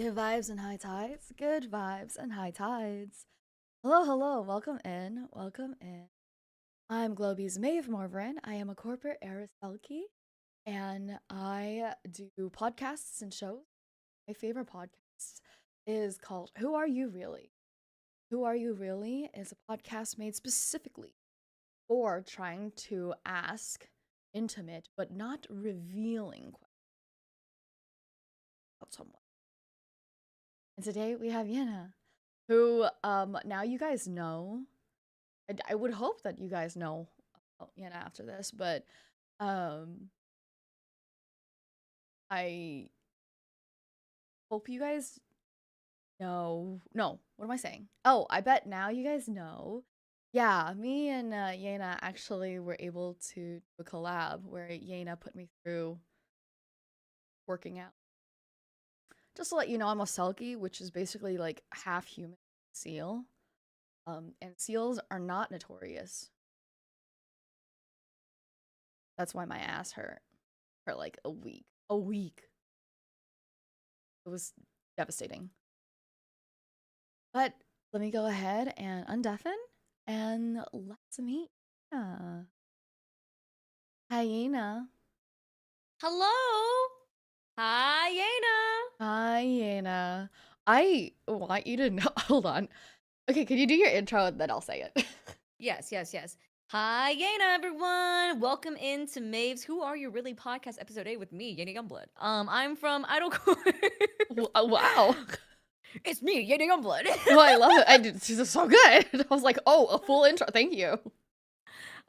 Good vibes and high tides. Good vibes and high tides. Hello, hello. Welcome in. Welcome in. I'm Globie's Maeve Morveren. I am a corporate heiress Selkie, and I do podcasts and shows. My favorite podcast is called Who Are You Really? Who Are You Really is a podcast made specifically for trying to ask intimate but not revealing questions about someone. And today we have Yenna, who now you guys know. I would hope that you guys know Yenna after this, but um I hope you guys know. No, what am I saying? Oh, I bet now you guys know. Yeah, me and Yenna actually were able to do a collab where Yenna put me through working out. Just to let you know, I'm a Selkie, which is basically like half human seal. And seals are not notorious. That's why my ass hurt for like a week. A week. It was devastating. But let me go ahead and undeafen and let's meet. Hyena. Hello. Hyena. Hyena. I want you to know. Hold on. Okay, can you do your intro and then I'll say it? Yes. Hyena, everyone. Welcome into Maeve's Who Are You Really podcast episode 8 with me, Yenny Youngblood. I'm from Idlecore. Wow. It's me, Yenny Youngblood. Oh, I love it. This is so good. I was like, oh, a full intro. Thank you.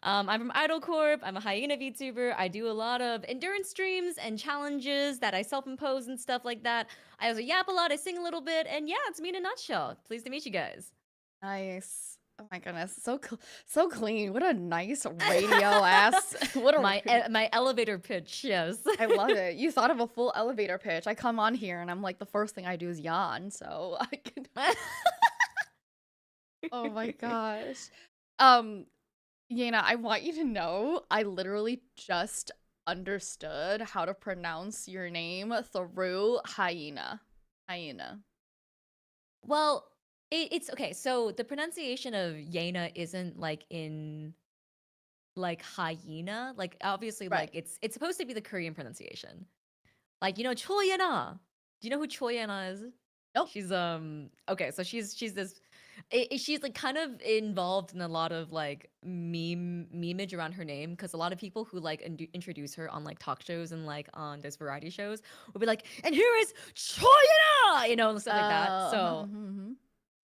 I'm from Idlecorp. I'm a hyena VTuber. I do a lot of endurance streams and challenges that I self-impose and stuff like that. I also yap a lot. I sing a little bit. And yeah, it's me in a nutshell. Pleased to meet you guys. Nice. Oh my goodness, so clean. What a nice radio ass. What a my elevator pitch. Yes, I love it. You thought of a full elevator pitch. I come on here and I'm like, the first thing I do is yawn. So I can. Oh my gosh. Yena, I want you to know I literally just understood how to pronounce your name through hyena. Hyena. Well, it's okay. So the pronunciation of Yena isn't like in like hyena. Like obviously, Right. like it's supposed to be the Korean pronunciation. Like Choyena. Do you know who Choyena is? Nope. She's okay. So she's this. She's like kind of involved in a lot of like memeage around her name because a lot of people who like introduce her on like talk shows and like on those variety shows will be like, and here is Choyena, and stuff like that. So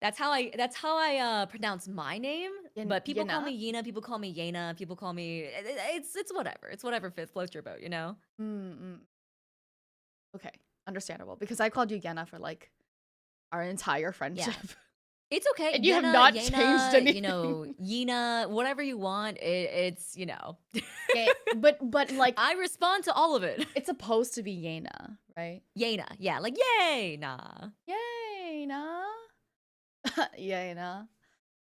that's how I pronounce my name. But people call me Yena, people call me Yena, people call me it's whatever. It's whatever floats your boat, Okay, understandable. Because I called you Yena for like our entire friendship. Yeah. It's okay. And you have not Yena, changed anything. Yena, whatever you want. It's Okay, but like I respond to all of it. It's supposed to be Yena, right? Yena, yeah, like yay, nah. Yena. Yena.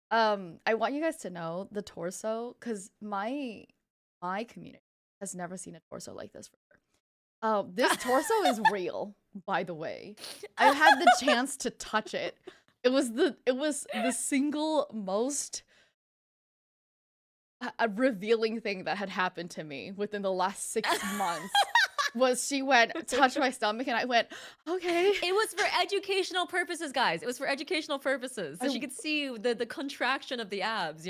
I want you guys to know the torso, because my community has never seen a torso like this before. This torso is real, by the way. I had the chance to touch it. It was the single most revealing thing that had happened to me within the last 6 months. Was she went, touched my stomach, and I went, okay. It was for educational purposes, guys. It was for educational purposes. So she could see the contraction of the abs,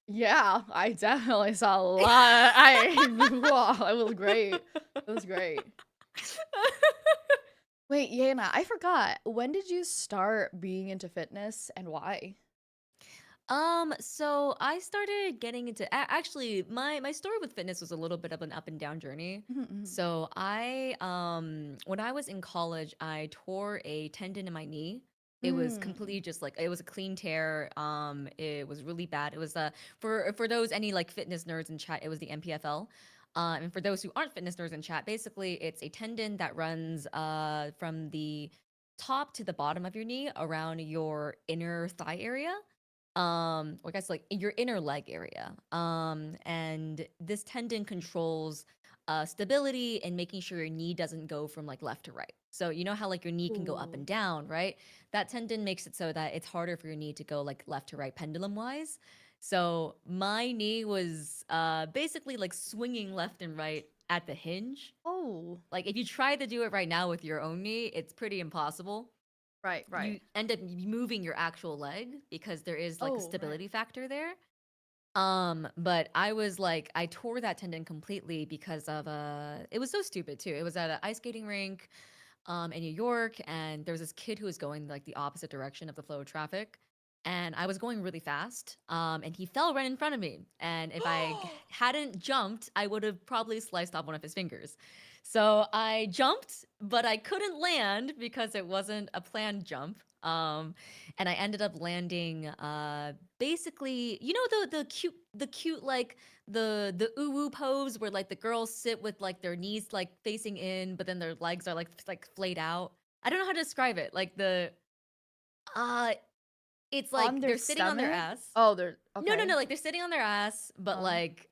Yeah, I definitely saw a lot. It was great. It was great. Wait, Yana, I forgot. When did you start being into fitness and why? So I started getting into actually my story with fitness was a little bit of an up and down journey. So I when I was in college, I tore a tendon in my knee. It was completely just like it was a clean tear. It was really bad. It was for those any like fitness nerds in chat, it was the MPFL. And for those who aren't fitness nerds in chat, basically it's a tendon that runs from the top to the bottom of your knee around your inner thigh area. Or I guess like your inner leg area. And this tendon controls stability and making sure your knee doesn't go from like left to right. So you know how like your knee can go up Ooh. and down, right? That tendon makes it so that it's harder for your knee to go like left to right pendulum wise. So my knee was basically like swinging left and right at the hinge. Oh. Like if you try to do it right now with your own knee, it's pretty impossible. Right, You right. end up moving your actual leg because there is like a Oh, right. stability factor there. But I was like, I tore that tendon completely because of it was so stupid too. It was at an ice skating rink in New York, and there was this kid who was going like the opposite direction of the flow of traffic. And I was going really fast, and he fell right in front of me. And if hadn't jumped, I would have probably sliced off one of his fingers. So I jumped, but I couldn't land because it wasn't a planned jump. And I ended up landing basically, you know, the cute like the uwu pose where like the girls sit with like their knees like facing in, but then their legs are like flayed out. I don't know how to describe it. Like uh it's On like their they're sitting on their stomach? ass. Oh, they're No, no, okay. no, like they're sitting on their ass, but Uh, like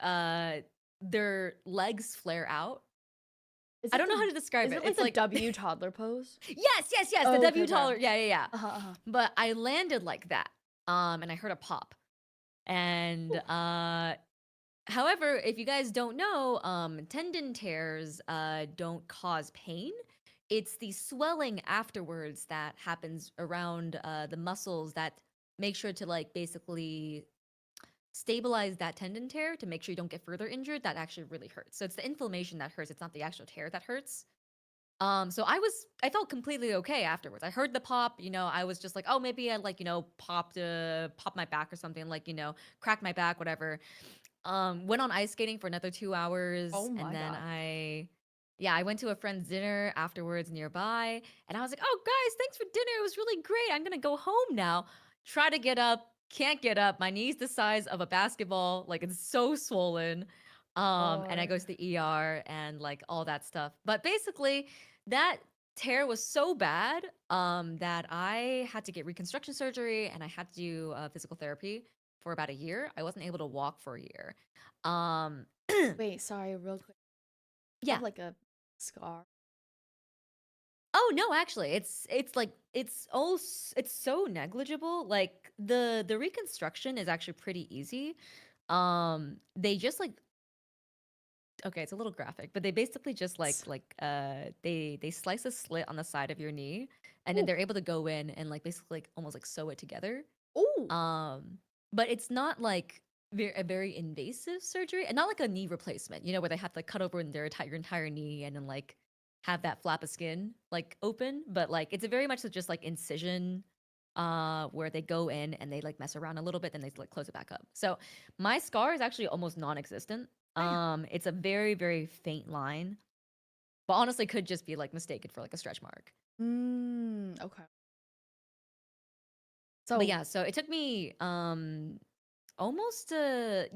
their legs flare out. is I it don't know the how to describe is it. it like It's the like W toddler pose? yes, yes, yes, the Oh, okay, W okay. taller. Yeah, yeah, yeah. Uh-huh, uh-huh. But I landed like that. And I heard a pop. And Ooh. however, if you guys don't know, tendon tears don't cause pain. It's the swelling afterwards that happens around the muscles that make sure to like basically stabilize that tendon tear to make sure you don't get further injured. That actually really hurts. So it's the inflammation that hurts. It's not the actual tear that hurts. So I felt completely okay afterwards. I heard the pop, you know, I was just like, oh, maybe I like, you know, pop my back or something, like, you know, crack my back, whatever. Went on ice skating for another 2 hours, Oh and my then god. yeah, I went to a friend's dinner afterwards nearby, and I was like, oh guys, thanks for dinner. It was really great. I'm gonna go home now. Try to get up, can't get up. My knee's the size of a basketball, like it's so swollen. And I go Lord. to the ER and like all that stuff. But basically, that tear was so bad that I had to get reconstruction surgery and I had to do physical therapy for about a year. I wasn't able to walk for a year. Um, Wait, sorry, real quick. I yeah. have like a scar. Oh no, actually, it's like it's so negligible. Like the reconstruction is actually pretty easy. They just like okay, it's a little graphic, but they basically just they slice a slit on the side of your knee, and then Ooh. they're able to go in and like basically like almost like sew it together. Ooh. Um, but it's not like a very invasive surgery, and not like a knee replacement, you know, where they have to like, cut open your entire knee and then like have that flap of skin like open. But like it's a very much just like incision, where they go in and they like mess around a little bit, then they like close it back up. So my scar is actually almost non-existent. Damn. It's a very very faint line, but honestly could just be like mistaken for like a stretch mark. Okay. But So yeah, so it took me almost a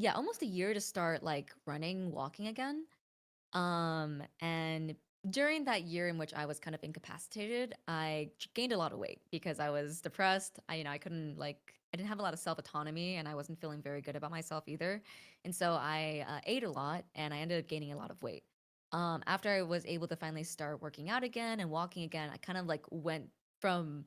year to start like running, walking again. And during that year in which I was kind of incapacitated, I gained a lot of weight because I was depressed. I couldn't like I didn't have a lot of self autonomy, and I wasn't feeling very good about myself either. And so I ate a lot, and I ended up gaining a lot of weight. After I was able to finally start working out again and walking again, I kind of like went from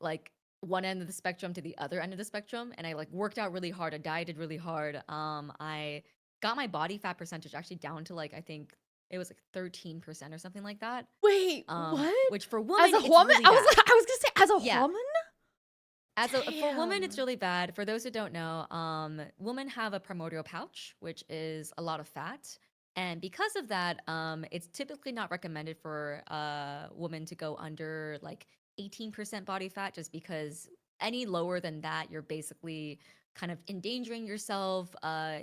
like one end of the spectrum to the other end of the spectrum, and I like worked out really hard. I dieted really hard. I got my body fat percentage actually down to like I think it was like 13% or something like that. wait, what? Which for As women a it's woman? really bad. I was gonna say as a Yeah. woman? As a for women it's Damn. really bad. For those who don't know, women have a primordial pouch, which is a lot of fat. And because of that, it's typically not recommended for women to go under like 18% body fat, just because any lower than that, you're basically kind of endangering yourself.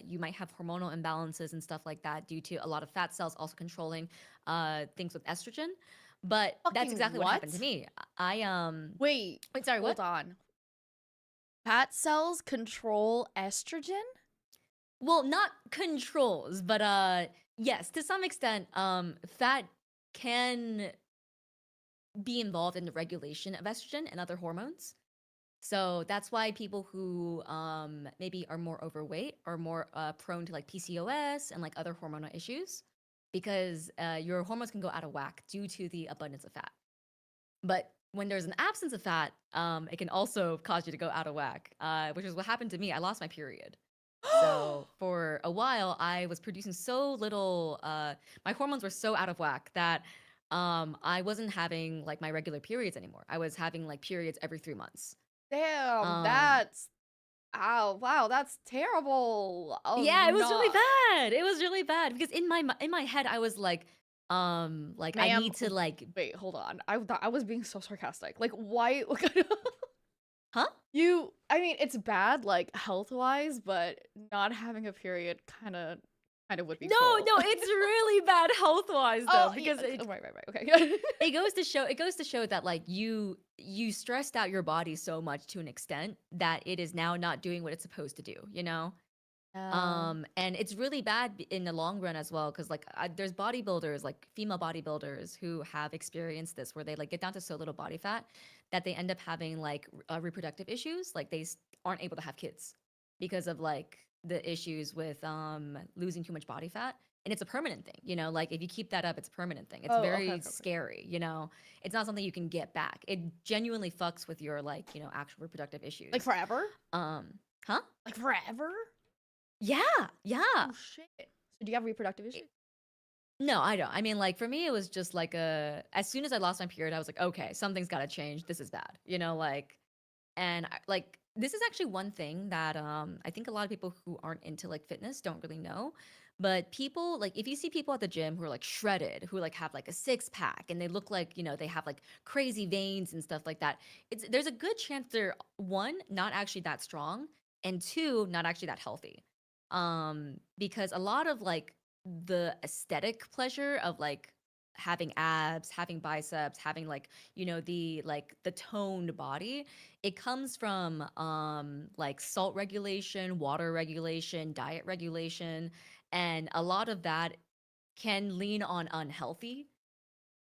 You might have hormonal imbalances and stuff like that due to a lot of fat cells also controlling things with estrogen. But that's Fucking exactly what happened to what? me. I Wait, wait, sorry, hold what? on. Fat cells control estrogen? Well, not controls, but yes, to some extent, fat can be involved in the regulation of estrogen and other hormones. So that's why people who maybe are more overweight are more prone to like PCOS and like other hormonal issues, because your hormones can go out of whack due to the abundance of fat. But when there's an absence of fat, it can also cause you to go out of whack, which is what happened to me. I lost my period. So for a while, I was producing so little. My hormones were so out of whack that I wasn't having like my regular periods anymore. I was having like periods every 3 months. Damn, Um, that's ow, wow, that's terrible. Oh yeah, it was really no. bad. It was really bad because in my head, I was like I Ma'am, need to like, wait, hold on. I thought I was being so sarcastic. Like, why? What kind of huh? I mean, it's bad, like, health-wise, but not having a period kind of would be No, cool. no, it's really bad health wise though Oh, yeah, because right, okay. it goes to show that like you stressed out your body so much to an extent that it is now not doing what it's supposed to do, you know? Yeah. And it's really bad in the long run as well because like there's bodybuilders, like female bodybuilders who have experienced this where they like get down to so little body fat that they end up having like reproductive issues, like they aren't able to have kids because of like the issues with losing too much body fat. And it's a permanent thing, you know, like if you keep that up, it's a permanent thing. It's Oh, okay, very okay, okay. scary, you know. It's not something you can get back. It genuinely fucks with your like, you know, actual reproductive Like, issues. forever? um huh Like, forever? yeah, yeah. Oh, shit. So do you have reproductive issues? No, I don't. I mean, like for me, it was just like as soon as I lost my period, I was like, okay, something's got to change. This is bad, you know, like, and like this is actually one thing that I think a lot of people who aren't into like fitness don't really know. But people like if you see people at the gym who are like shredded, who like have like a six pack and they look like, you know, they have like crazy veins and stuff like that. There's a good chance they're one, not actually that strong, and two, not actually that healthy. Because a lot of like the aesthetic pleasure of like having abs, having biceps, having like, you know, the toned body, it comes from like salt regulation, water regulation, diet regulation, and a lot of that can lean on unhealthy.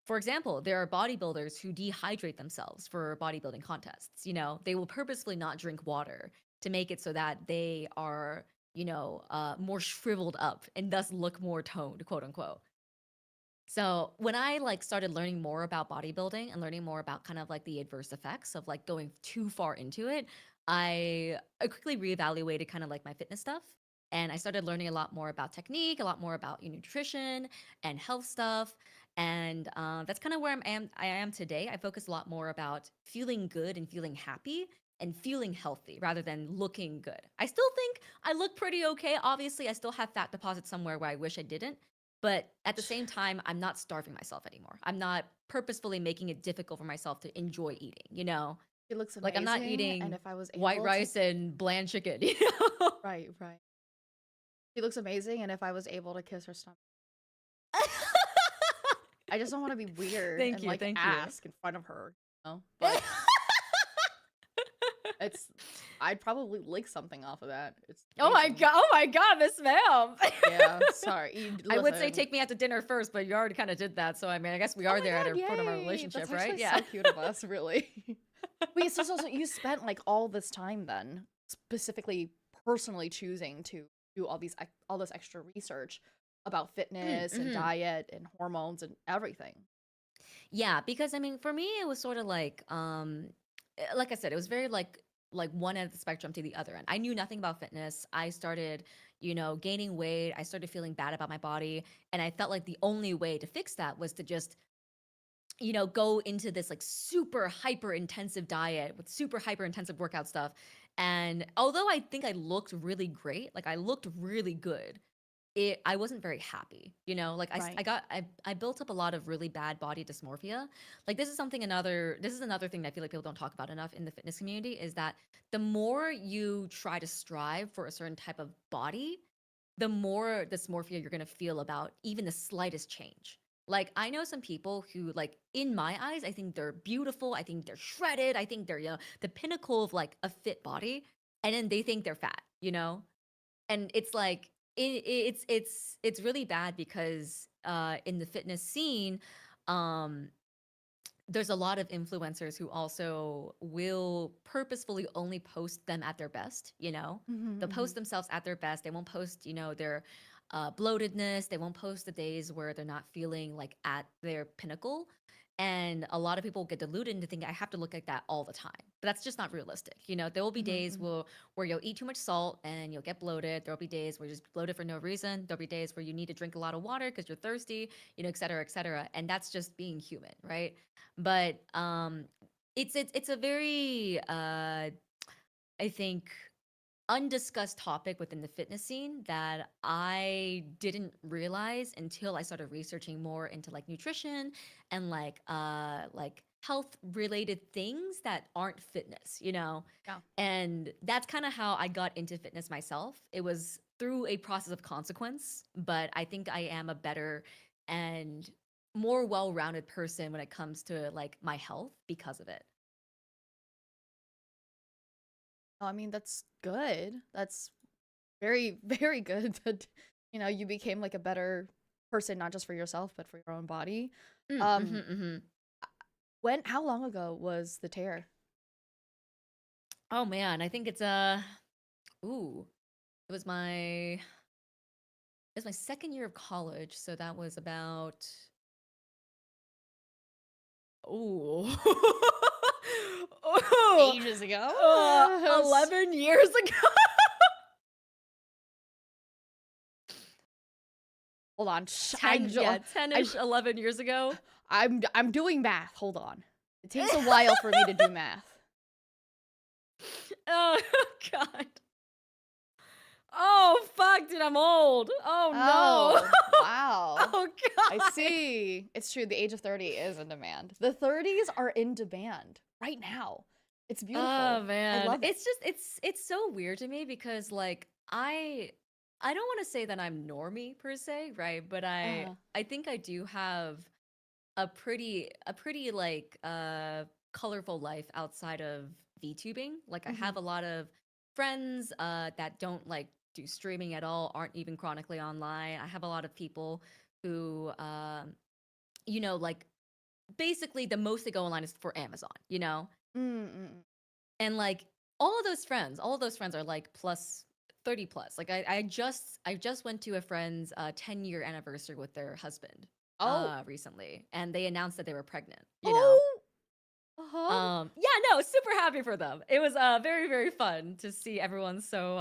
For example, there are bodybuilders who dehydrate themselves for bodybuilding contests. You know, they will purposefully not drink water to make it so that they are, you know, more shriveled up and thus look more toned, quote unquote. So when I like started learning more about bodybuilding and learning more about kind of like the adverse effects of like going too far into it, I quickly reevaluated kind of like my fitness stuff. And I started learning a lot more about technique, a lot more about nutrition and health stuff. And that's kind of where I am today. I focus a lot more about feeling good and feeling happy and feeling healthy rather than looking good. I still think I look pretty okay. Obviously, I still have fat deposits somewhere where I wish I didn't. But at the same time, I'm not starving myself anymore. I'm not purposefully making it difficult for myself to enjoy eating, you know? It looks Like I'm not amazing, and eating if I was white able to rice and bland chicken, you know? right, right. She looks amazing, and if I was able to kiss her stomach I just don't wanna be weird Thank and, you, like, thank you. ask in front of her, you know? But it's I'd probably lick something off of that. It's amazing. Oh my god, Miss Ma'am. Yeah, sorry, you I would say listen. take me out to dinner first, but you already kind of did that. So I mean, I guess we Oh are my there at god, a point of our yay! That's relationship, right? actually Yeah. so cute of us, really. Wait, so you spent, like, all this time then, specifically, personally choosing to do all this extra research about fitness and Mm-hmm. diet and hormones and everything. Yeah, because I mean, for me, it was sort of like I said, it was very like one end of the spectrum to the other end. I knew nothing about fitness. I started, you know, gaining weight. I started feeling bad about my body, and I felt like the only way to fix that was to just, you know, go into this like super hyper intensive diet with super hyper intensive workout stuff. And although I think I looked really great, like I looked really good, I wasn't very happy, you know? Like Right. I built up a lot of really bad body dysmorphia. Like this is another thing that I feel like people don't talk about enough in the fitness community is that the more you try to strive for a certain type of body, the more dysmorphia you're going to feel about even the slightest change. Like I know some people who like in my eyes I think they're beautiful, I think they're shredded, I think they're, you know, the pinnacle of like a fit body, and then they think they're fat, you know? And it's like it's really bad because in the fitness scene, um there's a lot of influencers who also will purposefully only post them at their best, you know? Mhm, They'll post mhm. themselves at their best. They won't post, you know, their bloatedness. They won't post the days where they're not feeling like at their pinnacle. And a lot of people get deluded into thinking I have to look like that all the time. But that's just not realistic. There will be days where you'll eat too much salt and you'll get bloated. There'll be days where you're just bloated for no reason. There'll be days where you need to drink a lot of water because you're thirsty, et cetera, et cetera. And that's just being human, right? But it's a very I think undiscussed topic within the fitness scene that I didn't realize until I started researching more into like nutrition and like health related things that aren't fitness, Yeah. And that's kind of how I got into fitness myself. It was through a process of consequence, but I think I am a better and more well-rounded person when it comes to like my health because of it. Oh, I mean, that's good. That's very, very good that, you became like a better person, not just for yourself, but for your own body. Um, Mm-hmm. how long ago was the tear? Oh man, I think it's ooh, it was my second year of college, so that was about ooh. Oh, Ages ago? 11 years ago. Hold on. 10-ish, 11 years ago. I'm doing math. Hold on. It takes a while for me to do math. Oh god. Oh fuck, dude, I'm old. Oh no. Wow. Oh god. I see. It's true. The age of 30 is in demand. The 30s are in demand right now. It's beautiful. Oh man. I love it. It's just it's so weird to me because like I don't want to say that I'm normie per se, right? But I think I do have a pretty like colorful life outside of VTubing. Like I have a lot of friends that don't like do streaming at all, aren't even chronically online. I have a lot of people who like basically the most they go online is for Amazon, And like all of those friends are like plus 30 plus. Like I just went to a friend's 10-year anniversary with their husband recently, and they announced that they were pregnant. Yeah, no, super happy for them. It was very very fun to see everyone so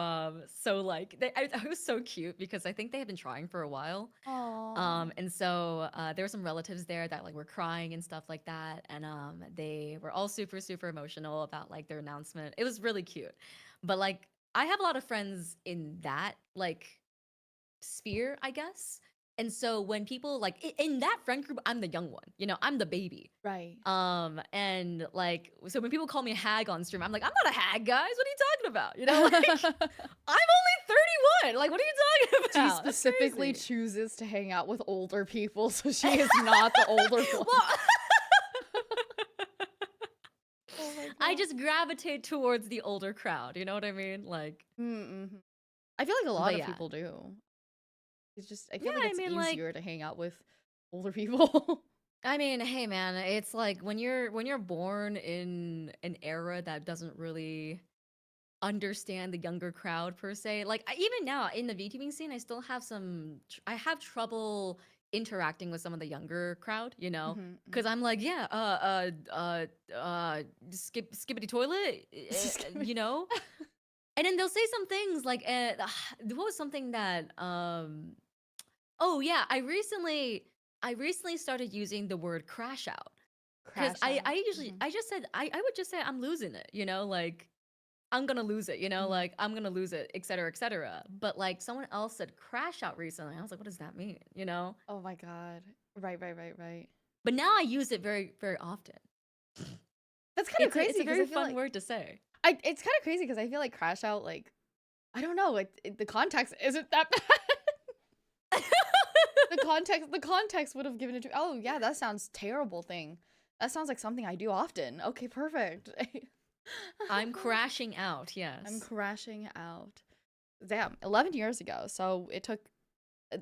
like it was so cute because I think they had been trying for a while. And so there were some relatives there that like were crying and stuff like that, and they were all super super emotional about like their announcement. It was really cute, but like I have a lot of friends in that like sphere, I guess. And so when people like in that friend group, I'm the young one, I'm the baby. Right. And like so when people call me a hag on stream, I'm like, I'm not a hag, guys. What are you talking about? Like I'm only 31. Like, what are you talking She about? specifically chooses to hang out with older people, so she is not the older one. Well, oh my God. I just gravitate towards the older crowd. You know what I mean? Like, I feel like a lot of people do. It's just I feel like it's easier to hang out with older people. I mean, hey man, it's like when you're born in an era that doesn't really understand the younger crowd per se. Like even now in the VTubing scene, I still have I have trouble interacting with some of the younger crowd, because I'm like, yeah, skippity toilet, and then they'll say some things like, what was something that, oh yeah, I recently started using the word crash out because I usually I would just say I'm losing it, like I'm gonna lose it, like I'm gonna lose it, et cetera, et cetera. But like someone else said crash out recently. I was like, what does that mean? Oh my God. Right. But now I use it very, very often. That's kind of crazy. It's a very fun word to say. It's kind of crazy because I feel like crash out, like, I don't know, the context isn't that bad. the context would have given it to, oh yeah, that sounds terrible thing. That sounds like something I do often. Okay, perfect. I'm crashing out, yes. I'm crashing out. Damn, 11 years ago. So it took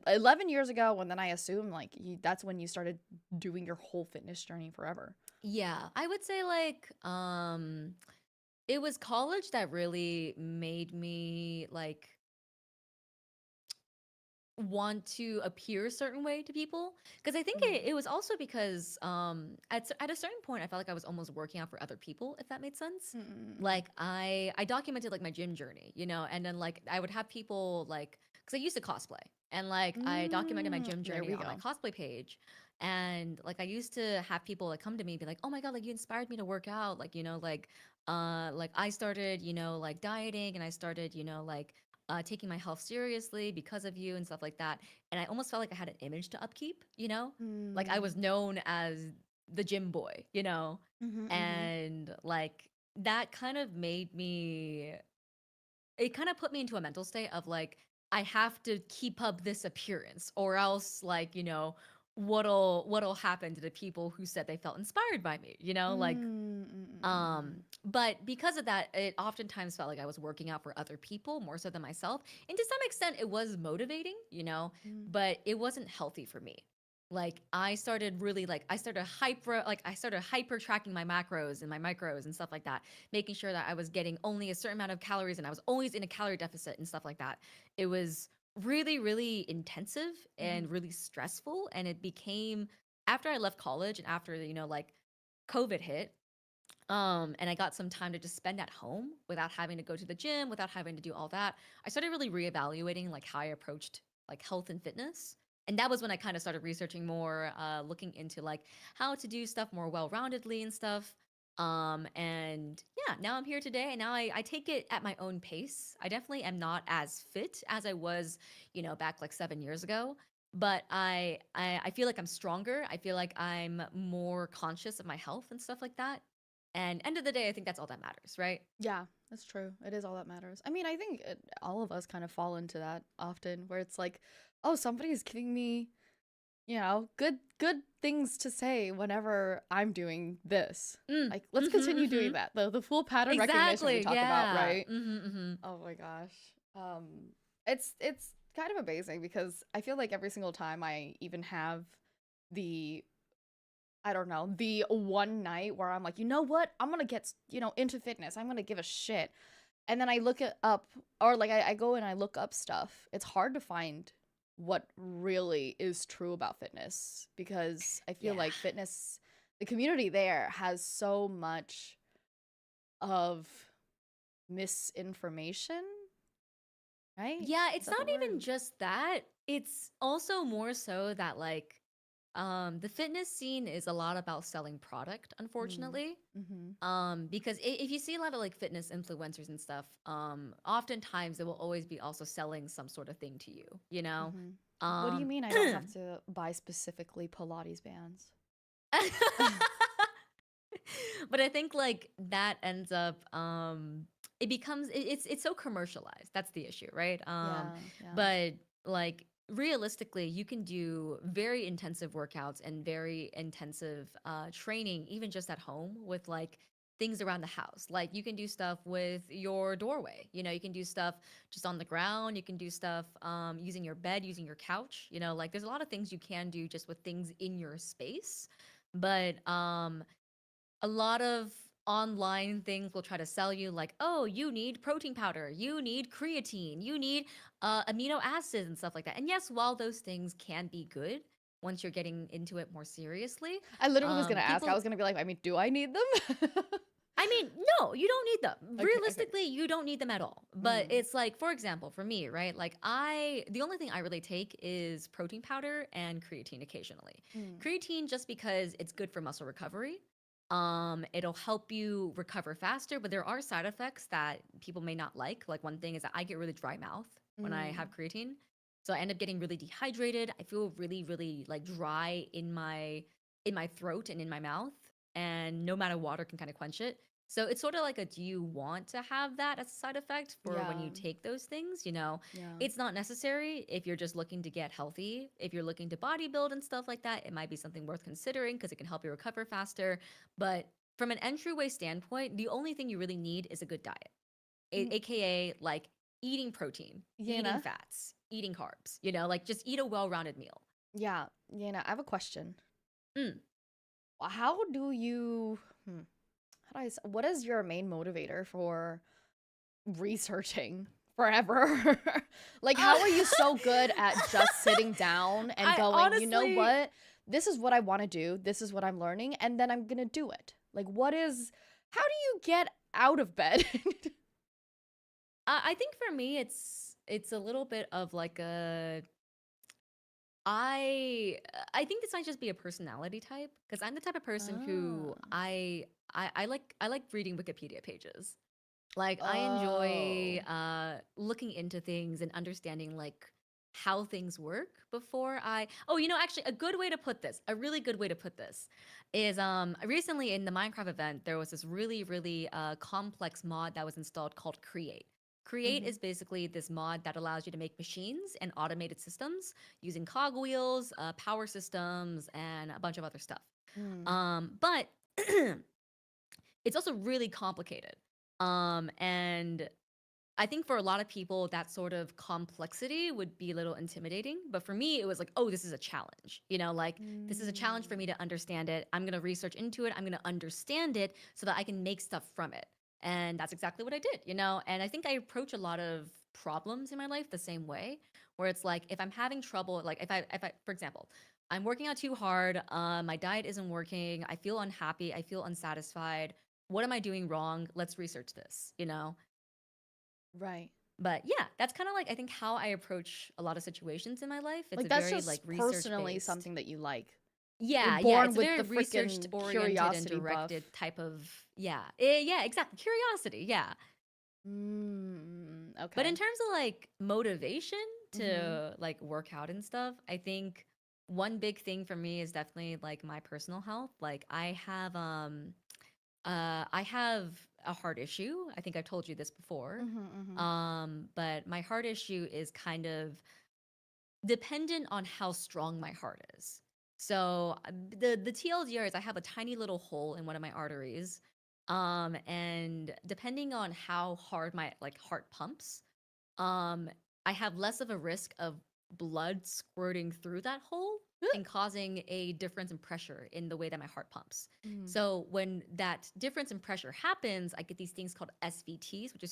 11 years ago, and then I assume like that's when you started doing your whole fitness journey forever. Yeah, I would say like it was college that really made me like want to appear a certain way to people, because I think it was also because at a certain point I felt like I was almost working out for other people, if that made sense. Like I documented like my gym journey, you know, and then like I would have people like, because I used to cosplay, and like I documented my gym There journey we on my go. cosplay page. And like I used to have people like come to me and be like, oh my god, like you inspired me to work out, like, you know, like I started, you know, like dieting, and I started, you know, like taking my health seriously because of you and stuff like that. And I almost felt like I had an image to upkeep, you know? Like I was known as the gym boy, you know? And like that kind of made me, it kind of put me into a mental state of like, I have to keep up this appearance, or else like, you know, what'll happen to the people who said they felt inspired by me, you know? Like but because of that, it oftentimes felt like I was working out for other people more so than myself. And to some extent, it was motivating, you know, but it wasn't healthy for me. Like I started really like I started hyper tracking my macros and my micros and stuff like that, making sure that I was getting only a certain amount of calories, and I was always in a calorie deficit and stuff like that. It was really, really intensive and really stressful. And it became, after I left college and after, you know, like COVID hit, and I got some time to just spend at home without having to go to the gym, without having to do all that. I started really reevaluating like how I approached like health and fitness. And that was when I kind of started researching more, looking into like how to do stuff more well-roundedly and stuff. And yeah, now I'm here today, and now I take it at my own pace. I definitely am not as fit as I was, you know, back like 7 years ago. But I feel like I'm stronger. I feel like I'm more conscious of my health and stuff like that. And end of the day, I think that's all that matters, right? Yeah, that's true. It is all that matters. I mean, I think all of us kind of fall into that often, where it's like, oh, somebody is giving me, you know, good things to say whenever I'm doing this. Mm. Like, let's continue doing that. The full pattern recognition we Exactly. talk about, Yeah. right? Oh my gosh. Um, it's kind of amazing because I feel like every single time I even have the, I don't know, the one night where I'm like, you know what? I'm gonna get, you know, into fitness. I'm gonna give a shit. And then I look it up, or like I go and I look up stuff. It's hard to find what really is true about fitness, because I feel Yeah. like fitness, the community there has so much of misinformation, right? Yeah, Is it's that the not even word? just that. It's also more so that like the fitness scene is a lot about selling product, Mm. unfortunately. Mm-hmm. Because if you see a lot of like fitness influencers and stuff, oftentimes they will always be also selling some sort of thing to you, you know? Mm-hmm. What do you Um mean I don't have to buy specifically Pilates bands? but I think like that ends up it becomes it's so commercialized. That's the issue, right? Yeah, yeah. But like realistically, you can do very intensive workouts and very intensive training even just at home with like things around the house. Like you can do stuff with your doorway. You know, you can do stuff just on the ground. You can do stuff using your bed, using your couch. You know, like there's a lot of things you can do just with things in your space. But a lot of online things will try to sell you like, oh, you need protein powder, you need creatine, you need amino acids and stuff like that. And yes, while those things can be good once you're getting into it more seriously, I literally was gonna ask. I people, was gonna be like, I mean, do I need them? I mean, no, you don't need them. Okay, okay. Realistically, you don't need them at all. But Mm. it's like, for example, for me, right? Like the only thing I really take is protein powder and creatine occasionally. Mm. Creatine just because it's good for muscle recovery. It'll help you recover faster, but there are side effects that people may not like. Like one thing is that I get really dry mouth when I have Mm. creatine. So I end up getting really dehydrated. I feel really, really like dry in my throat and in my mouth, and no amount of water can kind of quench it. So it's sort of like a, do you want to have that as a side effect for when Yeah, you take those things? You know, yeah. it's not necessary if you're just looking to get healthy. If you're looking to bodybuild and stuff like that, it might be something worth considering because it can help you recover faster. But from an entryway standpoint, the only thing you really need is a good diet, Mm. aka like eating protein, eating Yana, fats, eating carbs, you know, like just eat a well-rounded meal. yeah, Yana, I have a question. Mm. How do you, how do what is your main motivator for researching forever. Like, how are you so good at just sitting down and I going, you know honestly, what? This is what I want to do. This is what I'm learning. And then I'm going to do it. Like, how do you get out of bed? I think for me, it's a little bit of like a I I think this might just be a personality type because I'm the type of person who Oh. I like reading Wikipedia pages. Like I enjoy Oh. looking into things and understanding like how things work before I Oh, actually a good way to put this, a really good way to put this is recently in the Minecraft event there was this really complex mod that was installed called Create. Create Mm-hmm. is basically this mod that allows you to make machines and automated systems using cogwheels, power systems, and a bunch of other stuff. Mm. But it's also really complicated. And I think for a lot of people, that sort of complexity would be a little intimidating. But for me, it was like, oh, this is a challenge. Like this is a challenge for me Mm. to understand it. I'm going to research into it. I'm going to understand it so that I can make stuff from it. And that's exactly what I did. And I think I approach a lot of problems in my life the same way, where it's like, if I'm having trouble, like if I, for example, I'm working out too hard, my diet isn't working, I feel unhappy, I feel unsatisfied. What am I doing wrong? Let's research this. Right. But yeah, that's kind of like I think how I approach a lot of situations in my life. It's Like, a that's very like just research personally based. something that you like. You're Yeah, born it's a with very the researched freaking oriented and curiosity buff. directed type of yeah, exactly. Curiosity, yeah. But in Okay. terms of like motivation Mm-hmm. to like work out and stuff, I think one big thing for me is definitely like my personal health. Like I have a heart issue. I think I've told you this before. Mm-hmm. Mm-hmm. But my heart issue is kind of dependent on how strong my heart is. So the TLDR is I have a tiny little hole in one of my arteries. And depending on how hard my like heart pumps, um, I have less of a risk of blood squirting through that hole and causing a difference in pressure in the way that my heart pumps. Mm. So when that difference in pressure happens, I get these things called SVTs, which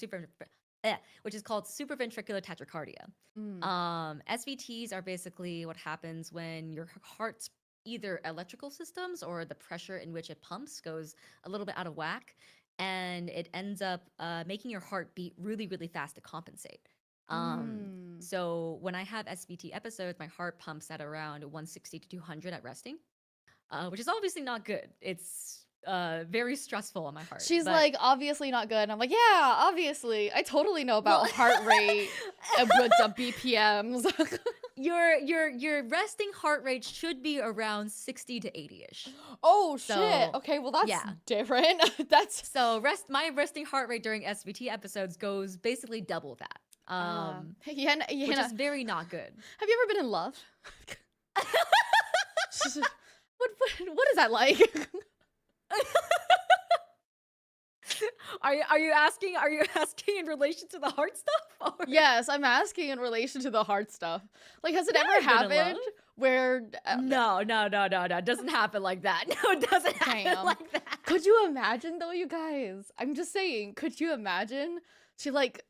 is called supraventricular tachycardia. Mm. SVTs are basically what happens when your heart's either electrical systems or the pressure in which it pumps goes a little bit out of whack, and it ends up making your heart beat really fast to compensate. Um, Mm. so when I have SVT episodes, my heart pumps at around 160 to 200 at resting, which is obviously not good. It's very stressful on my heart. She's But like, obviously not good. And I'm like, yeah, obviously. I totally know well, about heart rate and with the BPMs. your resting heart rate should be around 60 to 80ish. Oh shit. So Okay, well that's yeah. different. That's So my resting heart rate during SVT episodes goes basically double that. yeah, Which yeah. is very not good. Have you ever been in love? What is that like? Are you asking in relation to the heart stuff? Or Yes, I'm asking in relation to the heart stuff. Like, has it yeah, ever I've been in love. happened where No. It doesn't happen like that. No, it doesn't happen damn. like that. Could you imagine though, you guys? I'm just saying, could you imagine she like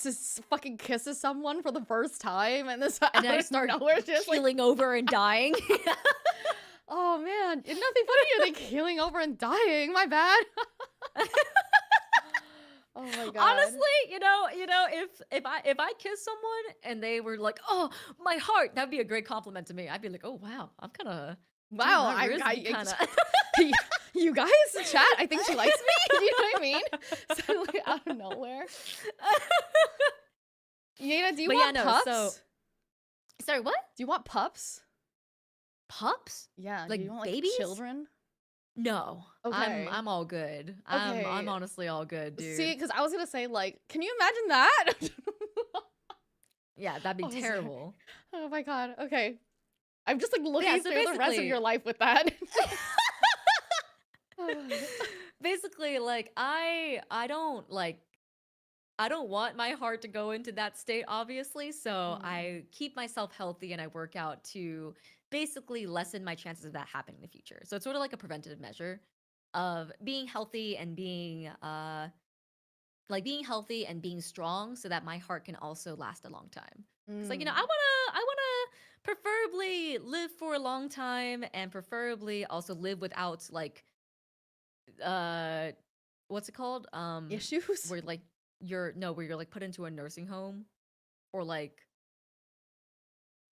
just fucking kisses someone for the first time and this And then I out of start nowhere just like, keeling over and dying. oh man, nothing funnier than keeling over and dying. My bad. Oh my god. Honestly, if I kiss someone and they were like, "Oh, my heart," that'd be a great compliment to me. I'd be like, "Oh wow, I'm kind of Wow, my wrist be kind of." you guys chat. I think she likes me. You know what I mean? Suddenly out of nowhere. Yana, do you But want pups? So sorry, what? Do you want pups? Pups? Yeah. Like do you want like babies? children? No. Okay. I'm all good. Okay. I'm honestly all good, dude. See, because I was gonna say, like, can you imagine that? Yeah, that'd be Oh, sorry. terrible. Oh my god. Okay. I'm just like looking Yeah, so through the rest of basically- your life with that. Basically, like I don't want my heart to go into that state, obviously. So I keep myself healthy and I work out to basically lessen my chances of that happening in the future. So it's sort of like a preventative measure of being healthy and being like being healthy and being strong so that my heart can also last a long time. Because like, Mm. I wanna preferably live for a long time and preferably also live without like uh what's it called? Issues? Where like where you're like put into a nursing home or like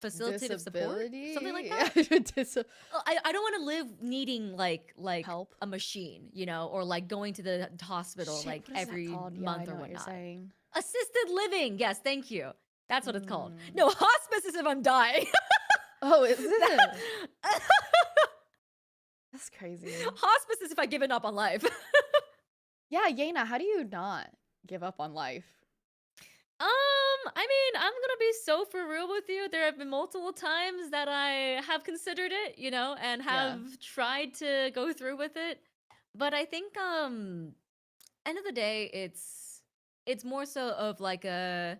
facilitative support, something like Disability? that. Dis- I don't want to live needing like Help. a machine, or like going to the hospital Shit, like what is that every called? Yeah, I month or know what you're whatnot. saying. Assisted living. Yes, thank you. That's what it's called. Mm. No, hospice is if I'm dying. Oh, is That- it? That's crazy. hospice is if I've given up on life. Yeah, Yena, how do you not give up on life? I mean, I'm gonna be so for real with you. There have been multiple times that I have considered it, and Yeah. have tried to go through with it. But I think end of the day, it's more so of like I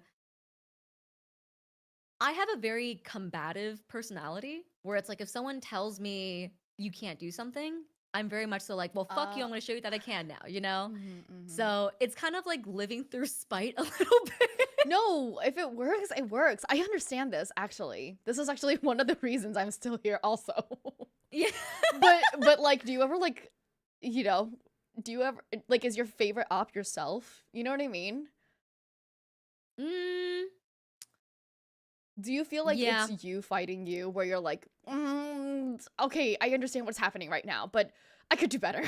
have a very combative personality where it's like if someone tells me you can't do something, I'm very much so like, well, fuck you, Uh, I'm gonna show you that I can now, you know? mhm. So it's kind of like living through spite a little bit. No, if it works, it works. I understand this actually. This is actually one of the reasons I'm still here also. Yeah. But like do you ever like you know, do you ever like is your favorite op yourself? You know what I mean? Mm, Do you feel like yeah. it's you fighting you where you're like, okay, I understand what's happening right now, but I could do better.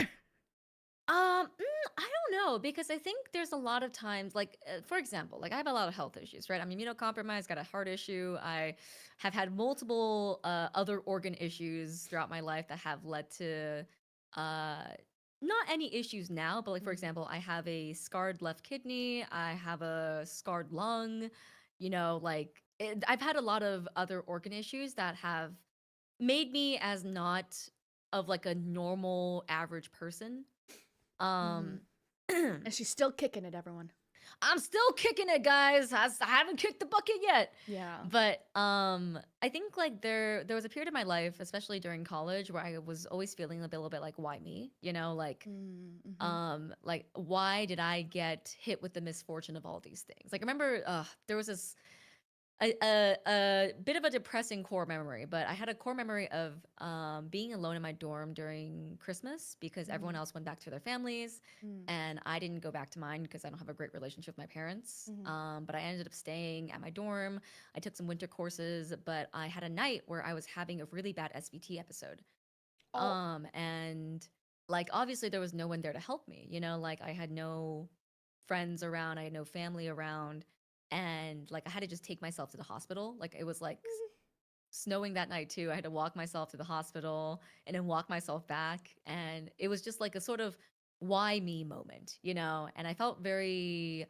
I don't know because I think there's a lot of times, like for example, like I have a lot of health issues, right? I'm immunocompromised, got a heart issue. I have had multiple other organ issues throughout my life that have led to uh, not any issues now, but like for Mhm. example, I have a scarred left kidney, I have a scarred lung. I've had a lot of other organ issues that have made me as not of like a normal average person. Mhm. um, And she's still kicking it, everyone. I'm still kicking it, guys. I haven't kicked the bucket yet. Yeah. But I think like there was a period of my life, especially during college, where I was always feeling a little bit like, why me? Mm-hmm. Like why did I get hit with the misfortune of all these things? Like, remember, there was this a bit of a depressing core memory, but I had a core memory of being alone in my dorm during Christmas because everyone else went back to their families, Mm-hmm. and I didn't go back to mine because I don't have a great relationship with my parents. Mm-hmm. But I ended up staying at my dorm. I took some winter courses, but I had a night where I was having a really bad SVT episode. Oh. And like obviously there was no one there to help me, like I had no friends around, I had no family around, and like I had to just take myself to the hospital. Like it was like snowing that night too. I had to walk myself to the hospital and then walk myself back, and it was just like a sort of why me moment, and I felt very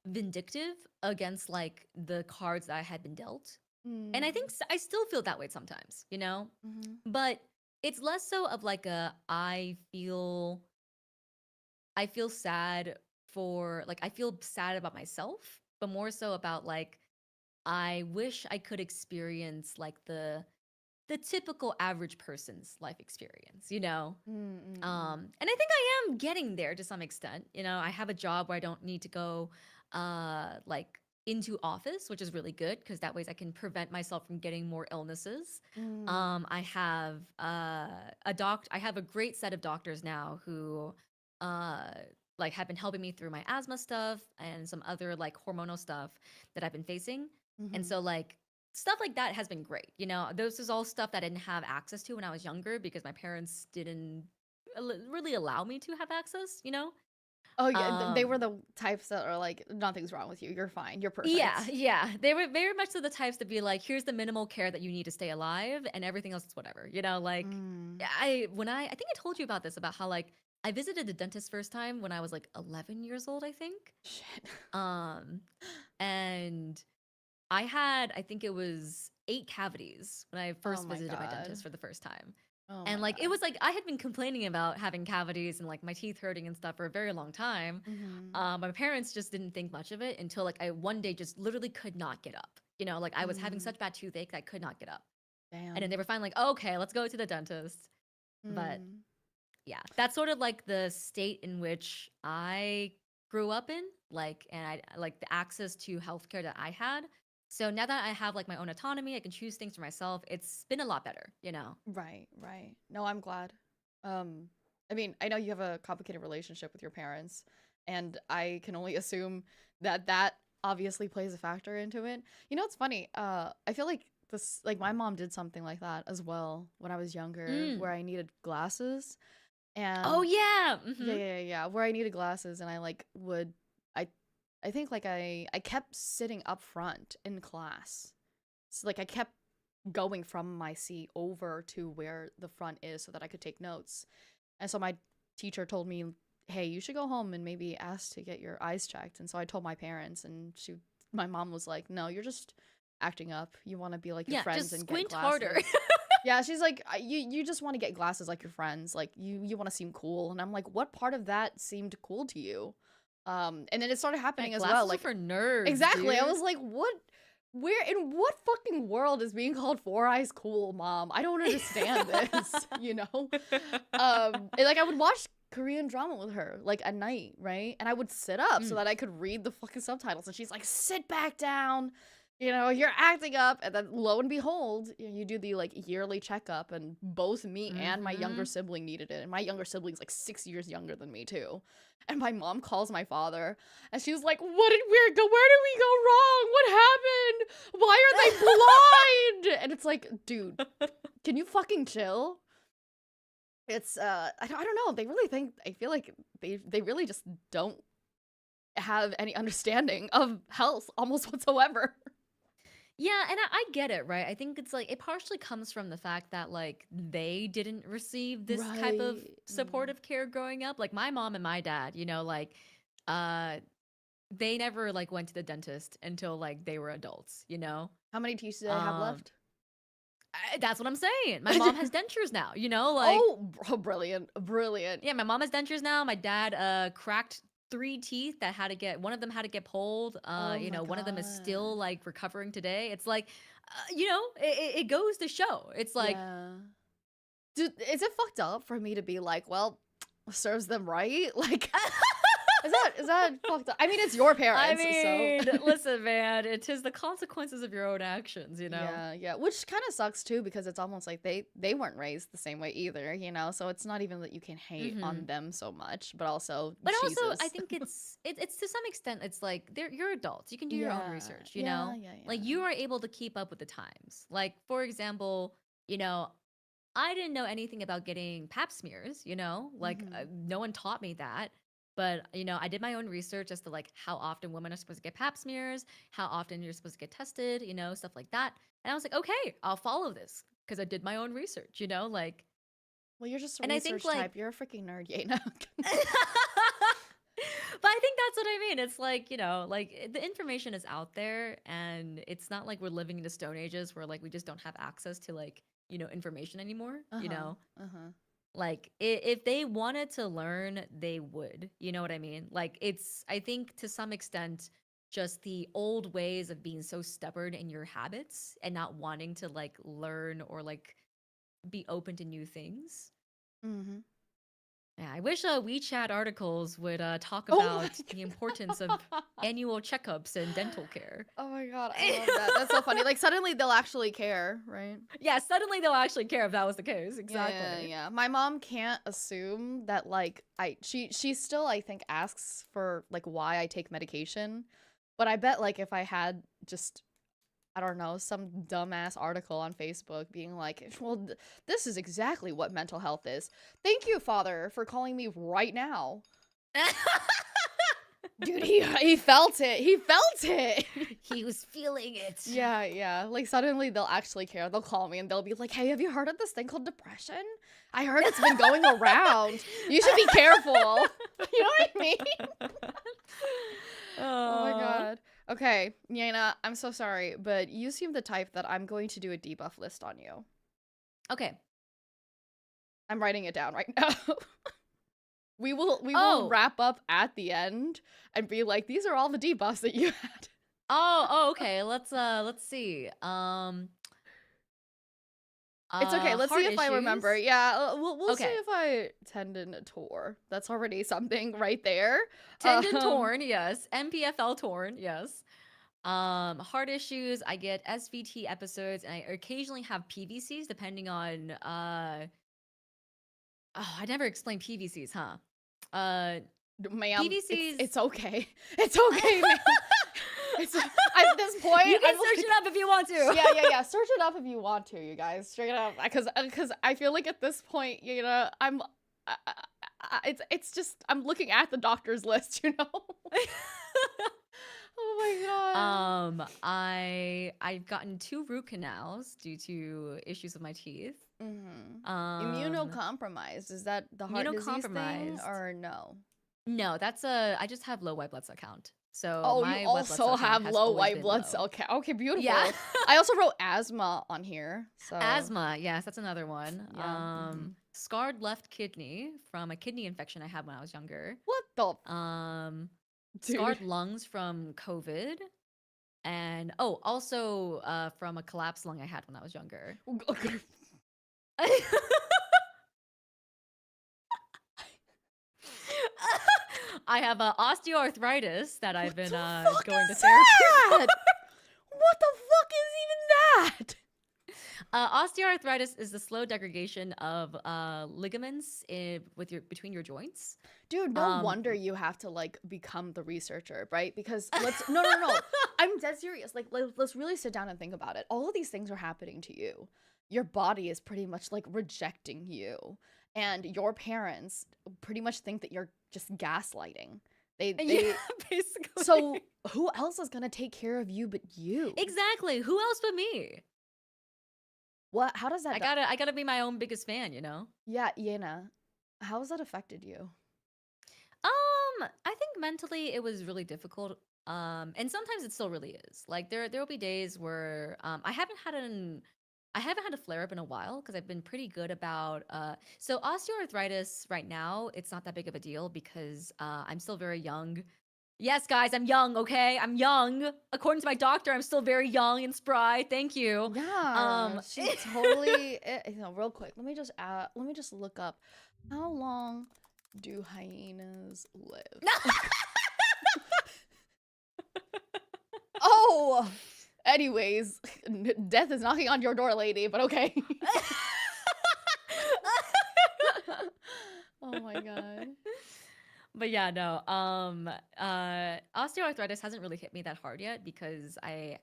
vindictive against like the cards that I had been dealt. And I think I still feel that way sometimes, Mm-hmm. but it's less so of like I feel sad for like I feel sad about myself, but more so about like I wish I could experience like the typical average person's life experience, Mm-hmm. And I think I am getting there to some extent. I have a job where I don't need to go like into office, which is really good because that ways I can prevent myself from getting more illnesses. I have I have a great set of doctors now who uh like have been helping me through my asthma stuff and some other like hormonal stuff that I've been facing. And Mm-hmm. so like stuff like that has been great. This is all stuff that I didn't have access to when I was younger because my parents didn't really allow me to have access. Oh yeah, they were Um, the types that are like, nothing's wrong with you. You're fine. You're yeah, perfect. yeah. They were very much so the types to be like, here's the minimal care that you need to stay alive, and everything else is whatever. Like Mm. I think I told you about this about how like I visited the dentist first time when I was like 11 years old, I think. Shit. Um, and I think it was 8 cavities when I Oh first my visited my god. dentist for the first time. Oh And my like it god. was like I had been complaining about having cavities and like my teeth hurting and stuff for a very long time. Mm-hmm. My parents just didn't think much of it until like I one day just literally could not get up. Like I was having Mm. such bad toothache that I could not get up. And then Damn. they were finally like, okay, let's go to the dentist. But Mm. yeah, that's sort of like the state in which I grew up in, like, and I like the access to healthcare that I had. So now that I have like my own autonomy, I can choose things for myself. It's been a lot better, you know. Right, right. No, I'm glad. Um, I mean, I know you have a complicated relationship with your parents, and I can only assume that that obviously plays a factor into it. You know, it's funny. I feel like this, like my mom did something like that as well when I was younger, Mm. where I needed glasses, Oh and yeah. yeah, where I needed glasses, and I like would, I, I think like I kept sitting up front in class, so like I kept going from my seat over to where the front is so that I could take notes. And so my teacher told me, "Hey, you should go home and maybe ask to get your eyes checked." And so I told my parents, and my mom was like, "No, you're just acting up. You want to be like your Yeah, friends just and get squint harder. glasses." Yeah, she's like, You just want to get glasses like your friends. Like you want to seem cool." And I'm like, "What part of that seemed cool to you?" And then it started Yeah, happening as well. glasses are Like for nerds, exactly. I dude. was like, "What? Where in what fucking world is being called Four Eyes cool, mom? I don't understand this." You know? And, like I would watch Korean drama with her like at night, right? And I would sit up so Mm. that I could read the fucking subtitles. And she's like, "Sit back down. You know, you're acting up." And then lo and behold, you do the like yearly checkup, and both me and my younger Mm-hmm. sibling needed it. And my younger sibling's like 6 years younger than me too. And my mom calls my father, and she was like, "What did we go? Where did we go wrong? What happened? Why are they blind?" And it's like, dude, can you fucking chill? It's I don't know. They really think, I feel like they really just don't have any understanding of health almost whatsoever. Yeah, and I get it, right? I think it's like it partially comes from the fact that like they didn't receive this type of Right. supportive care growing up. Like my mom and my dad, you know, like uh they never like went to the dentist until like they were adults, you know? How many teeth do they have Um left? that's what I'm saying. My mom has dentures now, you know? Like Oh, brilliant, brilliant. yeah, my mom has dentures now. My dad cracked three teeth that had to get one of them had to get pulled. Oh You my know, one of them is still god. like recovering today. It's like you know, it goes to show. It's like Yeah. Dude, is it fucked up for me to be like, well, serves them right? Like, is that fucked up? I mean, it's your I parents, so mean, listen, man, it is the consequences of your own actions, you know? yeah, yeah. Which kind of sucks too, because it's almost like they weren't raised the same way either, you know. So it's not even that you can hate on Hmm. them so much, but also But also, I Jesus. think it's to some extent, it's like you're adults. You can do your own Yeah, research, you yeah, know? yeah, Like yeah. you are able to keep up with the times. Like, for example, you know, I didn't know anything about getting pap smears, you know? Like Mm-hmm. no one taught me that. But, you know, I did my own research as to like how often women are supposed to get pap smears, how often you're supposed to get tested, you know, stuff like that. And I was like, "Okay, I'll follow this because I did my own research, you know? Like Well, you're just a and I think research like type. You're a freaking nerd, Yana. But I think that's what I mean. It's like, you know, like the information is out there and it's not like we're living in the stone ages where like we just don't have access to like, you know, information anymore, you Uh-huh. know? Uh-huh. Like if they wanted to learn, they would. You know what I mean? Like it's I think to some extent just the old ways of being so stubborn in your habits and not wanting to like learn or like be open to new things. Mm-hmm. Yeah, I wish WeChat articles would talk Oh my about the importance of god. annual checkups and dental care. Oh my god, I love that. That's so funny. Like suddenly they'll actually care, right? Yeah, suddenly they'll actually care if that was the case. Yeah, yeah, Exactly. yeah. My mom can't assume that like she still I think asks for like why I take medication. But I bet like if I had just I don't know, some dumbass article on Facebook being like, "Well, this is exactly what mental health is. Thank you, father, for calling me right now." Dude, he felt it. He felt it. He was feeling it. Yeah, yeah. Like suddenly they'll actually care. They'll call me and they'll be like, "Hey, have you heard of this thing called depression? I heard it's been going around. You should be careful." You know what I mean? Oh my Aw. god. Okay, Yana, I'm so sorry, but you seem the type that I'm going to do a debuff list on you. Okay. I'm writing it down right now. We will Oh. wrap up at the end and be like, these are all the debuffs that you had. Oh, okay. Let's see. It's okay. Let's see Heart if I remember. issues. Yeah, we'll see Okay. if I tendon tore. That's already something right there. Tendon Um, torn, yes. MPFL torn, yes. Heart issues. I get SVT episodes, and I occasionally have PVCs, depending on. Oh, I never explained PVCs, huh? Uh, ma'am, PVCs. it's okay. It's okay, ma'am. It's at this point, You can I'm search like, it up if you want to. yeah. Search it up if you want to, you guys. Straight up, because I feel like at this point, it's just I'm looking at the doctor's list, you know. Oh my god. I've gotten 2 root canals due to issues with my teeth. Um, Immunocompromised. Is that the heart disease thing immunocompromised. or no? No, I just have low white blood cell count. So Oh, you my white blood also cell count have has low always white been blood low. cell count. Okay, Yeah. beautiful. I also wrote asthma on here. So Asthma, yes, that's another one. yeah. Scarred left kidney from a kidney infection I had when I was younger. What the dude? Scarred lungs from COVID. And also from a collapsed lung I had when I was younger. I have osteoarthritis that I've been going to therapy for. What the fuck is even that? Osteoarthritis is the slow degradation of ligaments between your joints. Dude, no wonder you have to like become the researcher, right? Because no. I'm dead serious. Like let's really sit down and think about it. All of these things are happening to you. Your body is pretty much like rejecting you. And your parents pretty much think that you're just gaslighting. They Yeah, basically. So who else is gonna take care of you but you? Exactly. Who else but me? What? How does that? I gotta be my own biggest fan, you know? Yeah, Yena. How has that affected you? I think mentally it was really difficult. And sometimes it still really is. Like there'll be days where I haven't had a flare up in a while because I've been pretty good about so osteoarthritis right now, it's not that big of a deal because I'm still very young. Yes, guys, I'm young, okay? I'm young. According to my doctor, I'm still very young and spry. Thank you. Yeah, she totally. Real quick, let me just look up how long do hyenas live? Oh, anyways, death is knocking on your door, lady. But okay. Oh my god. But yeah, no. Osteoarthritis hasn't really hit me that hard yet because I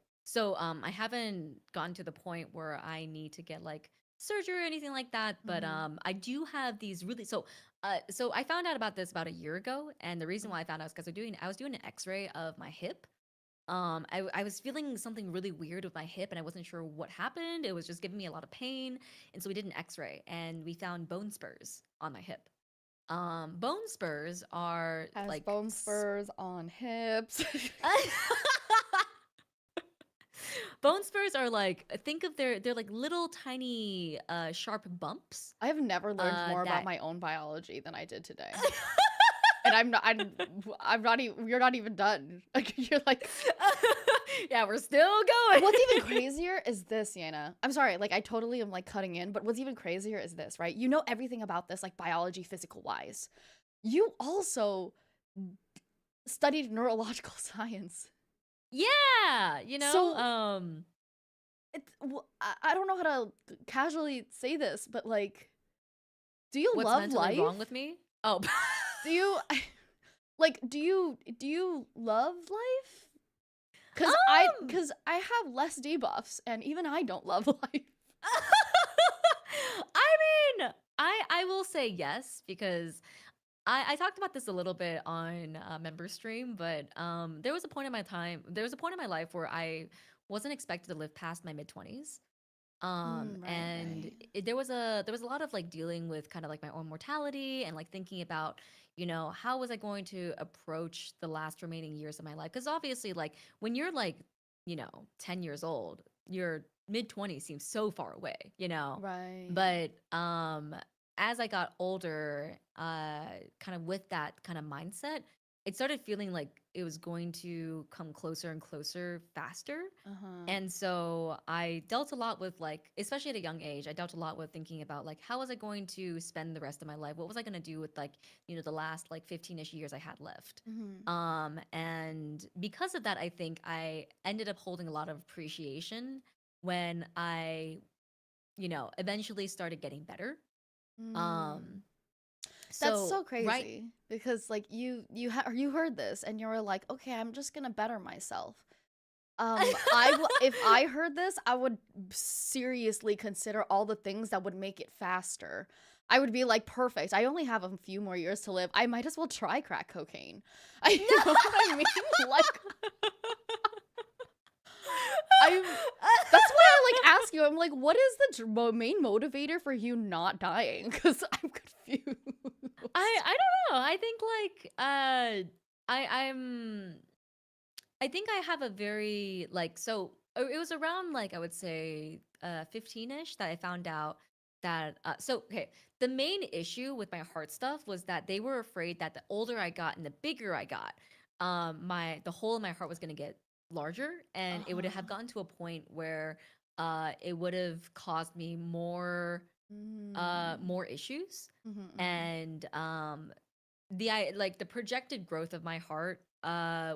haven't gotten to the point where I need to get like surgery or anything like that. But I do have these really so I found out about this about a year ago, and the reason why I found out is because I was doing an X-ray of my hip. I was feeling something really weird with my hip, and I wasn't sure what happened. It was just giving me a lot of pain, and so we did an X-ray, and we found bone spurs on my hip. Bone spurs are Has like bone spurs on hips. Bone spurs are like think of they're like little tiny sharp bumps. I have never learned more about that my own biology than I did today. And I'm not even, you're not even done. Like, you're like, yeah, we're still going. what's even crazier is this, Yana. I'm sorry, like, I totally am, like, cutting in, but what's even crazier is this, right? You know everything about this, like, biology, physical-wise. You also studied neurological science. Yeah, you know, So, I don't know how to casually say this, but, like, do you what's love mentally life? wrong with me? Oh. Do you, like, do you love life? Cause I have less debuffs, and even I don't love life. I mean, I will say yes because I talked about this a little bit on member stream, but there was a point in my life where I wasn't expected to live past my mid-20s. And Right. there was a lot of like dealing with kind of like my own mortality and like thinking about, you know, how was I going to approach the last remaining years of my life? Because obviously, like when you're like, you know, 10 years old, your mid-20s seems so far away, you know. Right. But as I got older, kind of with that kind of mindset, it started feeling like it was going to come closer and closer faster. Uh-huh. And so I dealt a lot with like, especially at a young age, I dealt a lot with thinking about like, how was I going to spend the rest of my life? What was I going to do with like, the last like 15-ish years I had left? Mm-hmm. And because of that, I think I ended up holding a lot of appreciation when I, eventually started getting better. Mm. Um, That's so so right. crazy because like you heard this and you were like, okay, I'm just gonna better myself. If I heard this, I would seriously consider all the things that would make it faster. I would be like, perfect. I only have a few more years to live. I might as well try crack cocaine. I know what I mean? Like, I'm. That's why I like ask you. I'm like, what is the main motivator for you not dying? Because I'm confused. I don't know. I think like I'm I think I have a very like so it was around like I would say 15ish that I found out that so okay, the main issue with my heart stuff was that they were afraid that the older I got and the bigger I got, the hole in my heart was going to get larger, and it would have Uh-huh. gotten to a point where it would have caused me Mm. more issues. Mhm, mhm. And like the projected growth of my heart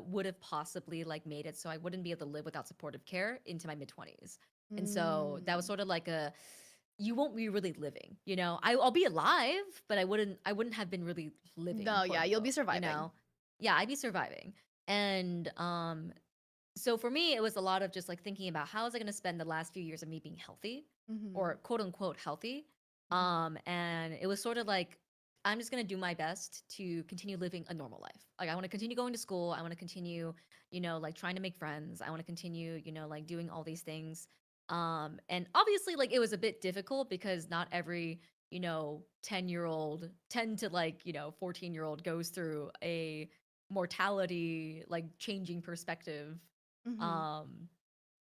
would have possibly like made it so I wouldn't be able to live without supportive care into my mid 20s. And so that was Mm. sort of like a, you won't be really living, I'll be alive, but I wouldn't have been really living, No, quote yeah, you'll be unquote, surviving. yeah, I'd be surviving. And so for me, it was a lot of just like thinking about how was I going to spend the last few years of me being healthy, or Mhm, quote unquote healthy. mhm. And it was sort of like, I'm just going to do my best to continue living a normal life. Like, I want to continue going to school. I want to continue, like trying to make friends. I want to continue, like doing all these things. And obviously, like, it was a bit difficult because not every, 10-year-old, 10 to like, 14-year-old goes through a mortality like changing perspective Mhm. um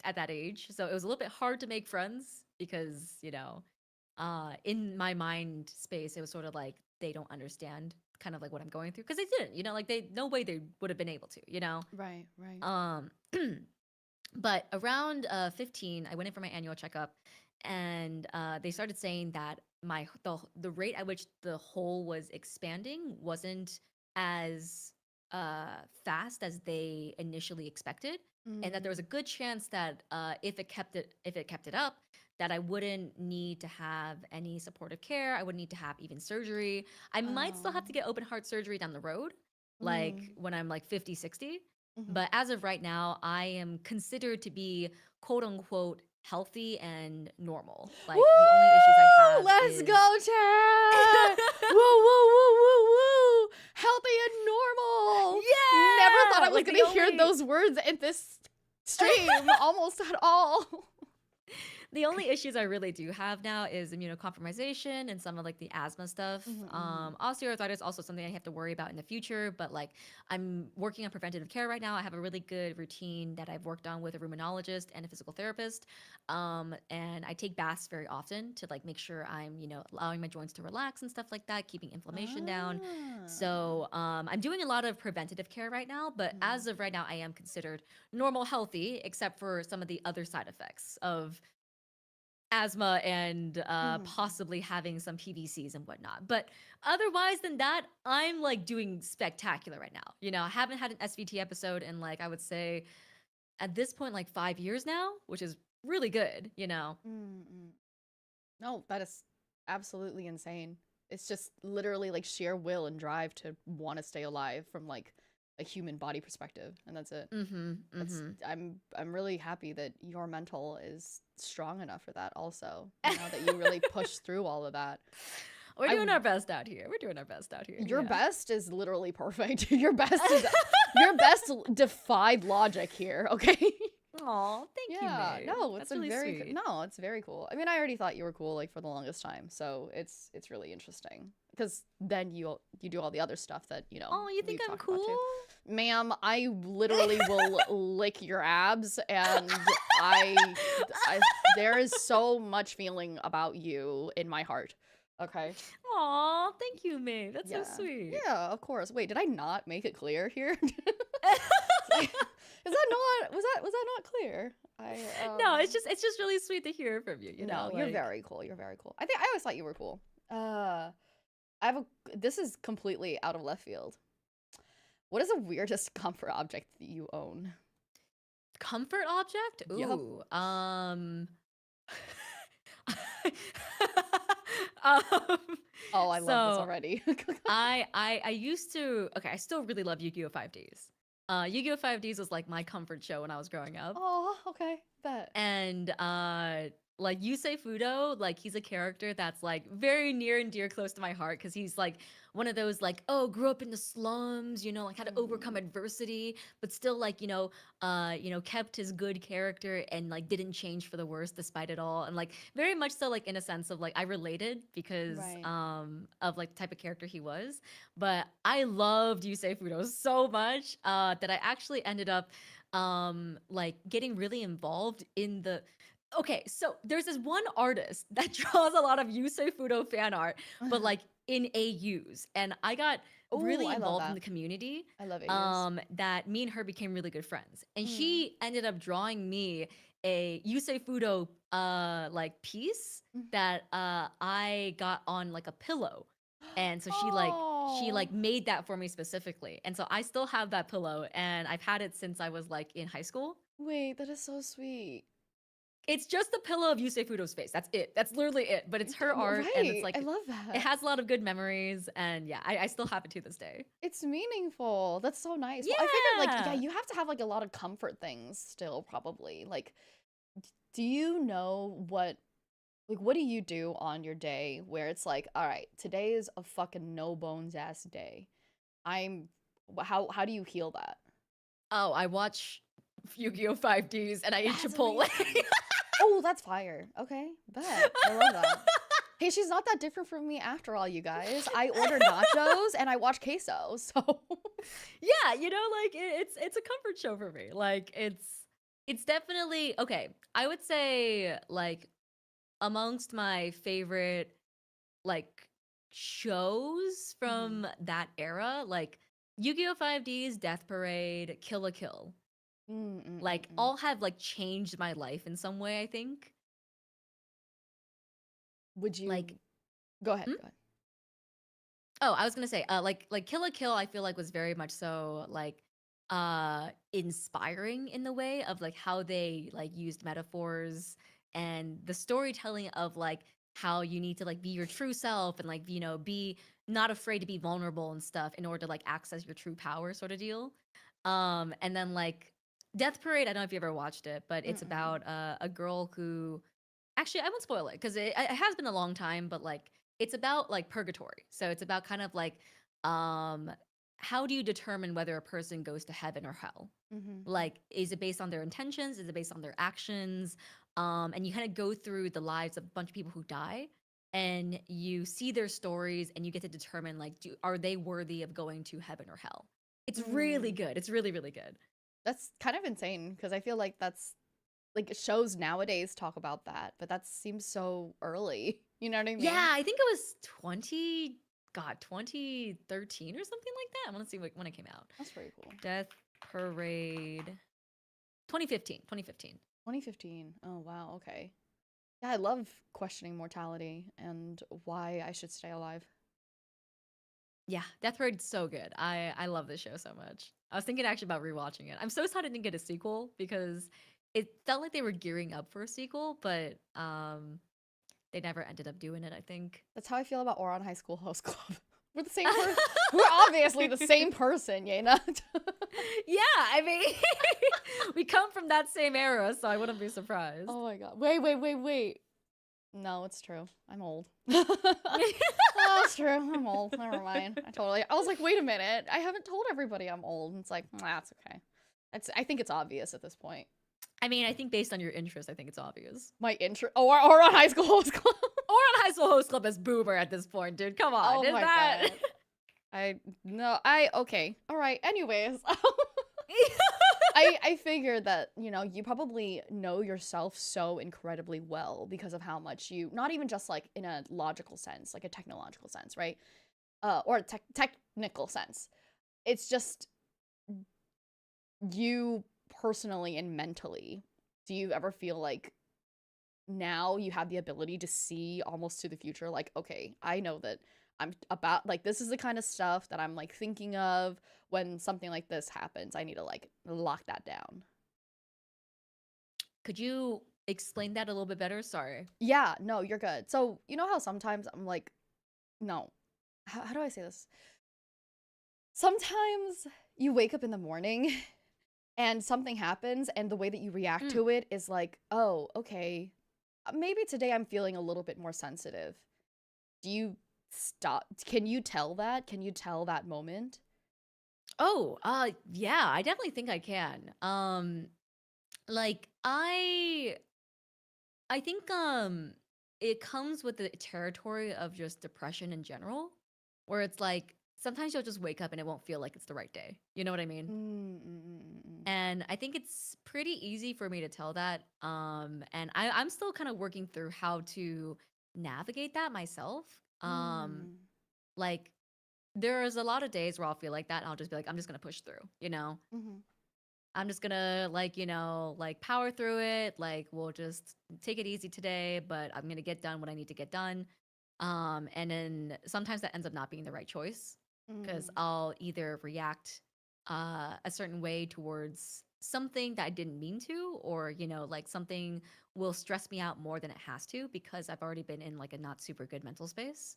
at that age. So it was a little bit hard to make friends because, in my mind space, it was sort of like they don't understand kind of like what I'm going through because they didn't, like they no way they would have been able to. Right, right. Um but around 15, I went in for my annual checkup, and they started saying that the rate at which the hole was expanding wasn't as fast as they initially expected, and that there was a Mm. good chance that if it kept it up, that I wouldn't need to have any supportive care. I wouldn't need to have even surgery. I might still have to Oh. get open heart surgery down the road, like Mm. when I'm like 50, 60. Mhm. But as of right now, I am considered to be quote unquote healthy and normal. Like the only issues I Woo! have Let's is go, Chad! Woo, woo, woo, woo, woo! Healthy and normal. Never thought I yeah, was like the gonna hear only those words in this stream almost at all. the only issues I really do have now is immunocompromisation and some of like the asthma stuff. Mhm, mhm. Osteoarthritis also something I have to worry about in the future, but like I'm working on preventative care right now. I have a really good routine that I've worked on with a rheumatologist and a physical therapist. And I take baths very often to like make sure I'm, allowing my joints to relax and stuff like that, keeping inflammation down. Ah. So I'm doing a lot of preventative care right now, but Mhm. as of right now, I am considered normal healthy, except for some of the other side effects of asthma and Mhm. possibly having some PVCs and whatnot. But otherwise than that, I'm like doing spectacular right now. I haven't had an SVT episode in like I would say at this point like 5 years now, which is really good. Mm-mm. No, that is absolutely insane. It's just literally like sheer will and drive to want to stay alive from like a human body perspective, and that's it. Mm-hmm. That's Mm-hmm. I'm really happy that your mental is strong enough for that also. That you really pushed through all of that. We're I doing our best out here. We're doing our best out here. Your best is literally perfect. Your best defied logic here, okay? Aw, thank you, Yeah, Maeve. no, it's That's a really very sweet. no, it's very cool. I mean, I already thought you were cool like for the longest time, so it's really interesting because then you do all the other stuff that Oh, you think we've I'm talked about cool? too. Ma'am, I literally will lick your abs, and I there is so much feeling about you in my heart. Okay. Aw, thank you, Maeve. That's so Yeah. sweet. Yeah, of course. Wait, did I not make it clear here? Is that not was that not clear? No, it's just really sweet to hear from you, you know, No, you're like very cool. You're very cool. I always thought you were cool. I have a this is completely out of left field. What is the weirdest comfort object that you own? comfort object? Yep. Ooh, um, Oh, I love this so already. I used to okay, I still really love Yu-Gi-Oh! 5Ds. Yu-Gi-Oh! 5Ds was like my comfort show when I was growing up. Oh, okay. Bet. And like Yusei Fudo, like he's a character that's like very near and dear close to my heart because he's like one of those like, oh, grew up in the slums, you know, like had to overcome adversity, but still like, kept his good character and like didn't change for the worse despite it all. And like very much so like in a sense of like I related because Right. of like the type of character he was. But I loved Yusei Fudo so much that I actually ended up like getting really involved in the okay, so there's this one artist that draws a lot of Yusei Fudo fan art, but like in AUs. And I got Oh, really I love involved in that. the community I love AUs. that me and her became really good friends. And Mm. she ended up drawing me a Yusei Fudo like piece Mm. that I got on like a pillow. And so she Oh, like made that for me specifically. And so I still have that pillow and I've had it since I was like in high school. wait, that is so sweet. It's just the pillow of Yusei Fudo's face. That's it. That's literally it. But it's her art and it's Right. I like love it that. has a lot of good memories and yeah, I still have it to this day. It's meaningful. That's so nice. Well, I figured like yeah, Yeah. you have to have like a lot of comfort things still probably. Like do you know what do you do on your day where it's like, all right, today is a fucking no bones ass day. I'm how do you heal that? Oh, I watch Yu-Gi-Oh! 5Ds and I eat That's Chipotle. amazing. Oh, that's fire. Okay, bet. I love that. Hey, she's not that different from me after all, you guys. I order nachos and I watch queso, so Yeah, you know, like it's a comfort show for me. Like it's definitely okay. I would say like amongst my favorite like shows Mhm. from that era, like Yu-Gi-Oh! 5Ds, Death Parade, Kill la Kill, Mm, mm, mm, like mm. all have like changed my life in some way, I think. Would you Like go ahead, hmm? go ahead. Oh, I was gonna say, like Kill la Kill, I feel like was very much so like inspiring in the way of like how they like used metaphors and the storytelling of like how you need to like be your true self and like be not afraid to be vulnerable and stuff in order to like access your true power sort of deal. And then like Death Parade, I don't know if you ever watched it, but it's Mm-mm. about a girl who actually I won't spoil it because it has been a long time, but like it's about like purgatory. So it's about kind of like um how do you determine whether a person goes to heaven or hell? Mhm. Like, is it based on their intentions? Is it based on their actions? And you kind of go through the lives of a bunch of people who die and you see their stories and you get to determine like are they worthy of going to heaven or hell? It's really Mm. good. It's really, really good. That's kind of insane because I feel like that's like shows nowadays talk about that, but that seems so early. You know what I Yeah, mean? I think it was 2013 or something like that. I want to see when it came out. That's pretty cool. Death Parade 2015. 2015. 2015. Oh, wow. Okay. Yeah, I love questioning mortality and why I should stay alive. Yeah, Death Parade's so good. I love this show so much. I was thinking actually about rewatching it. I'm so sad I didn't get a sequel because it felt like they were gearing up for a sequel, but they never ended up doing it, I think. That's how I feel about Oron High School Host Club. We're the same person. We're obviously the same person, Yena. Yeah, I mean, we come from that same era, so I wouldn't be surprised. Oh my god. Wait. No, it's true. I'm old. Oh, it's true. I'm old. Never mind. I was like, wait a minute. I haven't told everybody I'm old. And it's like, that's okay. I think it's obvious at this point. I mean, I think based on your interest, I think it's obvious. My intro. Oh, or on High School Host Club. Or on High School Host Club as Boomer at this point, dude. Come on. Oh Is my that god. Okay. All right. Anyways. I figured that, you know, you probably know yourself so incredibly well because of how much you, not even just like in a logical sense, like a technological sense, right? Or a technical sense. It's just you personally and mentally. Do you ever feel like now you have the ability to see almost to the future? Like, okay, I know that I'm about, like, this is the kind of stuff that I'm like thinking of when something like this happens. I need to like lock that down. Could you explain that a little bit better? Sorry. Yeah, no, you're good. So, you know how sometimes I'm like, no, how do I say this? Sometimes you wake up in the morning and something happens, and the way that you react Mm. to it is like, oh, okay, maybe today I'm feeling a little bit more sensitive. Do you stop? Can you tell that? Can you tell that moment? Oh, yeah, I definitely think I can. Like I think it comes with the territory of just depression in general, where it's like sometimes you'll just wake up and it won't feel like it's the right day. You know what I mean? And I think it's pretty easy for me to tell that. And I'm still kind of working through how to navigate that myself. Like there's a lot of days where I'll feel like that and I'll just be like, I'm just gonna push through, you know? I'm just gonna like, like power through it. Like we'll just take it easy today, but I'm gonna get done what I need to get done. And then sometimes that ends up not being the right choice because I'll either react a certain way towards something that I didn't mean to, or like something will stress me out more than it has to because I've already been in like a not super good mental space.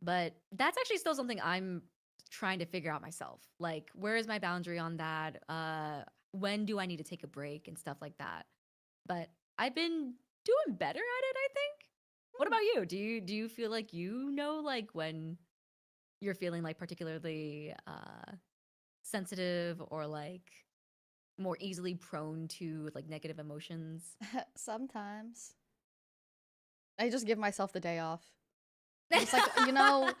But that's actually still something I'm trying to figure out myself. Like, where is my boundary on that? When do I need to take a break and stuff like that? But I've been doing better at it, I think. What about you? Do you feel like like when you're feeling like particularly sensitive or like more easily prone to like negative emotions? Sometimes I just give myself the day off. I'm just like, you know,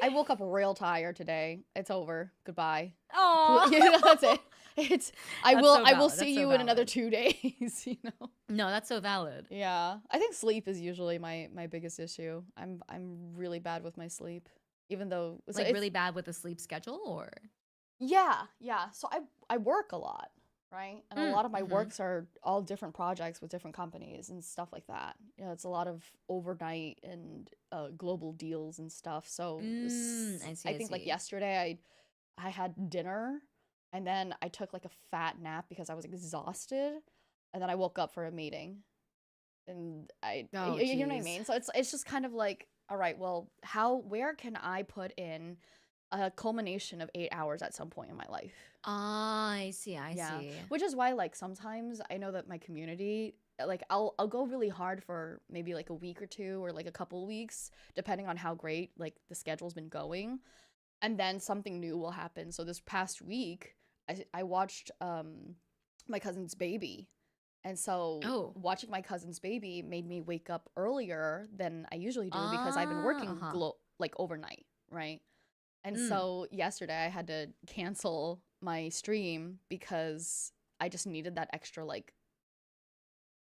I woke up real tired today. It's over. Goodbye. Oh, You know, that's it. It's that's so I will valid. see That's so you in another valid. 2 days, you know. No, that's so valid. Yeah. I think sleep is usually my biggest issue. I'm really bad with my sleep. Even though so Like it's really bad with the sleep schedule, or yeah, yeah. So I work a lot, right? And a lot of my mm-hmm. works are all different projects with different companies and stuff like that. You know, it's a lot of overnight and global deals and stuff. So I see, I I think like see. yesterday I had dinner and then I took like a fat nap because I was exhausted, and then I woke up for a meeting. And Oh, you know what I geez. mean? So it's just kind of like, all right, well, where can I put in a culmination of 8 hours at some point in my life? Ah, I see, I Yeah, see. which is why like sometimes I know that my community, like I'll go really hard for maybe like a week or two or like a couple weeks depending on how great like the schedule's been going, and then something new will happen. So this past week I watched my cousin's baby, and so Oh. watching my cousin's baby made me wake up earlier than I usually do because I've been Ah, working uh-huh. like overnight, right? And Mm. so yesterday I had to cancel my stream because I just needed that extra like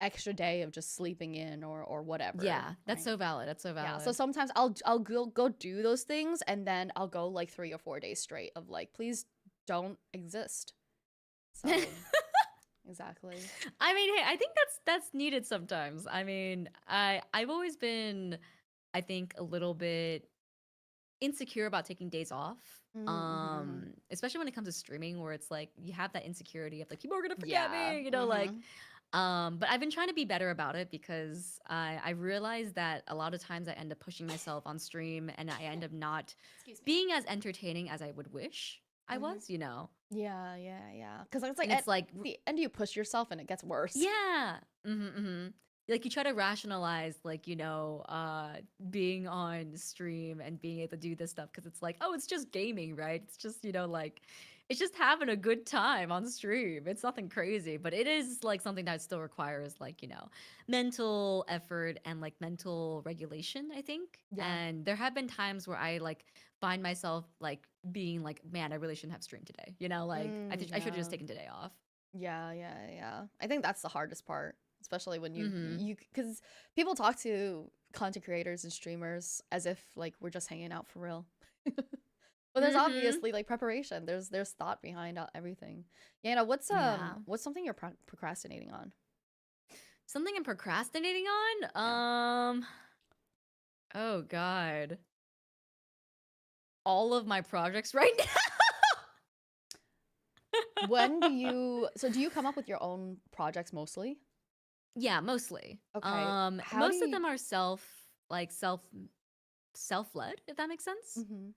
extra day of just sleeping in or whatever, Yeah, that's right? so valid. That's so Yeah, so valid. sometimes I'll go do those things, and then I'll go like 3 or 4 days straight of like, please don't exist. So exactly. I mean, hey, I think that's needed sometimes. I mean, I've always been, I think, a little bit insecure about taking days off. Mm-hmm. Especially when it comes to streaming, where it's like you have that insecurity of like people are gonna forget Yeah. me, Mm-hmm. but I've been trying to be better about it because I realized that a lot of times I end up pushing myself on stream and I end up not Excuse me. being as entertaining as I would wish I Mm-hmm. was. Yeah, yeah, yeah. Because it's like And it's like, at the end you push yourself and it gets worse. yeah, mm-hmm. Like you try to rationalize, like, being on stream and being able to do this stuff because it's like, oh, it's just gaming, right? It's just, like, it's just having a good time on stream. It's nothing crazy, but it is like something that still requires, like, mental effort and like mental regulation, I think. Yeah. And there have been times where I like find myself like being like, man, I really shouldn't have streamed today. Like I should have Yeah. just taken today off. Yeah. I think that's the hardest part, especially when Mm-hmm. because people talk to content creators and streamers as if like we're just hanging out for real. But there's Mm-hmm. obviously like preparation. There's thought behind everything. Yeah, no, Yeah. what's something you're procrastinating on? Something I'm procrastinating Yeah. on? Oh God. All of my projects right now. When do you do you come up with your own projects mostly? Yeah, mostly. Okay. How do Most of you them are self-led, if that makes sense. Mhm.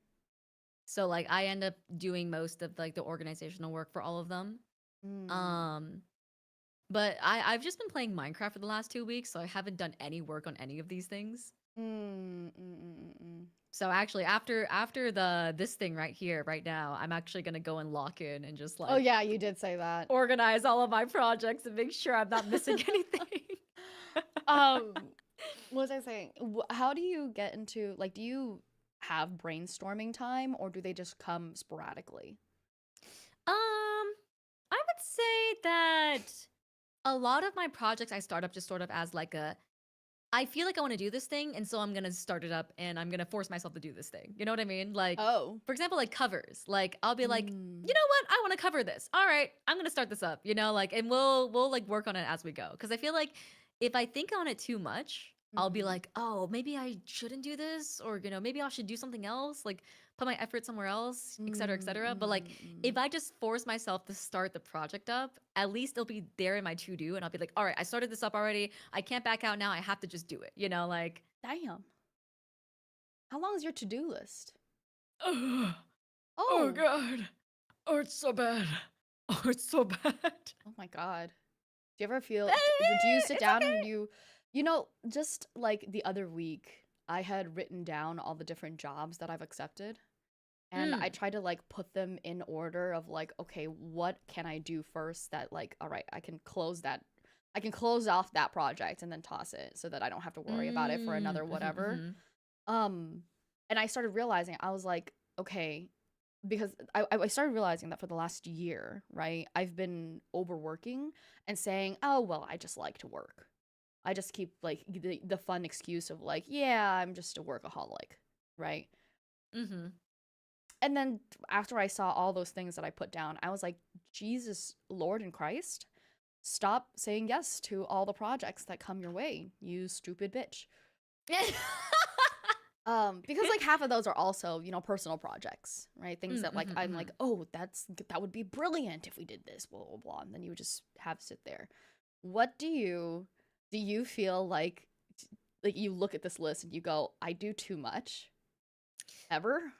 So like I end up doing most of like the organizational work for all of them. Mm. Um, but I've just been playing Minecraft for the last 2 weeks, so I haven't done any work on any of these things. Mm. So actually, after the this thing right here, right now, I'm actually gonna go and lock in and just Oh like yeah, you did say that. organize all of my projects and make sure I'm not missing anything. um what was I saying? How do you get into like do you have brainstorming time or do they just come sporadically? I would say that a lot of my projects I start up just sort of as like I feel like I want to do this thing, and so I'm gonna start it up and I'm gonna force myself to do this thing. You know what I mean? Like, Oh. for example, like covers. Like, I'll be like, you Mm. know what? I want to cover this. All right, I'm gonna start this up. You know, like, and we'll like work on it as we go. Because I feel like if I think on it too much, I'll be Mhm. like, oh, maybe I shouldn't do this, or maybe I should do something else. Like, put my effort somewhere else, et cetera, et cetera. But like, if I just force myself to start the project up, at least it'll be there in my to do, and I'll be like, all right, I started this up already. I can't back out now. I have to just do it. You know, like, Damn. How long is your to-do list? oh, oh Oh. God. Oh, it's so bad. Oh, it's so bad. Oh my God. Do you ever feel do you sit It's down and okay. just like the other week I had written down all the different jobs that I've accepted and I Mm. tried to like put them in order of like okay, what can I do first that like all right, I can close off that project and then toss it so that I don't have to worry about it for Mm. another Mhm, whatever. mhm. Um and I started realizing I was like okay, because I started realizing that for the last year, right, I've been overworking and saying, oh, well, I just like to work. I just keep like the fun excuse of like, yeah, I'm just a workaholic, right? Mhm. And then after I saw all those things that I put down, I was like, Jesus, Lord and Christ, stop saying yes to all the projects that come your way, you stupid bitch. Because like half of those are also, personal projects, right? Things Mm, that like mhm, I'm like, mhm. oh, that would be brilliant if we did this, blah blah blah, and then you would just have sit there. What do you feel like you look at this list and you go, I do too much ever?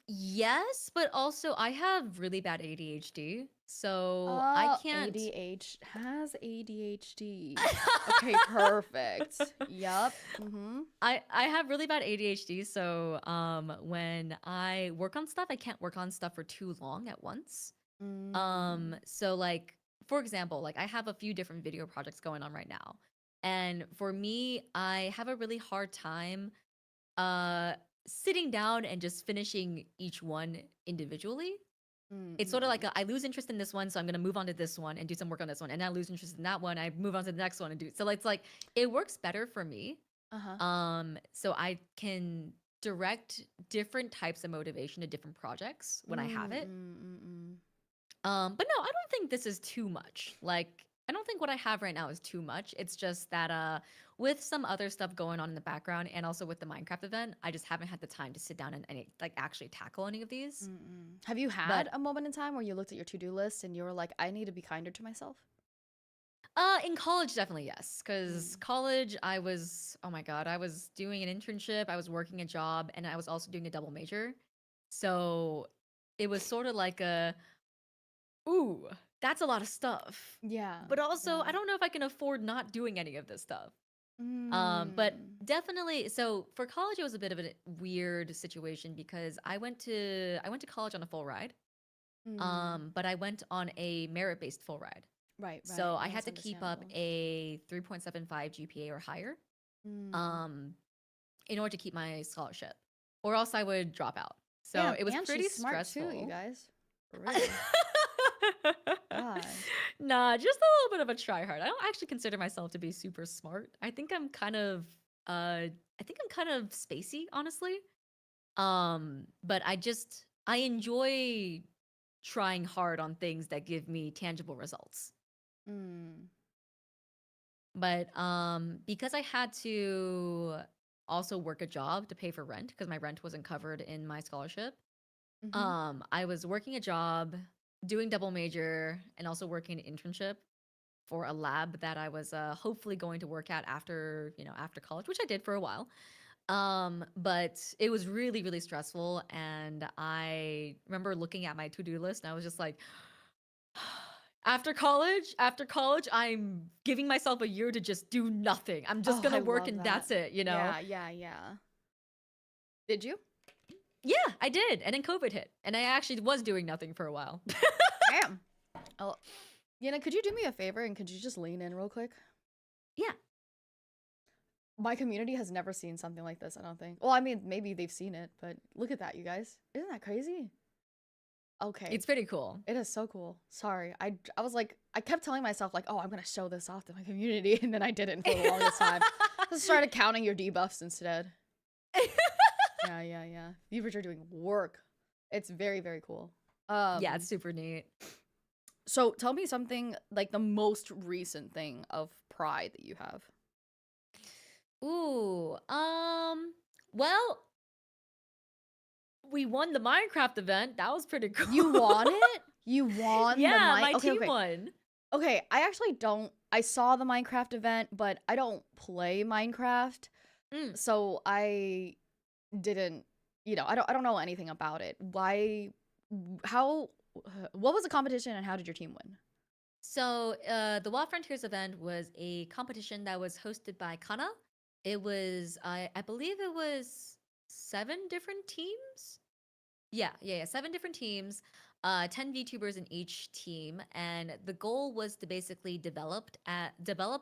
Yes, but also I have really bad ADHD, so I can't. ADHD. Okay, perfect. Yup. Mm-hmm. I have really bad ADHD, so when I work on stuff, I can't work on stuff for too long at once. Mm. So like for example, like I have a few different video projects going on right now. And for me, I have a really hard time uh sitting down and just finishing each one individually. It's sort of like Mm-mm. I lose interest in this one, so I'm gonna move on to this one and do some work on this one. And I lose interest in that one, I move on to the next one and do so it's like it works better for me. Uh-huh. So I can direct different types of motivation to different projects when I have it. Mm-mm. But no, I don't think this is too much. Like, I don't think what I have right now is too much. It's just that with some other stuff going on in the background and also with the Minecraft event, I just haven't had the time to sit down and like actually tackle any of these. Mm-mm. Have you had But a moment in time where you looked at your to-do list and you were like, I need to be kinder to myself? in college definitely yes, cuz Mm. college I was oh my god, I was doing an internship, I was working a job, and I was also doing a double major. So, it was sort of like a ooh, that's a lot of stuff. Yeah, But also, yeah. I don't know if I can afford not doing any of this stuff. But Mm. definitely, so for college, it was a bit of a weird situation because I went to college on a full ride. Mm. But I went on a merit-based full ride. Right. So I had That's to keep up understandable. a 3.75 GPA or higher, Mm. um, in order to keep my scholarship, or else I would drop out. So Damn, it was and pretty she's smart too, you stressful. guys. For real. God. Nah, just a little bit of a tryhard. I don't actually consider myself to be super smart. I think I'm kind of spacey, honestly. But I enjoy trying hard on things that give me tangible results. Mm. But because I had to also work a job to pay for rent because my rent wasn't covered in my scholarship. Mm-hmm. I was working a job, doing double major, and also working an internship for a lab that I was hopefully going to work at after, after college, which I did for a while. But it was really, really stressful. And I remember looking at my to-do list and I was just like, after college, I'm giving myself a year to just do nothing. I'm just Oh, I gonna work love and that. that's it, you know? Yeah, yeah, yeah. Did you? Yeah, I did. And then COVID hit. And I actually was doing nothing for a while. Damn. Oh, could you do me a favor and could you just lean in real quick? Yeah. My community has never seen something like this, I don't think. Well, I mean, maybe they've seen it, but look at that, you guys. Isn't that crazy? Okay. It's pretty cool. It is so cool. Sorry. I was like, I kept telling myself, like, oh, I'm going to show this off to my community. And then I didn't for the longest time. Just started counting your debuffs instead. Yeah, yeah, yeah. Viewers are doing work. It's very, very cool. Yeah, it's super neat. So tell me something like the most recent thing of pride that you have. Ooh, well, we won the Minecraft event. That was pretty cool. You won it? You won the Yeah, my okay, team okay. won. Okay, I actually don't. I saw the Minecraft event, but I don't play Minecraft, so I didn't. I don't know anything about it. Why? How? What was the competition, and how did your team win? So, the Wild Frontiers event was a competition that was hosted by Kana. It was, I believe it was 7 different teams. Yeah, 7 different teams. 10 VTubers in each team, and the goal was to basically develop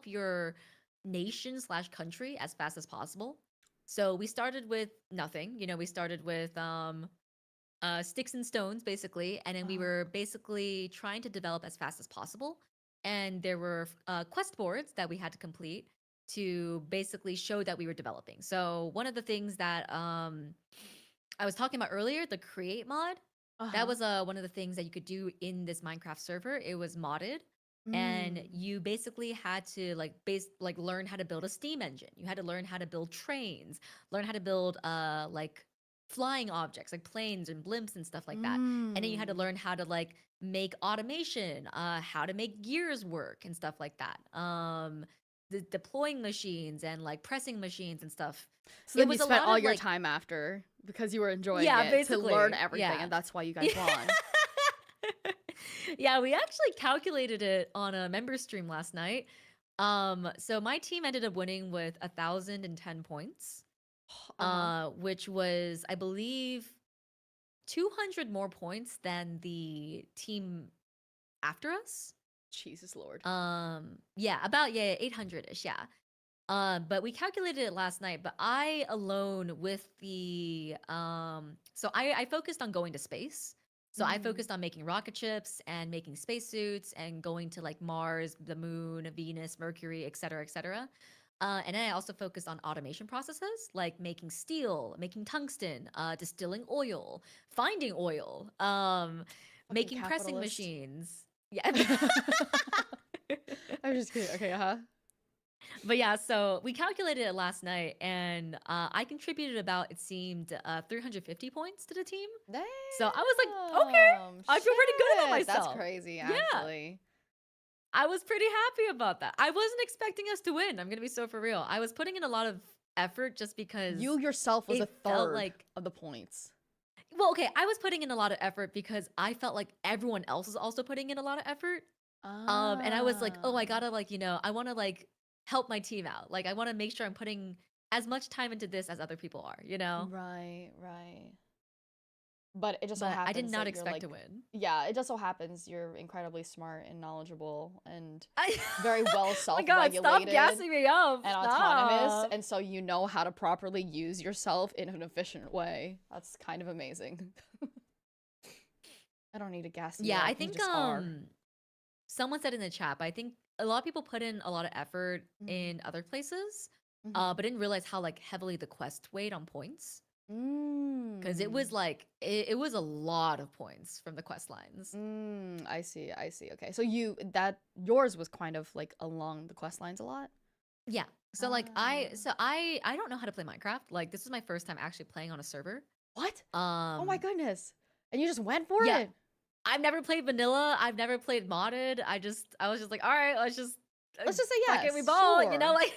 your nation slash country as fast as possible. So we started with nothing. We started with sticks and stones basically, and then we were basically trying to develop as fast as possible. And there were quest boards that we had to complete to basically show that we were developing. So one of the things that I was talking about earlier, the create mod, that was one of the things that you could do in this Minecraft server. It was modded. And you basically had to learn how to build a steam engine. You had to learn how to build trains, learn how to build like flying objects like planes and blimps and stuff like that. And then you had to learn how to like make automation, how to make gears work and stuff like that. The deploying machines and like pressing machines and stuff. So then you spent all your time after because you were enjoying it basically, to learn everything, and that's why you guys won. Yeah, we actually calculated it on a member stream last night. So my team ended up winning with 1,010 points, which was, I believe, 200 more points than the team after us. Jesus Lord. Yeah, about 800-ish, yeah. But we calculated it last night, but I alone with the so I focused on going to space. So I focused on making rocket ships and making spacesuits and going to like Mars, the moon, Venus, Mercury, etc., etc. And then I also focused on automation processes like making steel, making tungsten, distilling oil, finding oil, making pressing machines. Yeah. I'm just kidding. Okay, But yeah, so we calculated it last night, and I contributed about, it seemed, 350 points to the team. Damn, so I was like, okay, I feel pretty good about myself. That's crazy, actually. Yeah. I was pretty happy about that. I wasn't expecting us to win. I'm going to be so for real. I was putting in a lot of effort just because you yourself was a third of the points. Well, okay, I was putting in a lot of effort because I felt like everyone else was also putting in a lot of effort. And I was like, oh, I gotta like, I want to like help my team out. Like I want to make sure I'm putting as much time into this as other people are, Right. But it just so happens I did not expect to win. Yeah, it just so happens you're incredibly smart and knowledgeable and very well self-regulated. Oh my God, stop gassing me up. And autonomous, and so you know how to properly use yourself in an efficient way. That's kind of amazing. I don't need to gas you up. I think someone said in the chat, but I think a lot of people put in a lot of effort Mm-hmm. in other places, Mm-hmm. but didn't realize how like heavily the quest weighed on points. Because it was Mm. like it was a lot of points from the quest lines. I see. I see. Okay. So yours was kind of like along the quest lines a lot? Yeah. So like Ah. I don't know how to play Minecraft. Like this is my first time actually playing on a server. What? Oh my Um goodness. And you just went for yeah, it? I've never played vanilla. I've never played modded. I was just like, all right, let's just Let's just say fuck it, we yes. ball, you know, Sure. like.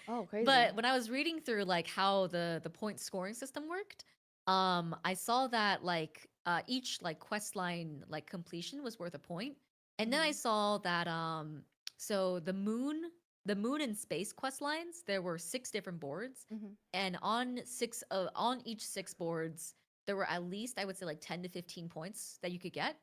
Oh, crazy. But when I was reading through like how the point scoring system worked, I saw that like each like quest line like completion was worth a point. And then I Mm-hmm. saw that so the moon and space quest lines, there were 6 different boards, Mm-hmm. and on each 6 boards there were at least, I would say, like 10 to 15 points that you could get.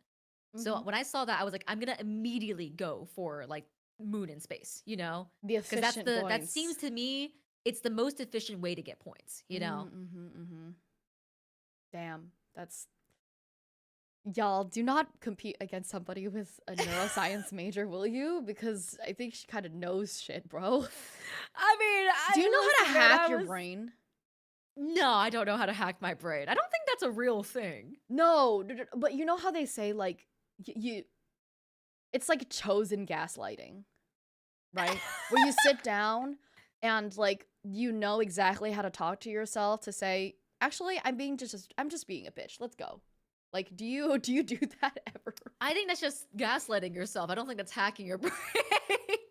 So Mm-hmm. when I saw that, I was like, I'm gonna immediately go for like moon and space, you know? The Because efficient that seems points. to me it's the most efficient way to get points, you know? Mm-hmm. Mm-hmm. Damn. That's Y'all do not compete against somebody with a neuroscience major, will you? Because I think she kind of knows shit, bro. I mean, Do you know how to listen, man, hack your brain? no, I don't know how to hack my brain. I don't think that's a real thing. No, but you know how they say like it's like chosen gaslighting, right? Where you sit down and like you know exactly how to talk to yourself to say, actually, I'm just being a bitch. Let's go. Like, do you do that ever? I think that's just gaslighting yourself. I don't think that's hacking your brain.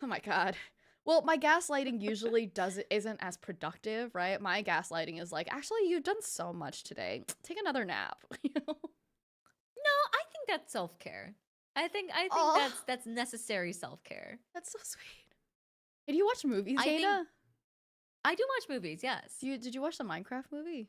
Oh my god. Well, my gaslighting usually isn't as productive, right? My gaslighting is like, actually, you've done so much today. Take another nap. You know? No, I think that's self-care. I think Oh, that's necessary self-care. that's so sweet. Did you watch movies, I think Jada? I do watch movies, yes. Did you watch the Minecraft movie?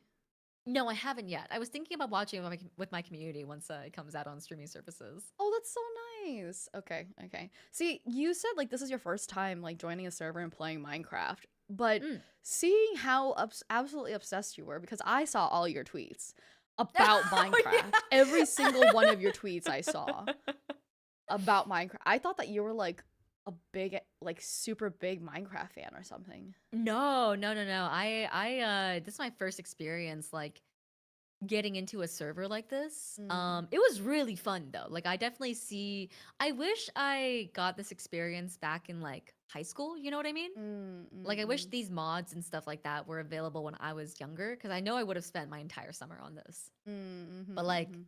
No, I haven't yet. I was thinking about watching it with my community once it comes out on streaming services. Oh, that's so nice. Okay, okay. See, you said like this is your first time like joining a server and playing Minecraft, but Mm. seeing how absolutely obsessed you were because I saw all your tweets about Oh, Minecraft. Every single yeah. one of your tweets I saw about Minecraft. I thought that you were like a big like super big Minecraft fan or something. No, no, no, no. This is my first experience like getting into a server like this. Mm. It was really fun though. Like I wish I got this experience back in like high school, you know what I mean? Mm, mm, Like I wish mm, these mods and stuff like that were available when I was younger, because I know I would have spent my entire summer on this. mm, But mhm, like, mhm.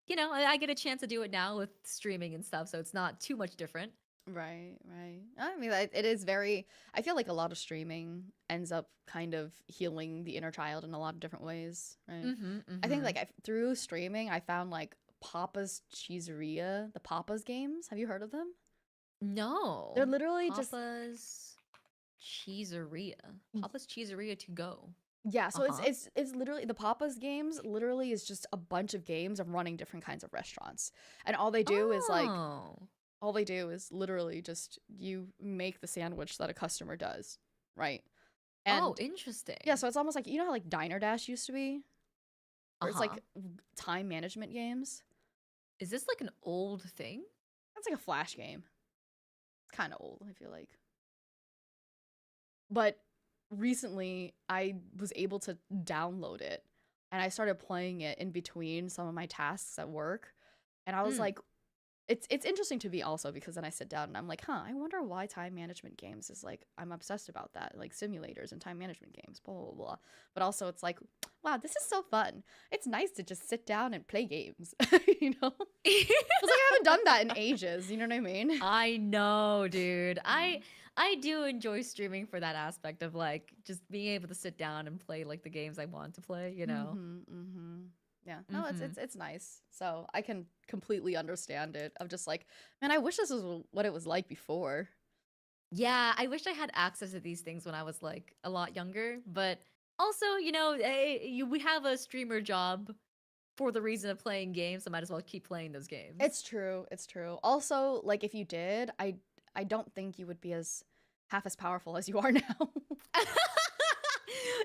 you know, I get a chance to do it now with streaming and stuff, so it's not too much different. Right, right. I mean, it is very. I feel like a lot of streaming ends up kind of healing the inner child in a lot of different ways, right? Mm-hmm. I think Mm-hmm. like through streaming, I found like Papa's Cheeseria, the Papa's games. Have you heard of them? They're No. literally just Papa's Cheeseria. Papa's Cheeseria to go. yeah. So Uh-huh. it's literally the Papa's games. Literally is just a bunch of games of running different kinds of restaurants, and Oh. all they do is literally just you make the sandwich that a customer does, right? Oh, And yeah, interesting. so it's almost like you know how like Diner Dash used to be, where it's Uh-huh. like time management games. Is this like an old thing? That's like a flash game. It's kind of old, I feel like. But recently, I was able to download it, and I started playing it in between some of my tasks at work, and I was Mm. like, it's interesting to me also because then I sit down and I'm like, huh, I wonder why time management games is like I'm obsessed about that, like simulators and time management games, blah blah blah. But also it's like, wow, this is so fun. It's nice to just sit down and play games, you know? Feels like I haven't done that in ages. You know what I mean? I know, dude. Mm. I do enjoy streaming for that aspect of like just being able to sit down and play like the games I want to play, you know. Mm-hmm. Mm-hmm. Yeah. No, Mhm. it's nice. So I can completely understand it. Of just like, man, I wish this was what it was like before. Yeah, I wish I had access to these things when I was like a lot younger, but also, you know, we have a streamer job for the reason of playing games, so might as well keep playing those games. It's true. It's true. Also, like if you did, I don't think you would be as half as powerful as you are now.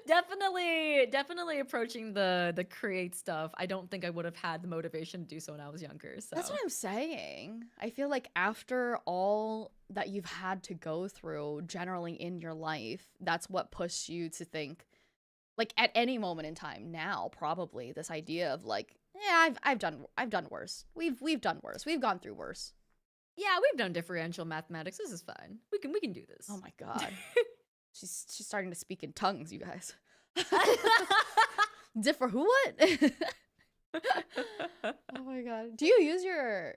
Definitely approaching the create stuff. I don't think I would have had the motivation to do so when I was younger. That's So what I'm saying. I feel like after all that you've had to go through generally in your life, that's what pushed you to think, like at any moment in time now, probably this idea of like, yeah, I've done worse. We've done worse. We've gone through worse. yeah, we've done differential mathematics. This is fine. We can do Oh this. my god. She's starting to speak in tongues, you guys. Differ who what? Oh my god. Do you use your,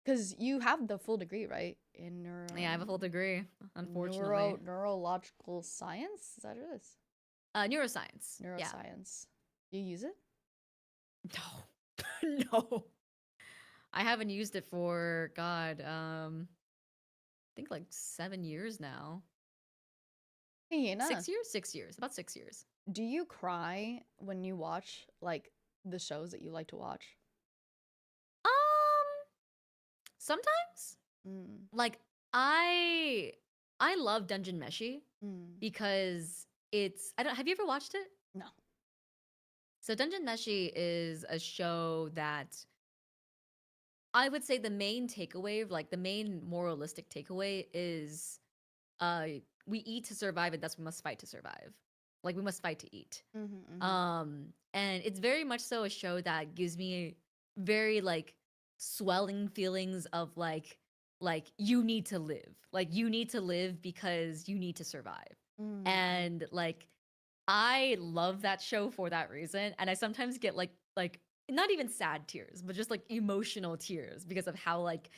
because you have the full degree, right? In Yeah, I have a full degree, unfortunately. neurological science? Is that what it is? Neuroscience. Yeah. Neuroscience. Do you use it? No. No. I haven't used it for God, I think like 7 years now. Hey, Yana, 6 years? 6 years. About 6 years. do you cry when you watch like the shows that you like to watch? Um, sometimes. Mm. Like I love Dungeon Meshi Mm. because it's I don't have you ever watched it? No. So Dungeon Meshi is a show that I would say the main takeaway, like the main moralistic takeaway is uh we eat to survive and thus we must fight to survive. Like we must fight to eat. Mm-hmm, And it's very much so a show that gives me very like swelling feelings of like you need to live. Like you need to live because you need to survive. mm-hmm. And like I love that show for that reason. And I sometimes get like not even sad tears, but just like emotional tears because of how like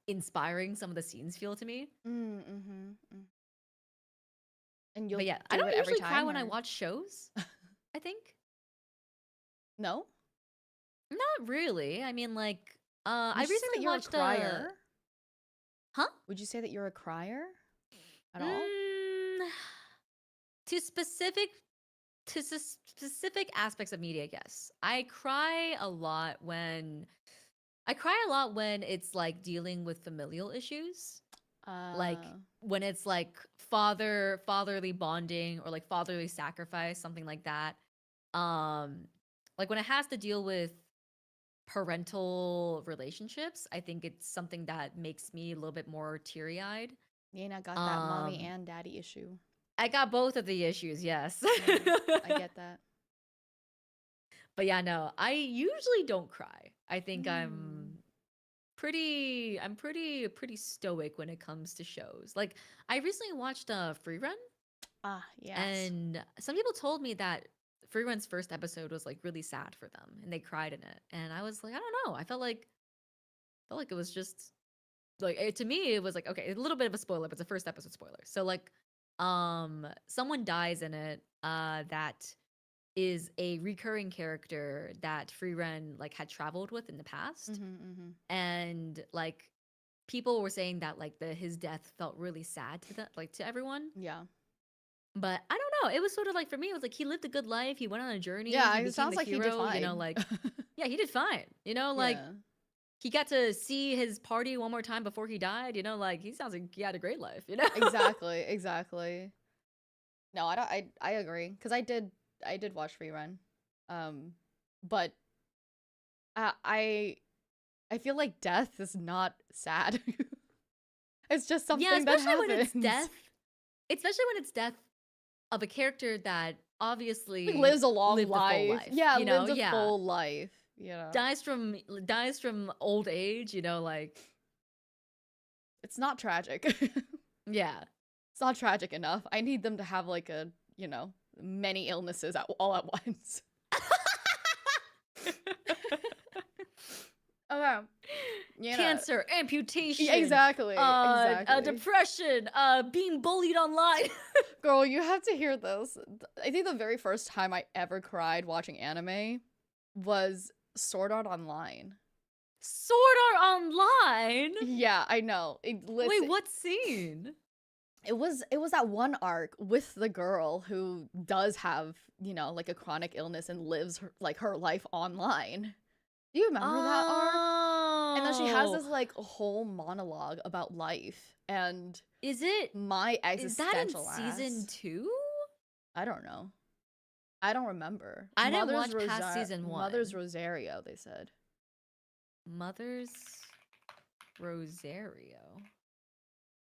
inspiring some of the scenes feel to me. Mm-hmm. And But you'll yeah, I do don't it every usually cry time, when I or watch shows, I think. no? Not really. I mean like I Would you say that recently you're a watched crier? huh? Would you say that you're a crier at all? Mm, to specific specific aspects of media, yes. I cry a lot when it's like dealing with familial issues. Like Uh, when it's like fatherly bonding or like fatherly sacrifice, something like that. Um like when it has to deal with parental relationships, I think it's something that makes me a little bit more teary-eyed. Yana got that mommy Um and daddy issue. I got both of the issues, yes. I get that. But yeah, no, I usually don't cry. I think Mm. I'm pretty stoic when it comes to shows. Like I recently watched Free Run, Ah, yes. and some people told me that Free Run's first episode was like really sad for them and they cried in it. And I was like, I don't know. I felt like it was just like to me it was like okay, a little bit of a spoiler, but it's a first episode spoiler. So like someone dies in it that is a recurring character that Free Run like had traveled with in the past. Mm-hmm. And like people were saying that like his death felt really sad to to everyone. Yeah. But I don't know. It was sort of like for me, it was like he lived a good life. He went on a journey. Yeah, He it became sounds the like he did hero. You know, fine. like yeah, he did fine. You know, like Yeah. he got to see his party one more time before he died. You know, like he sounds like he had a great life. You know, Exactly. Exactly. No, I don't. I agree because I did watch Rerun, but I I feel like death is not sad. It's just yeah, something that especially when it's happens. death. Especially when it's death of a character that Like obviously lives a long lived a full life. life. Yeah, You know, lives a yeah, full life. You know, dies from old age. You know, like it's not tragic. yeah. It's not tragic enough. I need them to have like a, many illnesses all at once. Okay. Cancer, amputation, Yeah, exactly. Exactly. depression, being bullied online. Girl, you have to hear this. I think the very first time I ever cried watching anime was Sword Art Online. Sword Art Online. Yeah, I know. Wait, what scene? It was that one arc with the girl who does have, like a chronic illness and lives her life online. Do you remember that arc? And then she has Oh, this like whole monologue about life and is it? my Is that in existential season ass. 2? I don't know. I don't remember. I didn't watch past season Mother's 1. Rosario, they said. Mother's Rosario.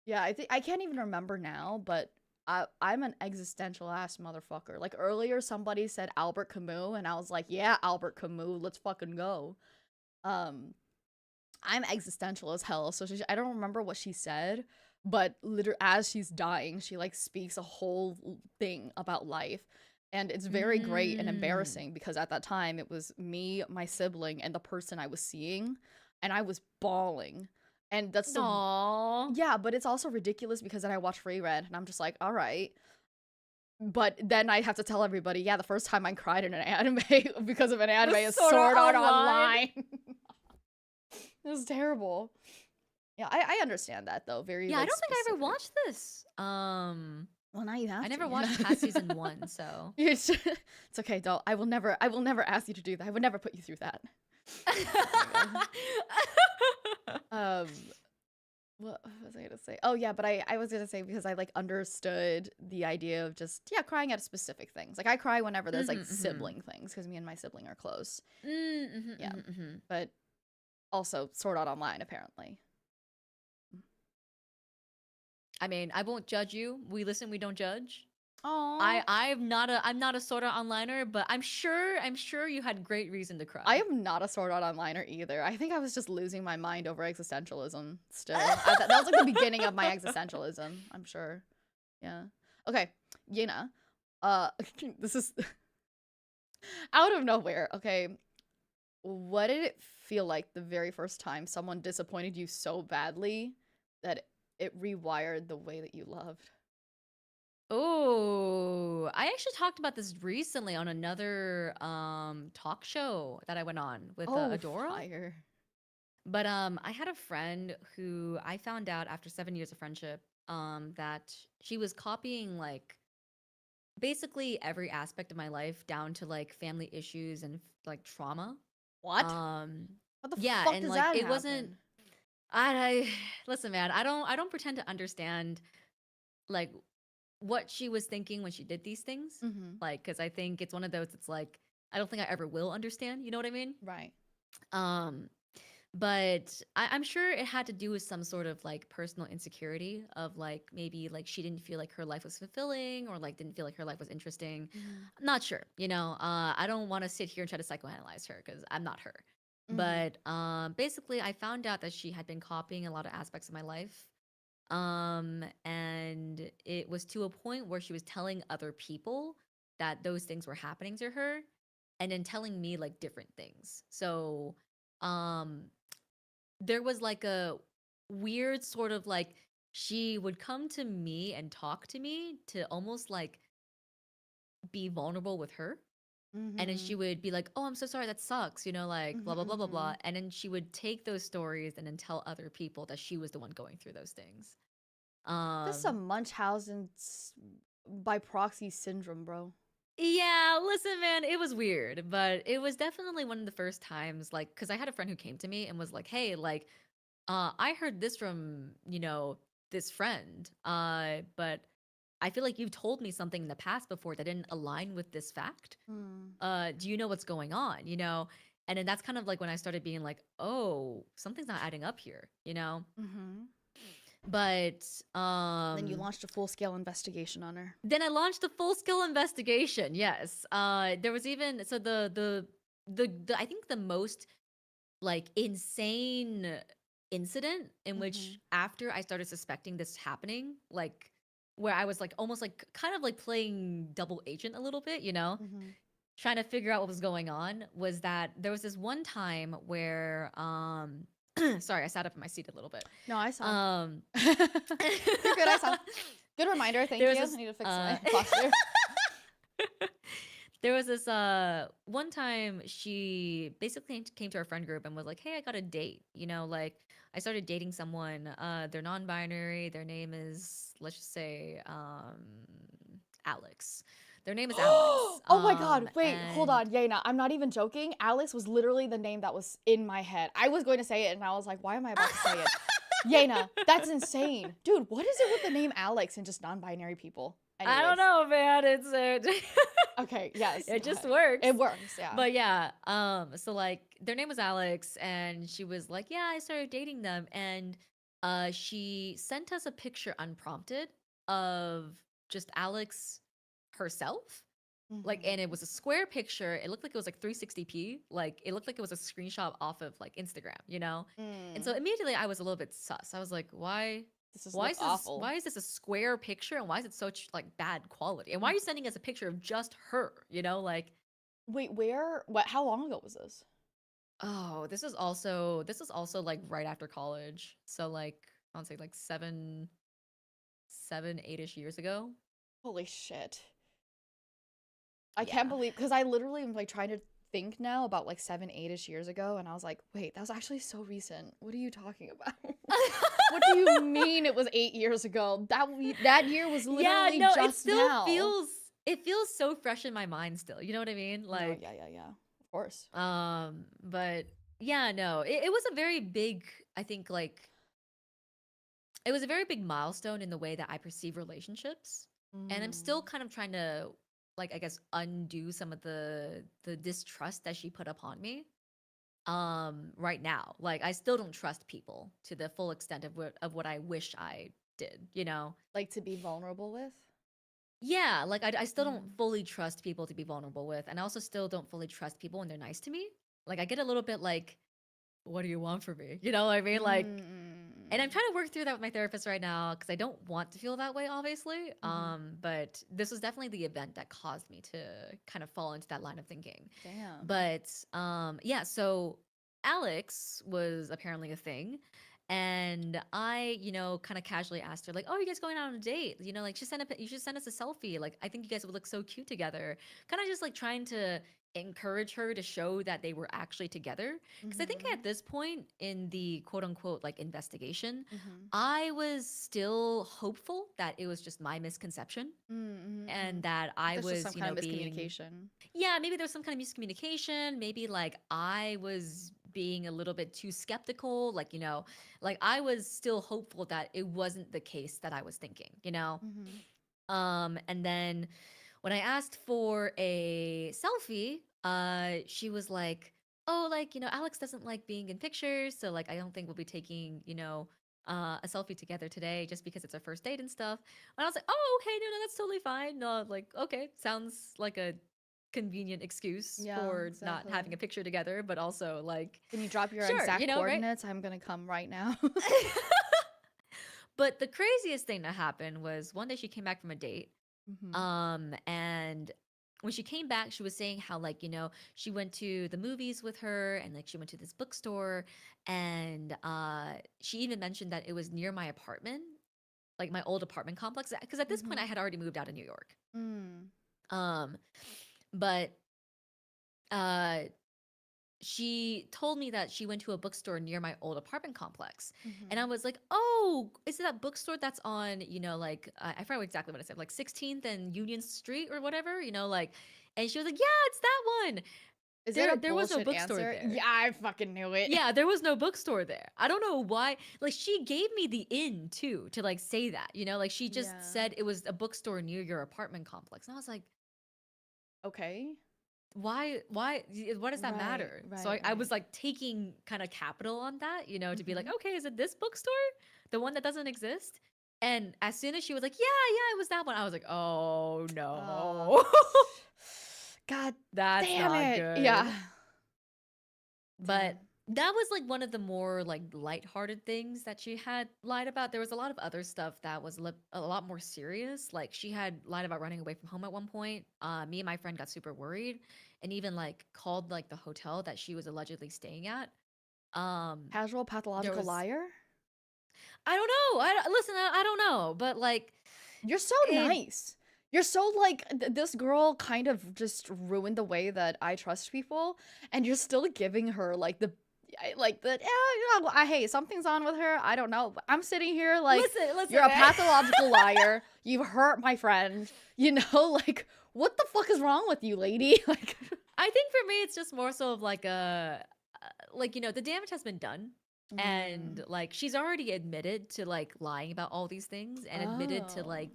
Yeah, I think I can't even remember now, but I'm an existential ass motherfucker. Like earlier somebody said Albert Camus and I was like, "Yeah, Albert Camus, let's fucking go." Um I'm existential as hell, so I don't remember what she said, but literally as she's dying, she like speaks a whole thing about life. And it's very great and Mm. embarrassing because at that time it was me, my sibling, and the person I was seeing, and I was bawling. And that's the Aww. yeah, but it's also ridiculous because then I watch Reread and I'm just like, all right. But then I have to tell everybody, yeah, the first time I cried in an anime because of an anime Was is Sword Art Sword Art Online. Online. It was terrible. Yeah, I understand that though. Very Yeah, I like don't think I ever specific. watched this. Well, now you have I to. never You watched know? past season 1, so. It's, it's okay, doll. I will never ask you to do that. I would never put you through that. um, what was I gonna say? Oh yeah, but I was gonna say because I like understood the idea of just crying at specific things. Like I cry whenever there's like sibling things because me and my sibling are close. Yeah, but also Sword Art Online apparently. I mean, I won't judge you. We listen, we don't judge. Oh, I'm not a Sword Art Onliner, but I'm sure you had great reason to cry. I am not a Sword Art Onliner either. I think I was just losing my mind over existentialism still. That was like the beginning of my existentialism, I'm sure. Yeah. Okay, Yena. This is out of nowhere, okay? What did it feel like the very first time someone disappointed you so badly that it rewired the way that you loved? Oh, I actually talked about this recently on another talk show that I went on with Oh, Adora. fire. But I had a friend who I found out after 7 years of friendship that she was copying like basically every aspect of my life down to like family issues and like trauma. What? Um What the yeah, fuck and does like that it wasn't happen? I listen, man, I don't pretend to understand like what she was thinking when she did these things. Mm-hmm. Like, because I think it's one of those, it's like, I don't think I ever will understand. You know what I mean? Right. Um, but I'm sure it had to do with some sort of like personal insecurity of like maybe like she didn't feel like her life was fulfilling or like didn't feel like her life was interesting. Mm-hmm. I'm not sure, you know. I don't want to sit here and try to psychoanalyze her because I'm not her. Mm-hmm. But basically, I found out that she had been copying a lot of aspects of my life, and it was to a point where she was telling other people that those things were happening to her and then telling me like different things. So um there was like a weird sort of like she would come to me and talk to me to almost like be vulnerable with her, and then Mm-hmm. she would be like, "Oh, I'm so sorry, that sucks," you know, like blah blah blah blah Mm-hmm. blah, and then she would take those stories and then tell other people that she was the one going through those things. This is a um Munchausen by proxy syndrome, bro. Yeah, listen, man, it was weird, but it was definitely one of the first times, like, because I had a friend who came to me and was like, "Hey, like, I heard this from, you know, this friend, but I feel like you've told me something in the past before that didn't align with this fact. Hmm. Do you know what's going on? You know?" And then that's kind of like when I started being like, "Oh, something's not adding up here," you know? Mm-hmm. But Then you launched a full-scale investigation on her. then I launched a full-scale investigation. Yes. There was even so the I think the most like insane incident in Mm-hmm. which after I started suspecting this happening, like where I was like almost like kind of like playing double agent a little bit, you know, Mm-hmm. trying to figure out what was going on, was that there was this one time where sorry, I sat up in my seat a little bit. No, I saw. Um You're good. I saw. Good reminder. Thank there was you. I this need to fix my posture. there was this one time she basically came to our friend group and was like, "Hey, I got a date." You know, like I started dating someone. They're non-binary. Their name is, let's just say, Alex. Their name is Alex. Oh my god, wait, hold And on, Yena. I'm not even joking. Alex was literally the name that was in my head. I was going to say it and I was like, why am I about to say it? Yena, that's insane. Dude, what is it with the name Alex and just non-binary people? I don't Anyways. know, man. It's Okay, yes, it go just ahead. works. It works, yeah. But yeah, so like their name was Alex, and she was like, yeah, I started dating them, and she sent us a picture unprompted of just Alex herself. Like, and it Mhm. was a square picture. It looked like it was like 360p. Like, it looked like it was a screenshot off of like Instagram, you know? And so Mm. immediately I was a little bit sus. I was like, This just looks why awful. is this a square picture, and why is it such like bad quality? And why are you sending us a picture of just her, you know? Like, Wait, how long ago was this? oh, this is also like right after college. So like I would say like 8-ish years ago. Holy shit. I can't Yeah. believe, because I literally am like trying to think now about like 7, 8-ish years ago, and I was like, wait, that was actually so recent. What are you talking about? What do you mean it was 8 years ago? That year was Yeah, literally no, just now. it feels so fresh in my mind still. You know what I mean? No, Like, yeah, yeah, yeah. Of course. but yeah, no, it was a very big, I think like it was a very big milestone in the way that I perceive relationships. And I'm still Mm. kind of trying to like I guess undo some of the distrust that she put upon me right now. Like I still don't trust people to the full extent of what I wish I did, you know? Like to be vulnerable with? Yeah, like I still don't Mm. fully trust people to be vulnerable with, and I also still don't fully trust people when they're nice to me. Like I get a little bit like, what do you want from me? You know what I mean? Like, and I'm Mm. trying to work through that with my therapist right now because I don't want to feel that way, obviously. Mm-hmm. But this was definitely the event that caused me to kind of fall into that line of thinking. Damn. But yeah, so Alex was apparently a thing. And I, kind of casually asked her, like, "Oh, you guys going out on a date? You know, like, you should send us a selfie. Like, I think you guys would look so cute together." Kind of just like trying to encourage her to show that they were actually together. Because I think Mm-hmm. at this point in the quote unquote like investigation, Mm-hmm. I was still hopeful that it was just my misconception Mm-hmm. and that I There's just some was, kind of being miscommunication. yeah, maybe there's some kind of miscommunication. Maybe like I was being a little bit too skeptical. Like, like I was still hopeful that it wasn't the case that I was thinking, you know? Mm-hmm. And then when I asked for a selfie, she was like, "Oh, like, Alex doesn't like being in pictures, so like I don't think we'll be taking, a selfie together today just because it's our first date and stuff." And I was like, "Oh, okay, no, that's totally fine." No, like, okay, sounds like a convenient excuse Yeah, for not exactly. having a picture together, but also like, Can you drop your sure, exact right? coordinates? I'm gonna come right now. But the craziest thing that happened was one day she came back from a date. Mm-hmm. And when she came back, she was saying how, like, she went to the movies with her and like she went to this bookstore and she even mentioned that it was near my apartment, like my old apartment complex. Because at this point Mm-hmm. I had already moved out of New York. Mm. Um, but uh she told me that she went to a bookstore near my old apartment complex. And I Mm-hmm. was like, "Oh, is it that bookstore that's on, like, I forgot exactly what I said, like 16th and Union Street or whatever, like," and she was like, "Yeah, it's that one." Is that a There was no bullshit bookstore answer? there. Yeah, I fucking knew it. Yeah, there was no bookstore there. I don't know why. Like, she gave me the in too to like say that, like she just Yeah. said it was a bookstore near your apartment complex. And I was like, Okay. what does that Right, matter? So right, I was right. like taking kind of capital on that, to be like, Mm-hmm. okay, is it this bookstore, the one that doesn't exist? And as soon as she was like, yeah, yeah, it was that one, I was like, oh Uh, no. God That's damn not it. good. Yeah. But Damn. that was like one of the more like lighthearted things that she had lied about. There was a lot of other stuff that was a lot more serious. Like she had lied about running away from home at one point. Me and my friend got super worried and even like called like the hotel that she was allegedly staying at. Casual There pathological was liar? I don't know. Listen, I don't know, but like You're so it nice. You're so like this girl kind of just ruined the way that I trust people, and you're still giving her like like the yeah, hey, something's on with her. I don't know. But I'm sitting here like listen, you're a man. pathological liar. You've hurt my friend. You know, like what the fuck is wrong with you, lady? Like I think for me it's just more so of like a like the damage has been done. And Mm. like she's already admitted to like lying about all these things and admitted to Oh. like,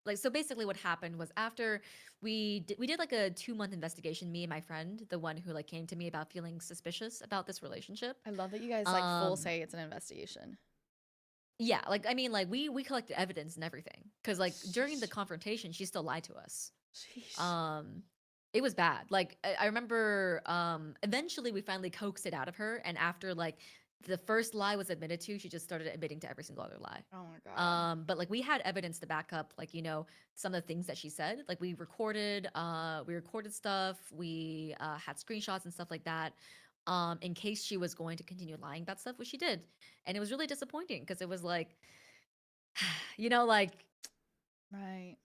like so basically what happened was after we did like a 2-month investigation, me and my friend, the one who like came to me about feeling suspicious about this relationship. I love that you guys like full Um say it's an investigation. yeah, like I mean like we collected evidence and everything cuz like during the Sheesh. confrontation she still lied to us. Sheesh. Um it was bad. Like I remember eventually we finally coaxed it out of her, and after like the first lie was admitted to, she just started admitting to every single other lie. Oh my god. But like we had evidence to back up like, some of the things that she said. Like we recorded stuff, we had screenshots and stuff like that. In case she was going to continue lying about stuff, which she did. And it was really disappointing because it was like, like Right.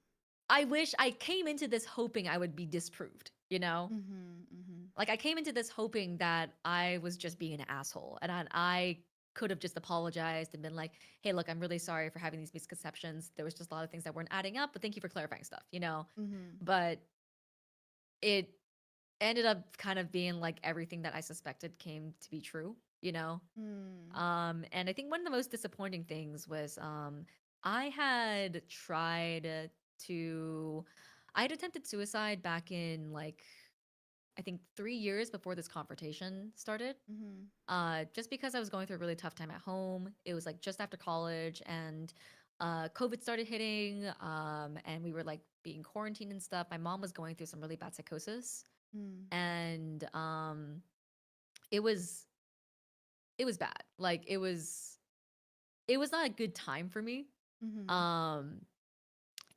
I wish I came into this hoping I would be disproved, you know? Mhm. Mhm. Like I came into this hoping that I was just being an asshole, and I could have just apologized and been like, "Hey, look, I'm really sorry for having these misconceptions. There was just a lot of things that weren't adding up, but thank you for clarifying stuff," you know? Mhm. But it ended up kind of being like everything that I suspected came to be true, you know? Mm. And I think one of the most disappointing things was I had tried to I had attempted suicide back in like I think 3 years before this confrontation started. Mhm. Just because I was going through a really tough time at home. It was like just after college, and COVID started hitting, and we were like being quarantined and stuff. My mom was going through some really bad psychosis, Mm. and it was it was bad. Like it was not a good time for me. Mhm. Um,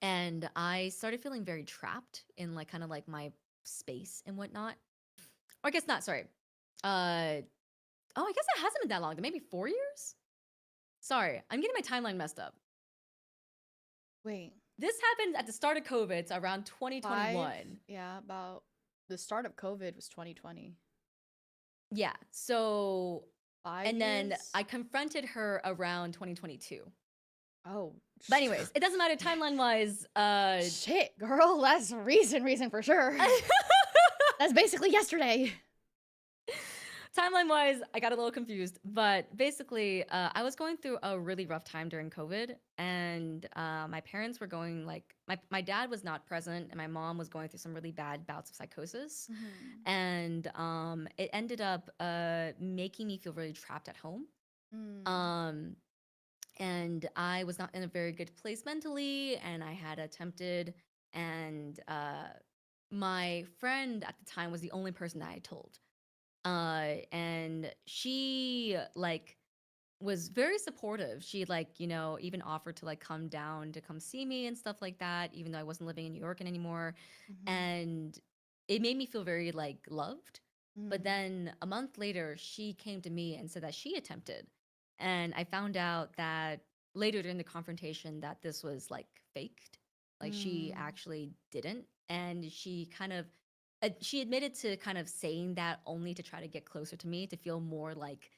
and I started feeling very trapped in like kind of like my space and whatnot. Or I guess not. Sorry. Uh, Oh, I guess it hasn't been that long. Maybe 4 years? Sorry, I'm getting my timeline messed up. Wait. This happened at the start of COVID, so around 5? 2021. Yeah, about the start of COVID was 2020. Yeah, so 5 and then years? I confronted her around 2022. Oh. But anyways, it doesn't matter timeline-wise, Shit, girl, that's recent for sure. That's basically yesterday. timeline wise, I got a little confused, but basically, I was going through a really rough time during COVID, and my parents were going like my dad was not present, and my mom was going through some really bad bouts of psychosis, Mhm. and it ended up making me feel really trapped at home. Mm. Um, and I was not in a very good place mentally, and I had attempted, and my friend at the time was the only person that I told, and she like was very supportive. She like, even offered to like come down to come see me and stuff like that, even though I wasn't living in New York anymore. Mhm. And it made me feel very like loved. But Mm. then a month later, she came to me and said that she attempted. And I found out that later during the confrontation that this was like faked. Like she Mm. actually didn't. And she admitted to kind of saying that only to try to get closer to me, to feel more like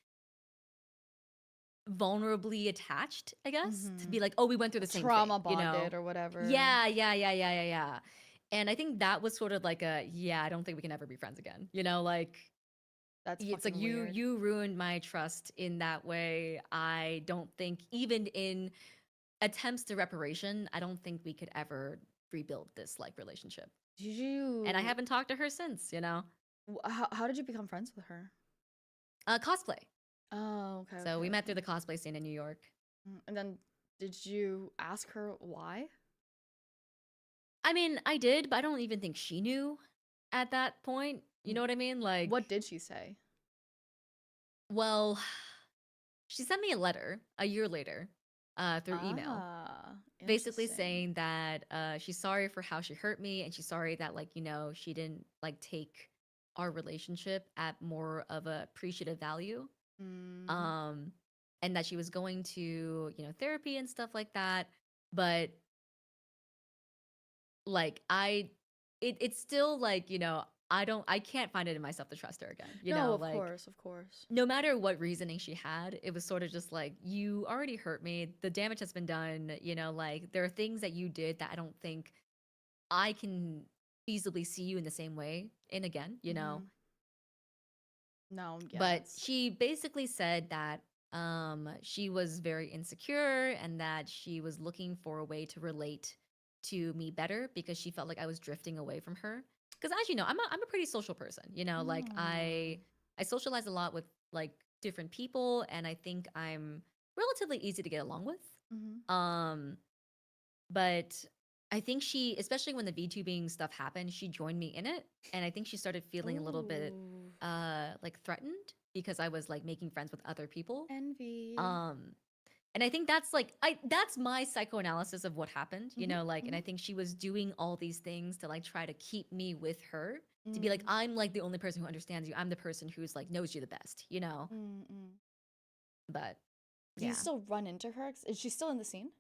vulnerably attached, I guess, to be Mhm. like, "Oh, we went through the same thing," Trauma you know? bonded or whatever. Yeah, yeah, yeah, yeah, yeah, yeah. And I think that was sort of like yeah, I don't think we can ever be friends again. Like That's it's like fucking you weird. you ruined my trust in that way. I don't think even in attempts to reparation, I don't think we could ever rebuild this like relationship. Did And I you haven't talked to her since. how did you become friends with her? Cosplay. Oh, okay, So okay, we met through okay. the cosplay scene in New York. And then did you ask her why? I mean, I did, but I don't even think she knew at that point. You W- know what I mean? Like, What did she say? well, she sent me a letter a year later through email, Ah, basically interesting. saying that she's sorry for how she hurt me, and she's sorry that, like, she didn't, like, take our relationship at more of a appreciative value. Mm. Um, and that she was going to, therapy and stuff like that. But like it's still like, I can't find it in myself to trust her again, No, of like course, of course. no matter what reasoning she had, it was sort of just like, you already hurt me, the damage has been done, like there are things that you did that I don't think I can feasibly see you in the same way in again. Mhm. No, But yes. she basically said that she was very insecure and that she was looking for a way to relate to me better because she felt like I was drifting away from her. Because as you know, I'm a pretty social person. You know, like Mm. I socialize a lot with like different people, and I think I'm relatively easy to get along with. Mm-hmm. Um, but I think she, especially when the VTubing stuff happened, she joined me in it, and I think she started feeling a little bit Ooh. like threatened because I was like making friends with other people. Envy. Um and I think that's like that's my psychoanalysis of what happened, you Mm-hmm. know, like, and Mm-hmm. I think she was doing all these things to like try to keep me with her, to be like, Mm. I'm like the only person who understands you. I'm the person who's like knows you the best, you know? Mm-mm. But Do you yeah. still run into her? Is she still in the scene?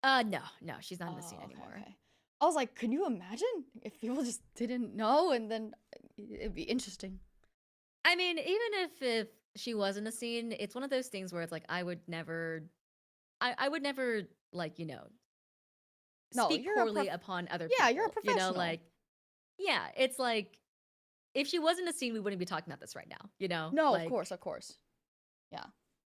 No, no, she's not in the scene Oh, okay, anymore. okay. I was like, can you imagine if people just didn't know and then it'd be interesting. I mean, even if she was in a scene, it's one of those things where it's like I would never like, you know, No, speak poorly upon other yeah, you're a people. You know, professional. like yeah, it's like if she wasn't a scene, we wouldn't be talking about this right now. You know, No, of like course, of course. Yeah.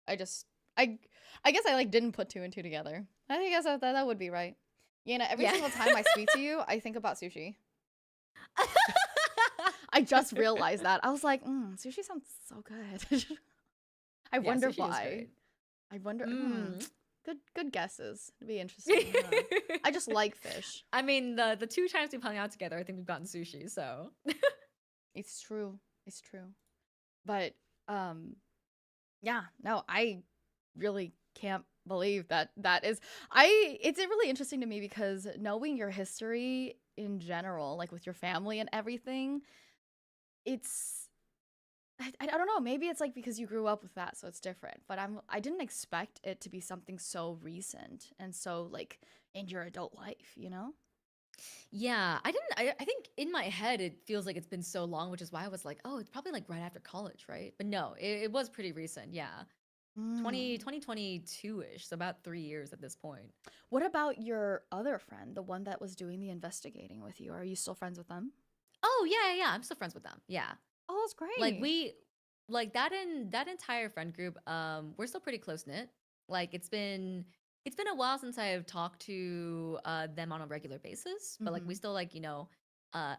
I just I I guess I like didn't put two and two together. I guess that would be right. You know, every yeah. single time I speak to you, I think about sushi. I just realized that. I was like, sushi sounds so good. I yeah, wonder sushi is why. great. I wonder. Mm. Good guesses. It'd be interesting. Huh? I just like fish. I mean, the two times we've hung out together, I think we've gotten sushi. So It's true. It's true. But um, yeah. No, I really can't believe that is. It's really interesting to me because knowing your history in general, like with your family and everything, it's I don't know. Maybe it's like because you grew up with that, so it's different. But I didn't expect it to be something so recent and so like in your adult life, you know? yeah, I didn't. I think in my head it feels like it's been so long, which is why I was like, oh, it's probably like right after college, right? But no, it was pretty recent. Yeah, Mm. 2022-ish, so about 3 years at this point. What about your other friend, the one that was doing the investigating with you? Are you still friends with them? Oh yeah, yeah, yeah. I'm still friends with them. Yeah, Oh, that's like great. we, like that entire friend group. We're still pretty close knit. Like it's been a while since I've talked to them on a regular basis, but like we Mm-hmm. still like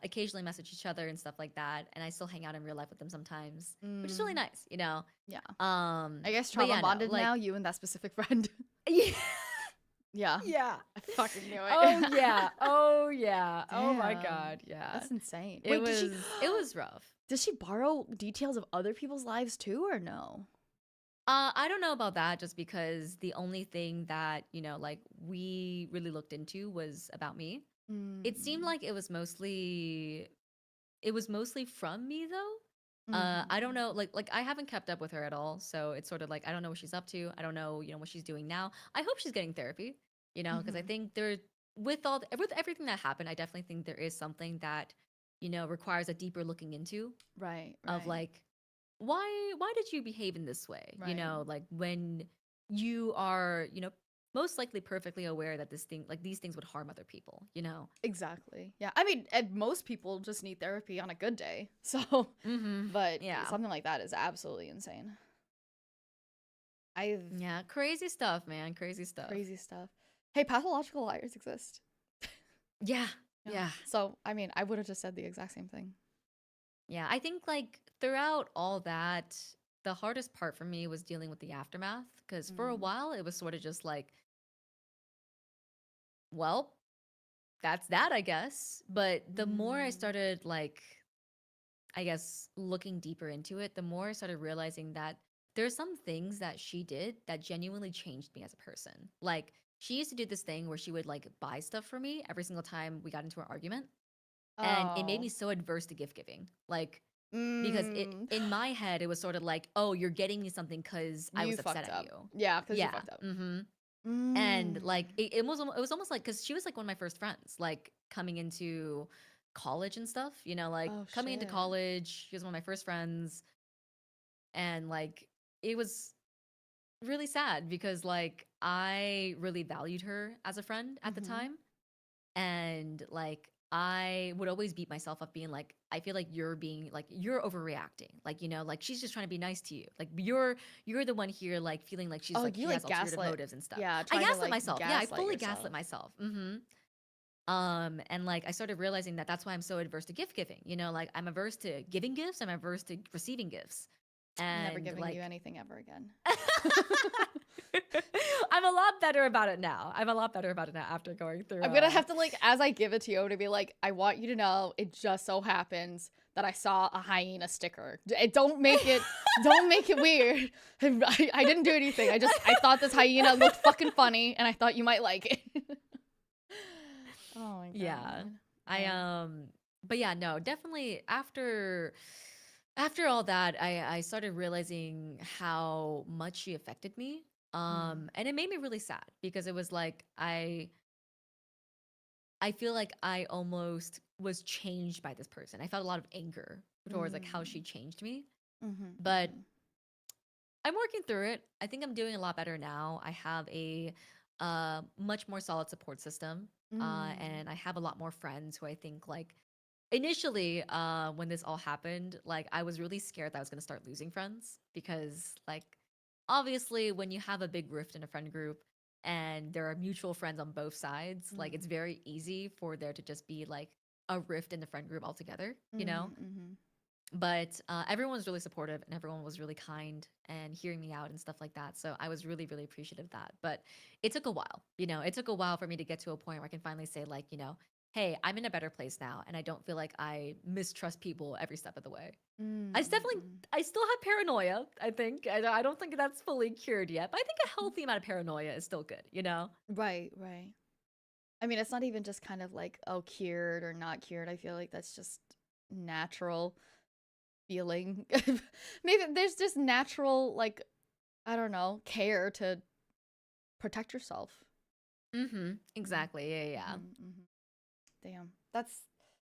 occasionally message each other and stuff like that, and I still hang out in real life with them sometimes, which is really Mm. nice, you know. Yeah. I guess But trauma yeah, no, bonded like now, you and that specific friend. yeah, Yeah. yeah. I fucking knew it. Oh yeah, oh yeah, oh my Damn. god, yeah. That's insane. It Wait, was it was rough. does she borrow details of other people's lives too or no? I don't know about that just because the only thing that, like we really looked into was about me. It seemed Mm. like it was mostly from me though. I don't Mm-hmm. know, like I haven't kept up with her at all, so it's sort of like I don't know what she's up to. I don't know, what she's doing now. I hope she's getting therapy, because I Mm-hmm. think with everything that happened, I definitely think there is something that, requires a deeper looking into Right, of right, like why did you behave in this way, right. like when you are, most likely perfectly aware that these things would harm other people. Exactly. Yeah. I mean, and most people just need therapy on a good day. So, Mm-hmm. but Yeah. something like that is absolutely insane. I've Yeah, crazy stuff, man, crazy stuff. crazy stuff. Hey, pathological liars exist. Yeah. Yeah. Yeah. So, I mean, I would have just said the exact same thing. Yeah, I think like throughout all that, the hardest part for me was dealing with the aftermath because for a Mm. while it was sort of just like, well, that's that, I guess. But the more I Mm. started like, I guess, looking deeper into it, the more I started realizing that there are some things that she did that genuinely changed me as a person. Like, she used to do this thing where she would like buy stuff for me every single time we got into an argument. And it made me Oh. so adverse to gift giving. Like, because it Mm. in my head, it was sort of like, oh, you're getting me something because I You was upset fucked at up. you. Yeah, because you Yeah. fucked up. Mm-hmm. And Mm. like it was almost like because she was like one of my first friends, like coming into college and stuff, like Oh, coming into shit. college, she was one of my first friends. And like it was really sad because like I really valued her as a friend at the Mm-hmm. time. And like I would always beat myself up being like, I feel like you're being like you're overreacting. Like, like she's just trying to be nice to you. Like you're the one here like feeling like she's Oh, like you she has like ulterior gaslit. motives and stuff. Yeah, I trying to gaslit like myself. Yeah, I gaslight fully gaslit yourself. myself. And like I started realizing that that's why I'm so adverse to gift giving. Like I'm averse to giving gifts, I'm averse to receiving gifts. I'm never And giving you like anything ever again. I'm a lot better about it now. I'm a lot better about it now after going through I'm gonna have to like, as I give it to you, to be like, I want you to know it just so happens that I saw a hyena sticker. Don't make it, don't make it weird. I didn't do anything. I thought this hyena looked fucking funny, and I thought you might like it. Oh my god. Yeah. Yeah. But yeah, no, definitely after all that, I started realizing how much she affected me. And it made me really sad because it was like I feel like I almost was changed by this person. I felt a lot of anger towards like how she changed me. But I'm working through it. I think I'm doing a lot better now. I have a much more solid support system. And I have a lot more friends who I think like initially when this all happened, like I was really scared that I was going to start losing friends because like obviously when you have a big rift in a friend group and there are mutual friends on both sides, like it's very easy for there to just be like a rift in the friend group altogether. But everyone was really supportive and everyone was really kind and hearing me out and stuff like that. So I was really, really appreciative of that. But it took a while, it took a while for me to get to a point where I can finally say, like, hey, I'm in a better place now. And I don't feel like I mistrust people every step of the way. I still have paranoia, I think. I don't think that's fully cured yet. But I think a healthy amount of paranoia is still good. Right, right. I mean, it's not even just kind of like, oh, cured or not cured. I feel like that's just natural feeling. Maybe there's just natural, like, I don't know, care to protect yourself. Exactly. Yeah. Damn. That's,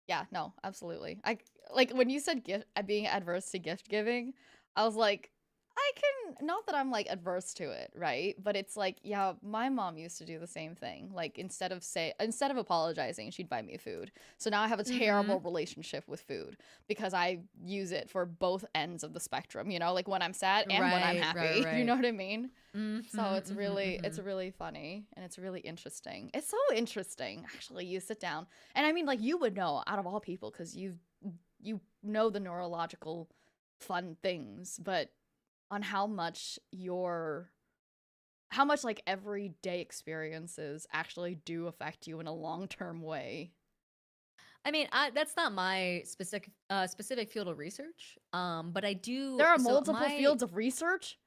yeah, no, absolutely. I like when you said gift being adverse to gift giving, I was like, I can, not that I'm like adverse to it, right? But it's like, yeah, my mom used to do the same thing. Like instead of apologizing, she'd buy me food. So now I have a terrible relationship with food because I use it for both ends of the spectrum, like when I'm sad and when I'm Right, right, happy. You right. know what I mean? So it's Mm-hmm. really funny and it's really interesting. It's so interesting, actually. You sit down and I mean, like you would know out of all people because you know the neurological fun things, but on how much like everyday experiences actually do affect you in a long-term way. I mean, that's not my specific field of research. But I do. There are So multiple fields of research.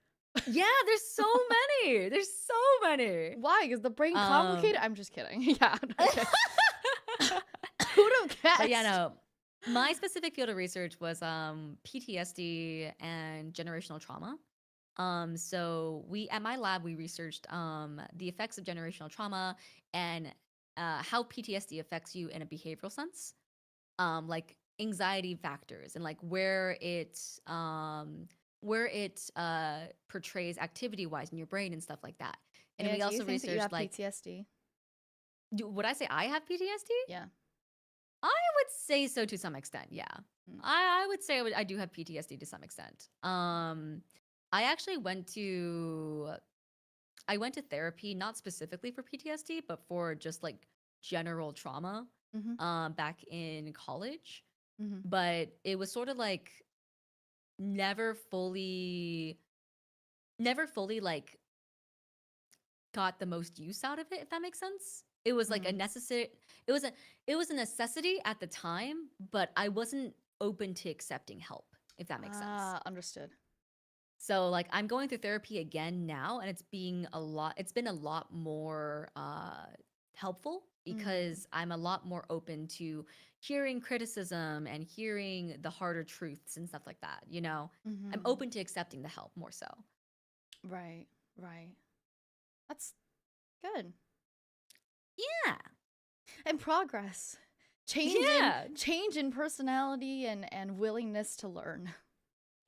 yeah, there's so many. There's so many. Why? Is the brain complicated? Um, I'm just kidding. Yeah. Okay. Who'd have but yeah, guessed? no. My specific field of research was PTSD and generational trauma. So we at my lab we researched the effects of generational trauma and how PTSD affects you in a behavioral sense, like anxiety factors and like where it portrays activity wise in your brain and stuff like that. And Anna, we do you also think that you researched have like, PTSD? would I say I have PTSD? Yeah. I would say so to some extent. Yeah, Mm. I would say I do have PTSD to some extent. I actually went to therapy, not specifically for PTSD, but for just like general trauma Mm-hmm. back in college. Mm-hmm. But it was sort of like never fully, never fully like got the most use out of it, if that makes sense. It was like a Mm. necessary, it was a necessity at the time, but I wasn't open to accepting help, if that makes sense. Ah, understood. So like I'm going through therapy again now and it's been a lot more helpful Mm. because I'm a lot more open to hearing criticism and hearing the harder truths and stuff like that. I'm Mm-hmm. open to accepting the help more so. Right. Right. That's good. Yeah. And progress. Yeah. Change in personality and willingness to learn.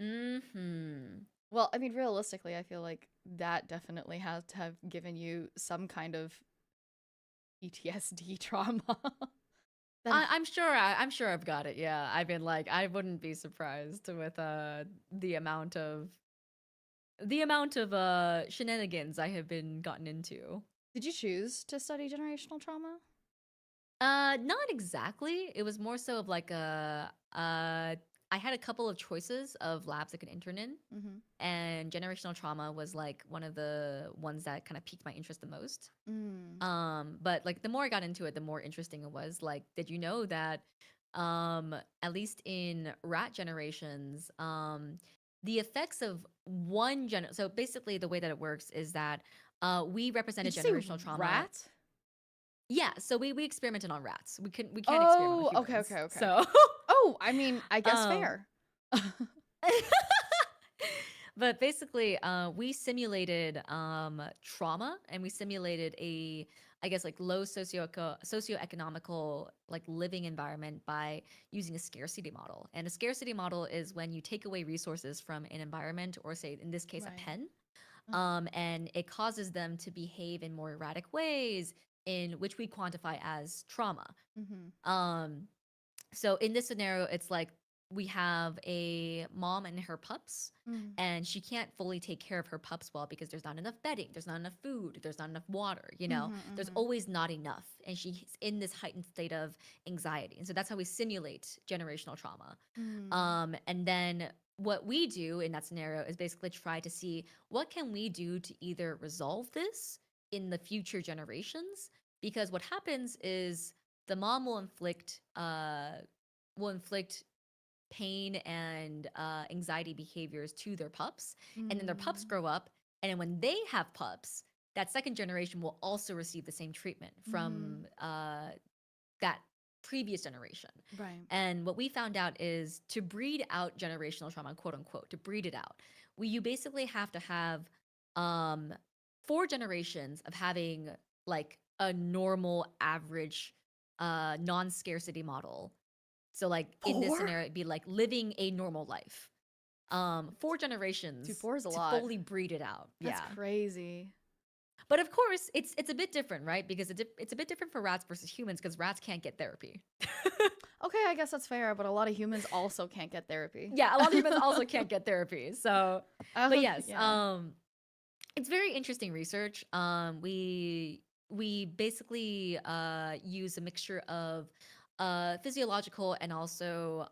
Mhm. Well, I mean, realistically, I feel like that definitely has to have given you some kind of PTSD trauma. Then I'm sure I've got it. Yeah, I mean, like, I wouldn't be surprised with the amount of shenanigans I have been gotten into. did you choose to study generational trauma? Not exactly. It was more so of like I had a couple of choices of labs I could intern in, Mm-hmm. and generational trauma was like one of the ones that kind of piqued my interest the most. Mm. But like the more I got into it, the more interesting it was. Like, did you know that at least in rat generations, the effects of so basically the way that it works is that we Did represented you say generational trauma. rat? Yeah, so we experimented on rats. We can't experiment on Oh, okay, humans. okay, okay. So Oh, I mean, I guess um fair. but basically we simulated trauma, and we simulated a, I guess, like low socioeconomical like living environment by using a scarcity model. And a scarcity model is when you take away resources from an environment, or say in this case a Right. pen, and it causes them to behave in more erratic ways, in which we quantify as trauma. Mm-hmm. Um, so in this scenario, it's like we have a mom and her pups, Mm. and she can't fully take care of her pups well because there's not enough bedding, there's not enough food, there's not enough water, Mm-hmm, there's mm-hmm. always not enough. And she's in this heightened state of anxiety. And so that's how we simulate generational trauma. Mm. And then what we do in that scenario is basically try to see what can we do to either resolve this in the future generations. Because what happens is the mom will inflict pain and anxiety behaviors to their pups, and then their pups Mm. grow up, and then when they have pups, that second generation will also receive the same treatment Mm-hmm. from that previous generation. Right. And what we found out is to breed out generational trauma, quote unquote, to breed it out, you basically have to have um, 4 generations of having like a normal, average, non-scarcity model. So like in this 4? scenario, it'd be like living a normal life. 4 generations 4 is a to lot. fully breed it out. That's Yeah. crazy. But of course, it's a bit different, right? Because it's a bit different for rats versus humans, because rats can't get therapy. Okay, I guess that's fair, but a lot of humans also can't get therapy. Yeah, a lot of humans also can't get therapy. So, but yes, Yeah. it's very interesting research. We basically use a mixture of physiological, and also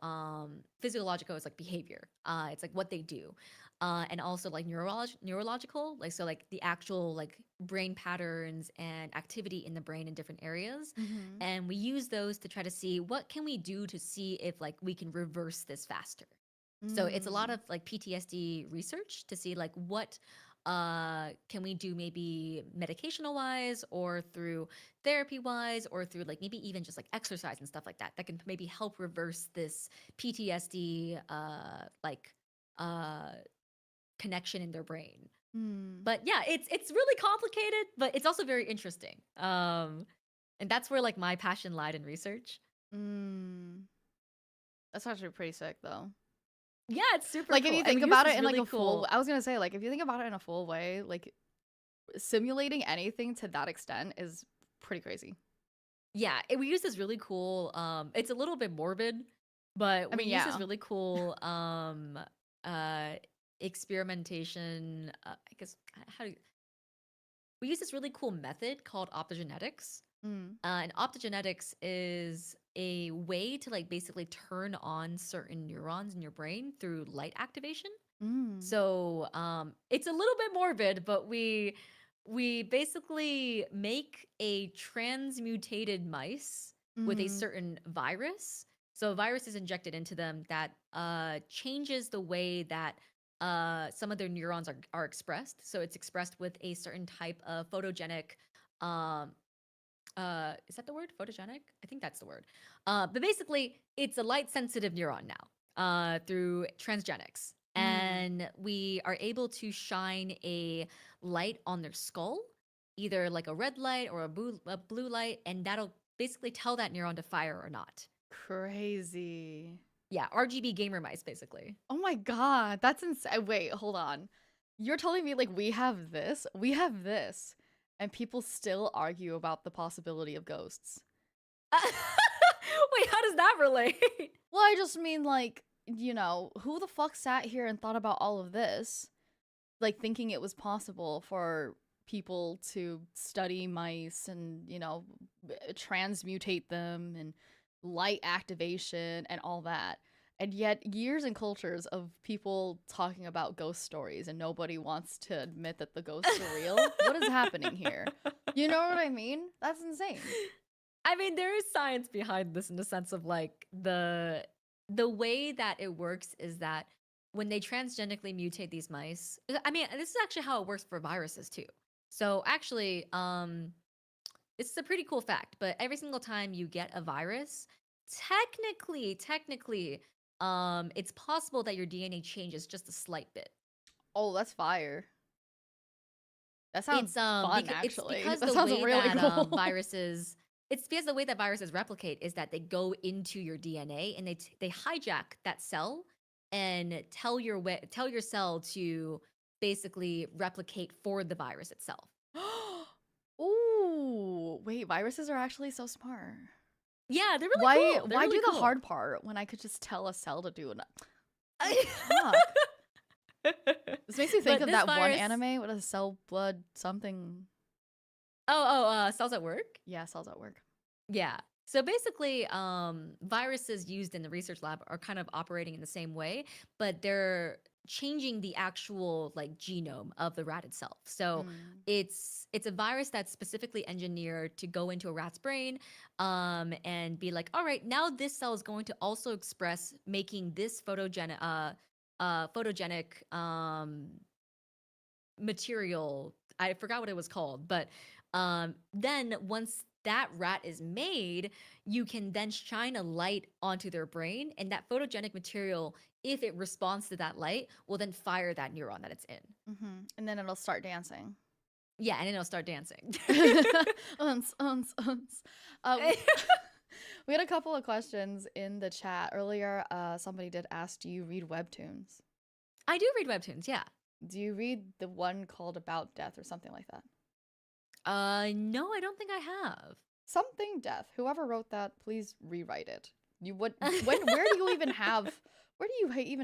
physiological is like behavior. It's like what they do. And also like neurological, like so like the actual like brain patterns and activity in the brain in different areas. Mm-hmm. And we use those to try to see what can we do to see if like we can reverse this faster. So it's a lot Mm. of like PTSD research to see like what can we do, maybe medicational wise, or through therapy wise, or through like maybe even just like exercise and stuff like that, that can maybe help reverse this PTSD uh connection in their brain. Mm. But yeah, it's really complicated, but it's also very interesting. And that's where like my passion lied in research. Mm. That's actually pretty sick, though. Yeah, it's super Like, if cool. you And we think use about this it in like really a full, cool. I was gonna say, like, if you think about it in a full way, like simulating anything to that extent is pretty crazy. Yeah, we use this really cool. It's a little bit morbid, but I we mean, use this yeah. really cool uh experimentation. I guess how do we use this really cool method called optogenetics. Mm. And optogenetics is a way to like basically turn on certain neurons in your brain through light activation. Mm. So it's a little bit morbid, but we basically make a transmutated mice with a Mm. certain virus. So a virus is injected into them that changes the way that some of their neurons are expressed. So it's expressed with a certain type of photogenic. Um, is that the word? Photogenic? I think that's the word. But basically, it's a light sensitive neuron now through transgenics. Mm. And we are able to shine a light on their skull, either like a red light or a blue light, and that'll basically tell that neuron to fire or not. Crazy. Yeah, RGB gamer mice, basically. Oh my god, that's insane. Wait, hold on. You're telling me like we have this, and people still argue about the possibility of ghosts. Wait, how does that relate? Well, I just mean, like, you know, who the fuck sat here and thought about all of this? Like, thinking it was possible for people to study mice and, you know, transmutate them and light activation and all that. And yet, years and cultures of people talking about ghost stories, and nobody wants to admit that the ghosts are real. What is happening here? You know what I mean? That's insane. I mean, there is science behind this in the sense of like the way that it works is that when they transgenically mutate these mice, I mean, this is actually how it works for viruses too. So actually, this is a pretty cool fact, but every single time you get a virus, technically, it's possible that your DNA changes just a slight bit. Oh, that's fire. That sounds fun, It's actually. because That the sounds way really that cool. viruses it's because the way that viruses replicate is that they go into your DNA and they hijack that cell and tell your cell to basically replicate for the virus itself. Ooh, wait, viruses are actually so smart. Yeah, they're really Why cool. They're why really do the cool. hard part when I could just tell a cell to do it? This makes me think But of this that one virus anime. What is Cell Blood something? Cells at Work? Yeah, Cells at Work. Yeah. So basically, viruses used in the research lab are kind of operating in the same way, but they're changing the actual like genome of the rat itself. So it's a virus that's specifically engineered to go into a rat's brain, and be like, all right, now this cell is going to also express making this photogenic material. I forgot what it was called, but then once that rat is made, you can then shine a light onto their brain, and that photogenic material, if it responds to that light, will then fire that neuron that it's in. And then it'll start dancing. Yeah, and then it'll start dancing. Uns. We had a couple of questions in the chat earlier. Somebody did ask, do you read webtoons? I do read webtoons, yeah. Do you read the one called About Death or something like that? No, I don't think I have. Something Death. Whoever wrote that, please rewrite it. Where do you even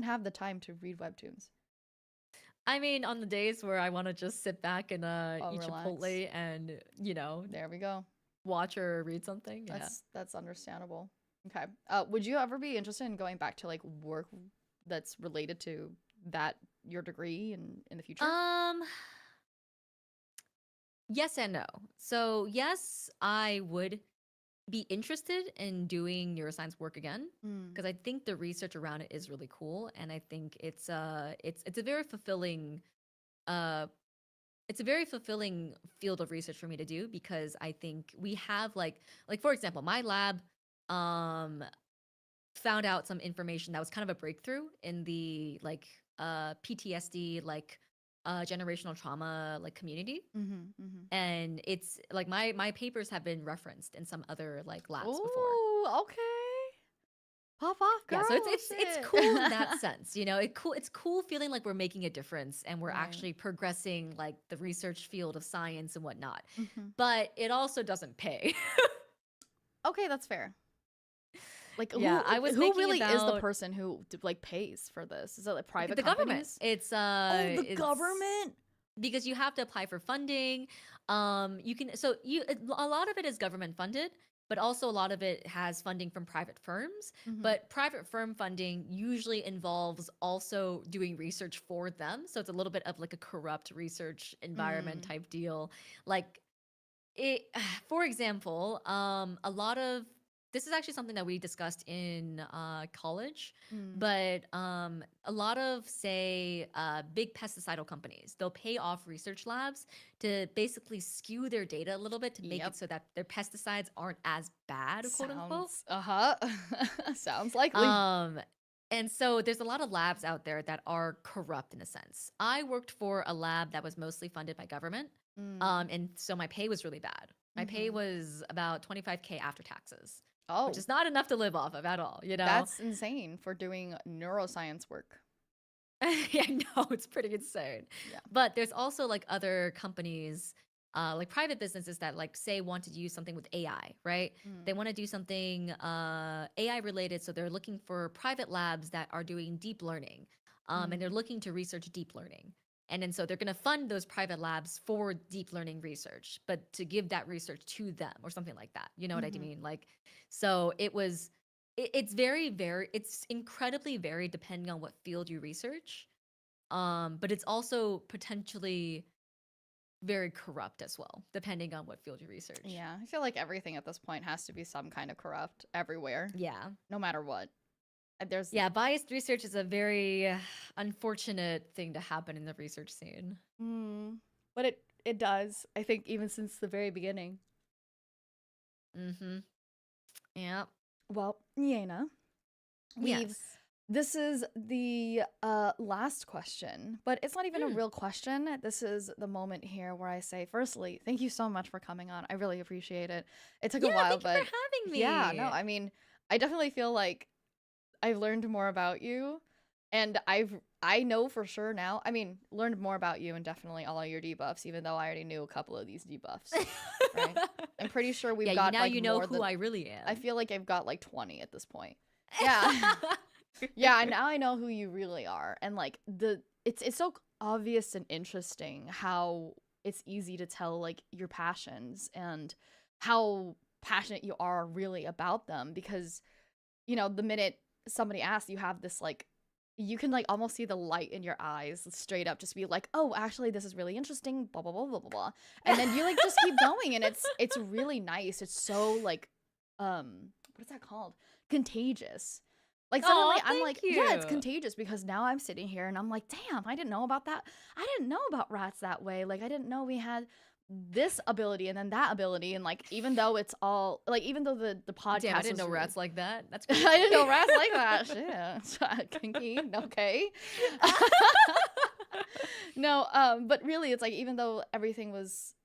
have the time to read webtoons? I mean, on the days where I want to just sit back and eat relax. Chipotle and, you know, there we go. Watch or read something. Yeah. That's understandable. Okay. Would you ever be interested in going back to like work that's related to that your degree in the future? Yes and no. So yes, I would be interested in doing neuroscience work again because I think the research around it is really cool, and I think it's a very fulfilling field of research for me to do, because I think we have like for example, my lab found out some information that was kind of a breakthrough in the like PTSD, like generational trauma like community. And it's like my papers have been referenced in some other like labs before. Oh, okay. Pop off, girl. Yeah, so it's cool in that sense, you know. It's cool feeling like we're making a difference and we're actually progressing like the research field of science and whatnot. But it also doesn't pay. Okay, that's fair. Like, yeah, who really is the person who like pays for this? Is it like private companies? Government. It's the government. Because you have to apply for funding. You can a lot of it is government funded, but also a lot of it has funding from private firms. But private firm funding usually involves also doing research for them, so it's a little bit of like a corrupt research environment type deal. Like it, for example, a lot of this is actually something that we discussed in college, but a lot of, say, big pesticidal companies, they'll pay off research labs to basically skew their data a little bit to make it so that their pesticides aren't as bad, quote unquote. Sounds likely. And so there's a lot of labs out there that are corrupt in a sense. I worked for a lab that was mostly funded by government. And so my pay was really bad. My pay was about $25K after taxes. Oh, which is not enough to live off of at all, you know? That's insane for doing neuroscience work. Yeah, no, it's pretty insane. Yeah. But there's also like other companies like private businesses that like say want to use something with AI, right? They want to do something AI related, so they're looking for private labs that are doing deep learning, and they're looking to research deep learning. And then so they're going to fund those private labs for deep learning research, but to give that research to them or something like that. You know what I mean? Like, so it's it's incredibly varied depending on what field you research. But it's also potentially very corrupt as well, depending on what field you research. Yeah, I feel like everything at this point has to be some kind of corrupt everywhere. Yeah. No matter what. Yeah, biased research is a very unfortunate thing to happen in the research scene. But it does. I think even since the very beginning. Yeah. Well, Yena, this is the last question, but it's not even a real question. This is the moment here where I say, firstly, thank you so much for coming on. I really appreciate it. It took a while, but thank you for having me. Yeah, no, I mean, I definitely feel like I've learned more about you, and I know for sure now. I mean, learned more about you and definitely all of your debuffs, even though I already knew a couple of these debuffs. Right? I'm pretty sure we've got now like you know more who I really am. I feel like I've got like 20 at this point. Yeah. Yeah, now I know who you really are. And like it's so obvious and interesting how it's easy to tell like your passions and how passionate you are really about them, because you know, the minute somebody asks, you have this like you can like almost see the light in your eyes straight up, just be like, oh, actually this is really interesting, blah blah blah blah blah blah. And then you like just keep going, and it's really nice. It's so like what is that called? Contagious. Like suddenly I'm like, yeah, it's contagious, because now I'm sitting here and I'm like, damn, I didn't know about that. I didn't know about rats that way. Like I didn't know we had this ability and then that ability, and like even though it's all like, even though the podcast, damn, I didn't know rats like that. That's crazy. I didn't know rats like that. Shit. Kinky. Okay. No, but really it's like, even though everything was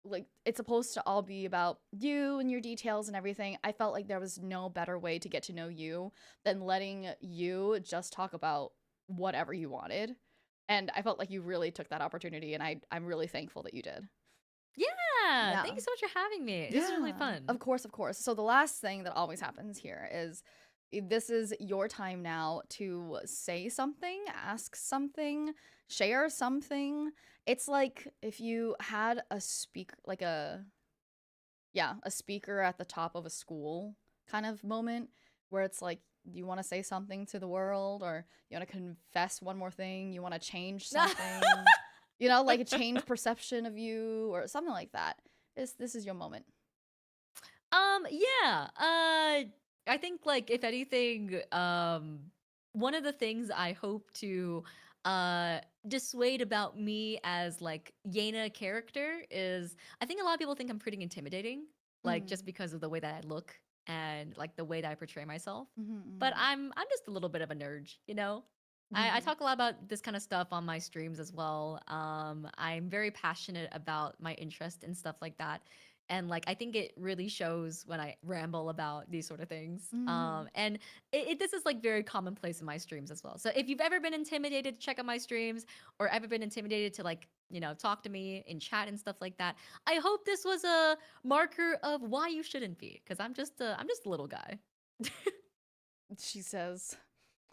like, it's supposed to all be about you and your details and everything, I felt like there was no better way to get to know you than letting you just talk about whatever you wanted. And I felt like you really took that opportunity, and I'm really thankful that you did. Yeah. Thank you so much for having me. This is really fun. Of course, of course. So the last thing that always happens here is, this is your time now to say something, ask something, share something. It's like if you had a speaker, like a speaker at the top of a school kind of moment, where it's like, you want to say something to the world, or you want to confess one more thing, you want to change something, you know, like a change perception of you or something like that. This is your moment. Yeah. I think like, if anything, one of the things I hope to dissuade about me as like Yena character is, I think a lot of people think I'm pretty intimidating, like just because of the way that I look and like the way that I portray myself. But I'm just a little bit of a nerd, you know? I talk a lot about this kind of stuff on my streams as well. I'm very passionate about my interest in stuff like that. And like, I think it really shows when I ramble about these sort of things. And this is like very commonplace in my streams as well. So if you've ever been intimidated to check out my streams, or ever been intimidated to like, you know, talk to me in chat and stuff like that, I hope this was a marker of why you shouldn't be, because I'm just a little guy. She says,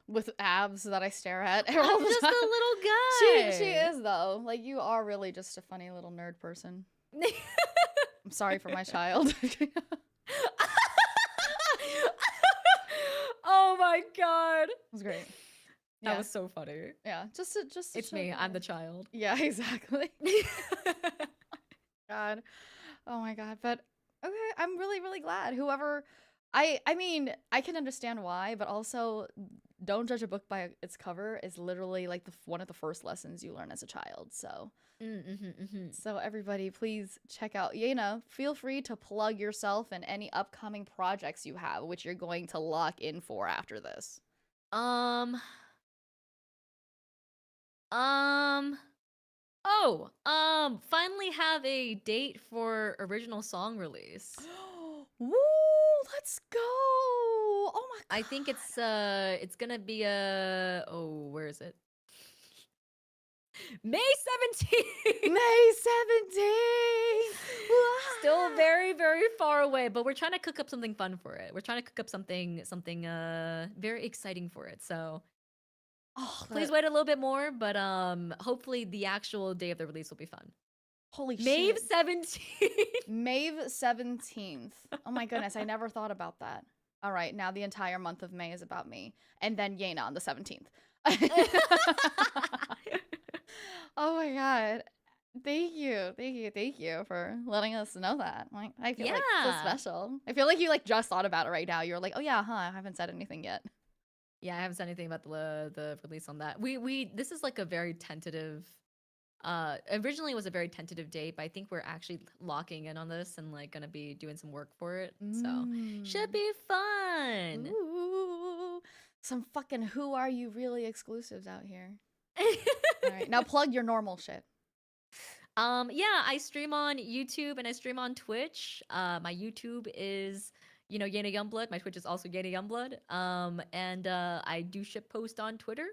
with abs that I stare at. I'm just a little guy. She is though. Like, you are really just a funny little nerd person. I'm sorry for my child. Oh my god. It was great. That was so funny. Yeah, just it's me. I'm the child. Yeah, exactly. God. Oh my god. But okay, I'm really glad. Whoever, I mean, I can understand why, but also, don't judge a book by its cover is literally like one of the first lessons you learn as a child. So so everybody, please check out Yena. Feel free to plug yourself and any upcoming projects you have, which you're going to lock in for after this. Finally have a date for original song release. Woo, let's go. Oh my god. I think it's gonna be a, where is it? May 17th. May 17th. Still very, very far away, but we're trying to cook up something fun for it. We're trying to cook up something very exciting for it. So Oh, please wait a little bit more, but hopefully the actual day of the release will be fun. Holy Maeve shit. 17th. Maeve 17th. Oh my goodness, I never thought about that. All right, now the entire month of May is about me. And then Yena on the 17th. Oh my god. Thank you for letting us know that. Like, I feel like so Yeah. special. I feel like you like just thought about it right now. You're like, oh yeah, huh? I haven't said anything yet. Yeah, I haven't said anything about the release on that. This is like a very tentative. Originally it was a very tentative date, but I think we're actually locking in on this and like gonna be doing some work for it. So should be fun. Ooh, some fucking Who Are You Really exclusives out here. All right, now plug your normal shit. Yeah, I stream on YouTube and I stream on Twitch. My YouTube is, Yena Youngblood. My Twitch is also Yena Youngblood. And I do ship post on Twitter.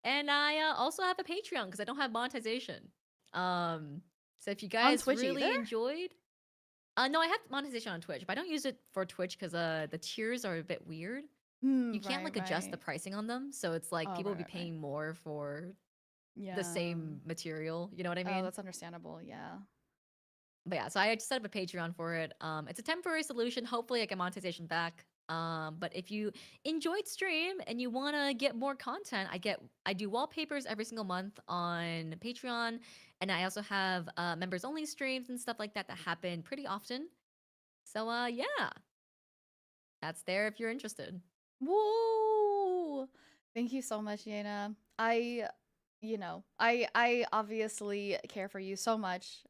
And I also have a Patreon because I don't have monetization. So if you guys really enjoyed, no, I have monetization on Twitch, but I don't use it for Twitch because the tiers are a bit weird. You can't adjust the pricing on them, so it's like people will be paying more for the same material. You know what I mean? Oh, that's understandable. Yeah. But yeah, so I just set up a Patreon for it. It's a temporary solution. Hopefully, I get monetization back. But if you enjoyed stream and you want to get more content, I do wallpapers every single month on Patreon, and I also have members only streams and stuff like that happen pretty often. So yeah, that's there if you're interested. Woo! Thank you so much, Yena. I obviously care for you so much.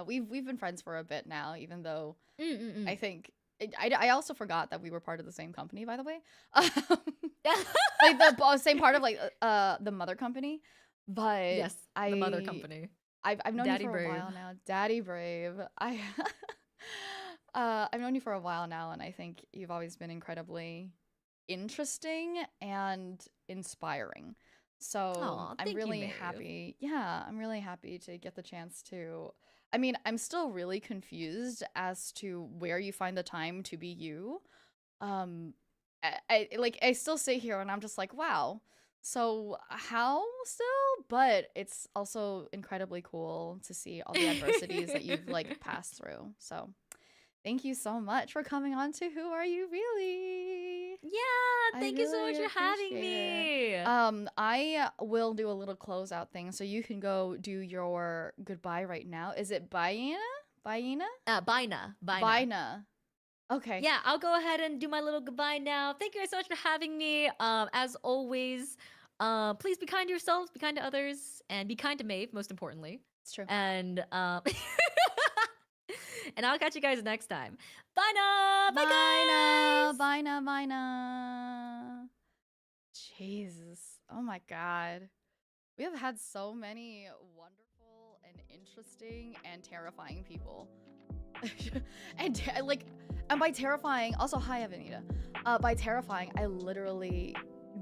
We've been friends for a bit now, even though I think I also forgot that we were part of the same company, by the way. Like the same part of like the mother company. But yes, the mother company. I've known you for a while now. Daddy Brave. I've known you for a while now, and I think you've always been incredibly interesting and inspiring. So I'm really happy. Yeah, I'm really happy to get the chance to. I mean, I'm still really confused as to where you find the time to be you. I still sit here and I'm just like, wow. So how still? But it's also incredibly cool to see all the adversities that you've like passed through. So thank you so much for coming on to Who Are You Really? Yeah, thank you so much for having me. I will do a little closeout thing, so you can go do your goodbye right now. Is it Baina? Baina. Okay. Yeah, I'll go ahead and do my little goodbye now. Thank you guys so much for having me. As always, please be kind to yourselves, be kind to others, and be kind to Maeve, most importantly. It's true. And and I'll catch you guys next time. Bye now. Bye guys. Bye now. Jesus. Oh my god. We have had so many wonderful and interesting and terrifying people. and by terrifying, also hi Avenida. By terrifying, I literally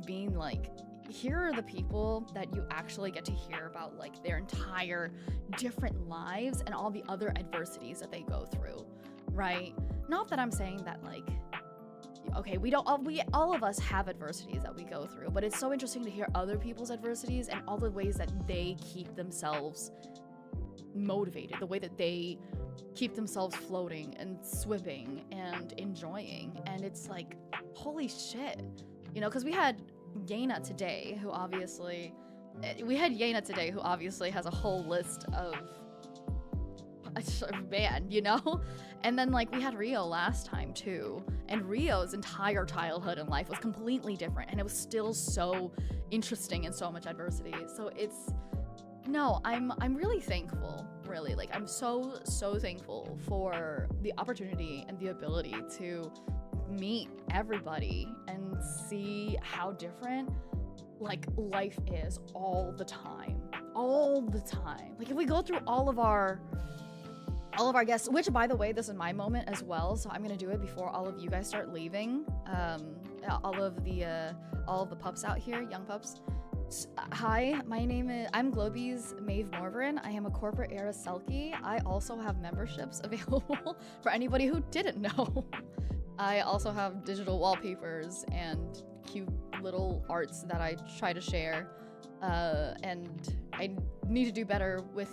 mean like, here are the people that you actually get to hear about like their entire different lives and all the other adversities that they go through, right? Not that I'm saying that like, okay, we all of us have adversities that we go through, but it's so interesting to hear other people's adversities and all the ways that they keep themselves motivated, the way that they keep themselves floating and swimming and enjoying. And it's like, holy shit, because we had Yena today, who obviously has a whole list of man, and then like we had Rio last time too, and Rio's entire childhood and life was completely different, and it was still so interesting and so much adversity. So I'm really thankful, really, like I'm so thankful for the opportunity and the ability to meet everybody and see how different like life is all the time. Like if we go through all of our guests, which by the way, this is my moment as well, so I'm gonna do it before all of you guys start leaving. All of the pups out here, young pups. Hi, I'm Globie's Maeve Morveren. I am a corporate heiress Selkie. I also have memberships available for anybody who didn't know. I also have digital wallpapers and cute little arts that I try to share. And I need to do better with,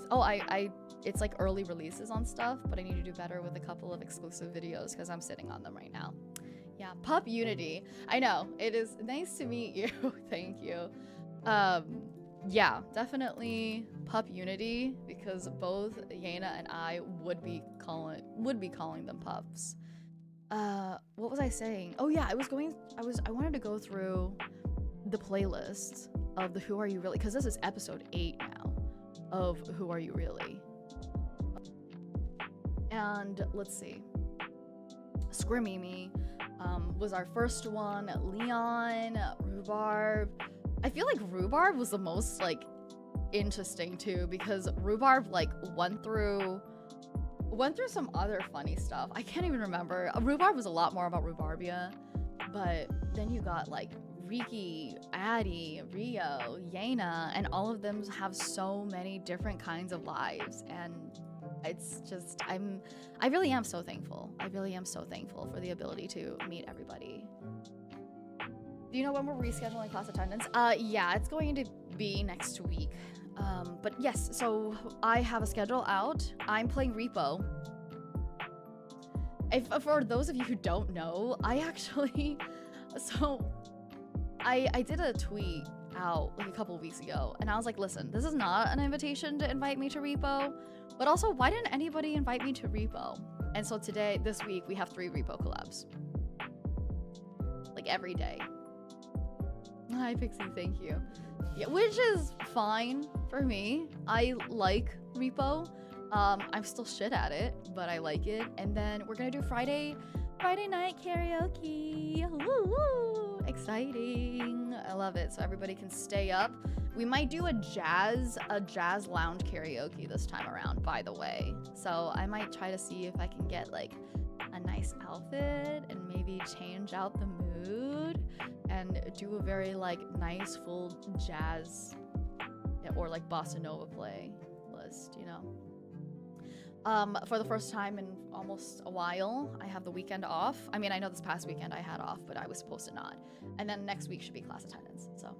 it's like early releases on stuff, but I need to do better with a couple of exclusive videos because I'm sitting on them right now. Yeah, Pup Unity. I know, it is nice to meet you. Thank you. Yeah, definitely Pup Unity because both Yena and I would be calling them pups. What was I saying? Oh yeah, I wanted to go through the playlist of the Who Are You Really, because this is episode 8 now of Who Are You Really. And let's see. Scrimmy was our first one. Leon, Rhubarb. I feel like Rhubarb was the most like interesting too because Rhubarb like went through some other funny stuff. I can't even remember. Rhubarb was a lot more about Rhubarbia, but then you got like Riki, Addie, Rio, Yena, and all of them have so many different kinds of lives, and it's just I really am so thankful. I really am so thankful for the ability to meet everybody. Do you know when we're rescheduling class attendance? Yeah, it's going to be next week. But yes, so I have a schedule out. I'm playing Repo. For those of you who don't know, I did a tweet out like a couple weeks ago, and I was like, listen, this is not an invitation to invite me to Repo, but also why didn't anybody invite me to Repo? And so this week, we have 3 Repo collabs. Like every day. Hi, Pixie, thank you. Yeah, which is fine for me. I like Repo. I'm still shit at it, but I like it. And then we're gonna do Friday night karaoke. Woo woo! Exciting. I love it. So everybody can stay up. We might do a jazz lounge karaoke this time around, by the way. So I might try to see if I can get like a nice outfit and maybe change out the mood and do a very like nice full jazz or like bossa nova playlist, you know. For the first time in almost a while, I have the weekend off. I mean, I know this past weekend I had off, but I was supposed to not. And then next week should be class attendance. So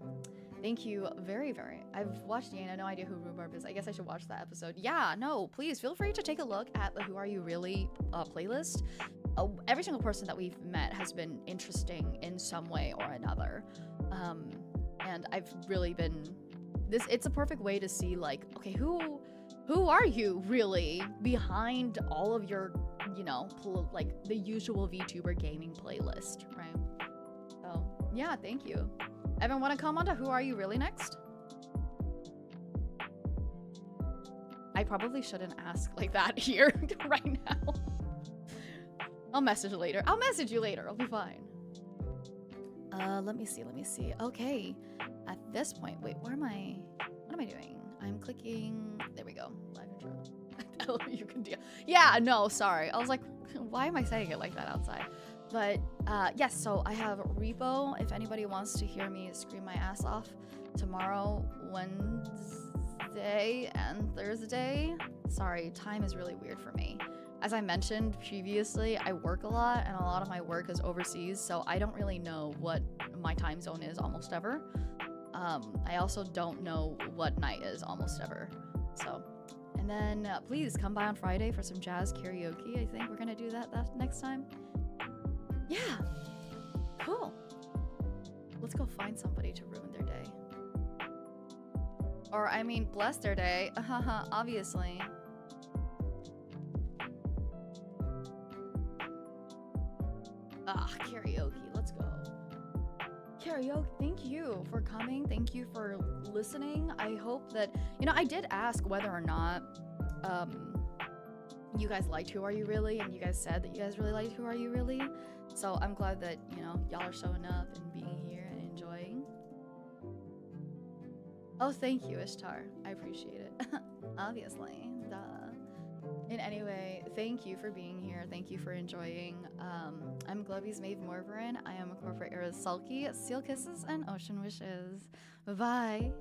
thank you very. I've watched Yena, no idea who Rhubarb is. I guess I should watch that episode. Yeah, no, please feel free to take a look at the Who Are You Really playlist. Every single person that we've met has been interesting in some way or another. And I've really been, it's a perfect way to see like, okay, who are you really behind all of your, you know, like the usual VTuber gaming playlist, right? So yeah, thank you. Evan, want to come on to Who Are You Really next? I probably shouldn't ask like that here right now. I'll message later. I'll message you later. I'll be fine. Let me see. Okay. At this point, wait, what am I doing? I'm clicking. There we go. Live intro. You can do. Yeah, no, sorry. I was like, why am I saying it like that outside? But yes, so I have Repo. If anybody wants to hear me scream my ass off tomorrow, Wednesday, and Thursday. Sorry, time is really weird for me. As I mentioned previously, I work a lot, and a lot of my work is overseas, so I don't really know what my time zone is almost ever. I also don't know what night is almost ever. So, and then please come by on Friday for some jazz karaoke. I think we're gonna do that next time. Yeah, cool. Let's go find somebody to ruin their day. Or, I mean, bless their day. Obviously. Karaoke, let's go. Karaoke, thank you for coming. Thank you for listening. I hope that, you know, I did ask whether or not you guys liked Who Are You Really, and you guys said that you guys really liked Who Are You Really. So I'm glad that, you know, y'all are showing up and being here and enjoying. Oh, thank you, Ishtar. I appreciate it. Obviously, duh. In any way, thank you for being here. Thank you for enjoying. I'm Globie's Maeve Morveren. I am a corporate heiress Selkie. Seal kisses and ocean wishes. Bye bye.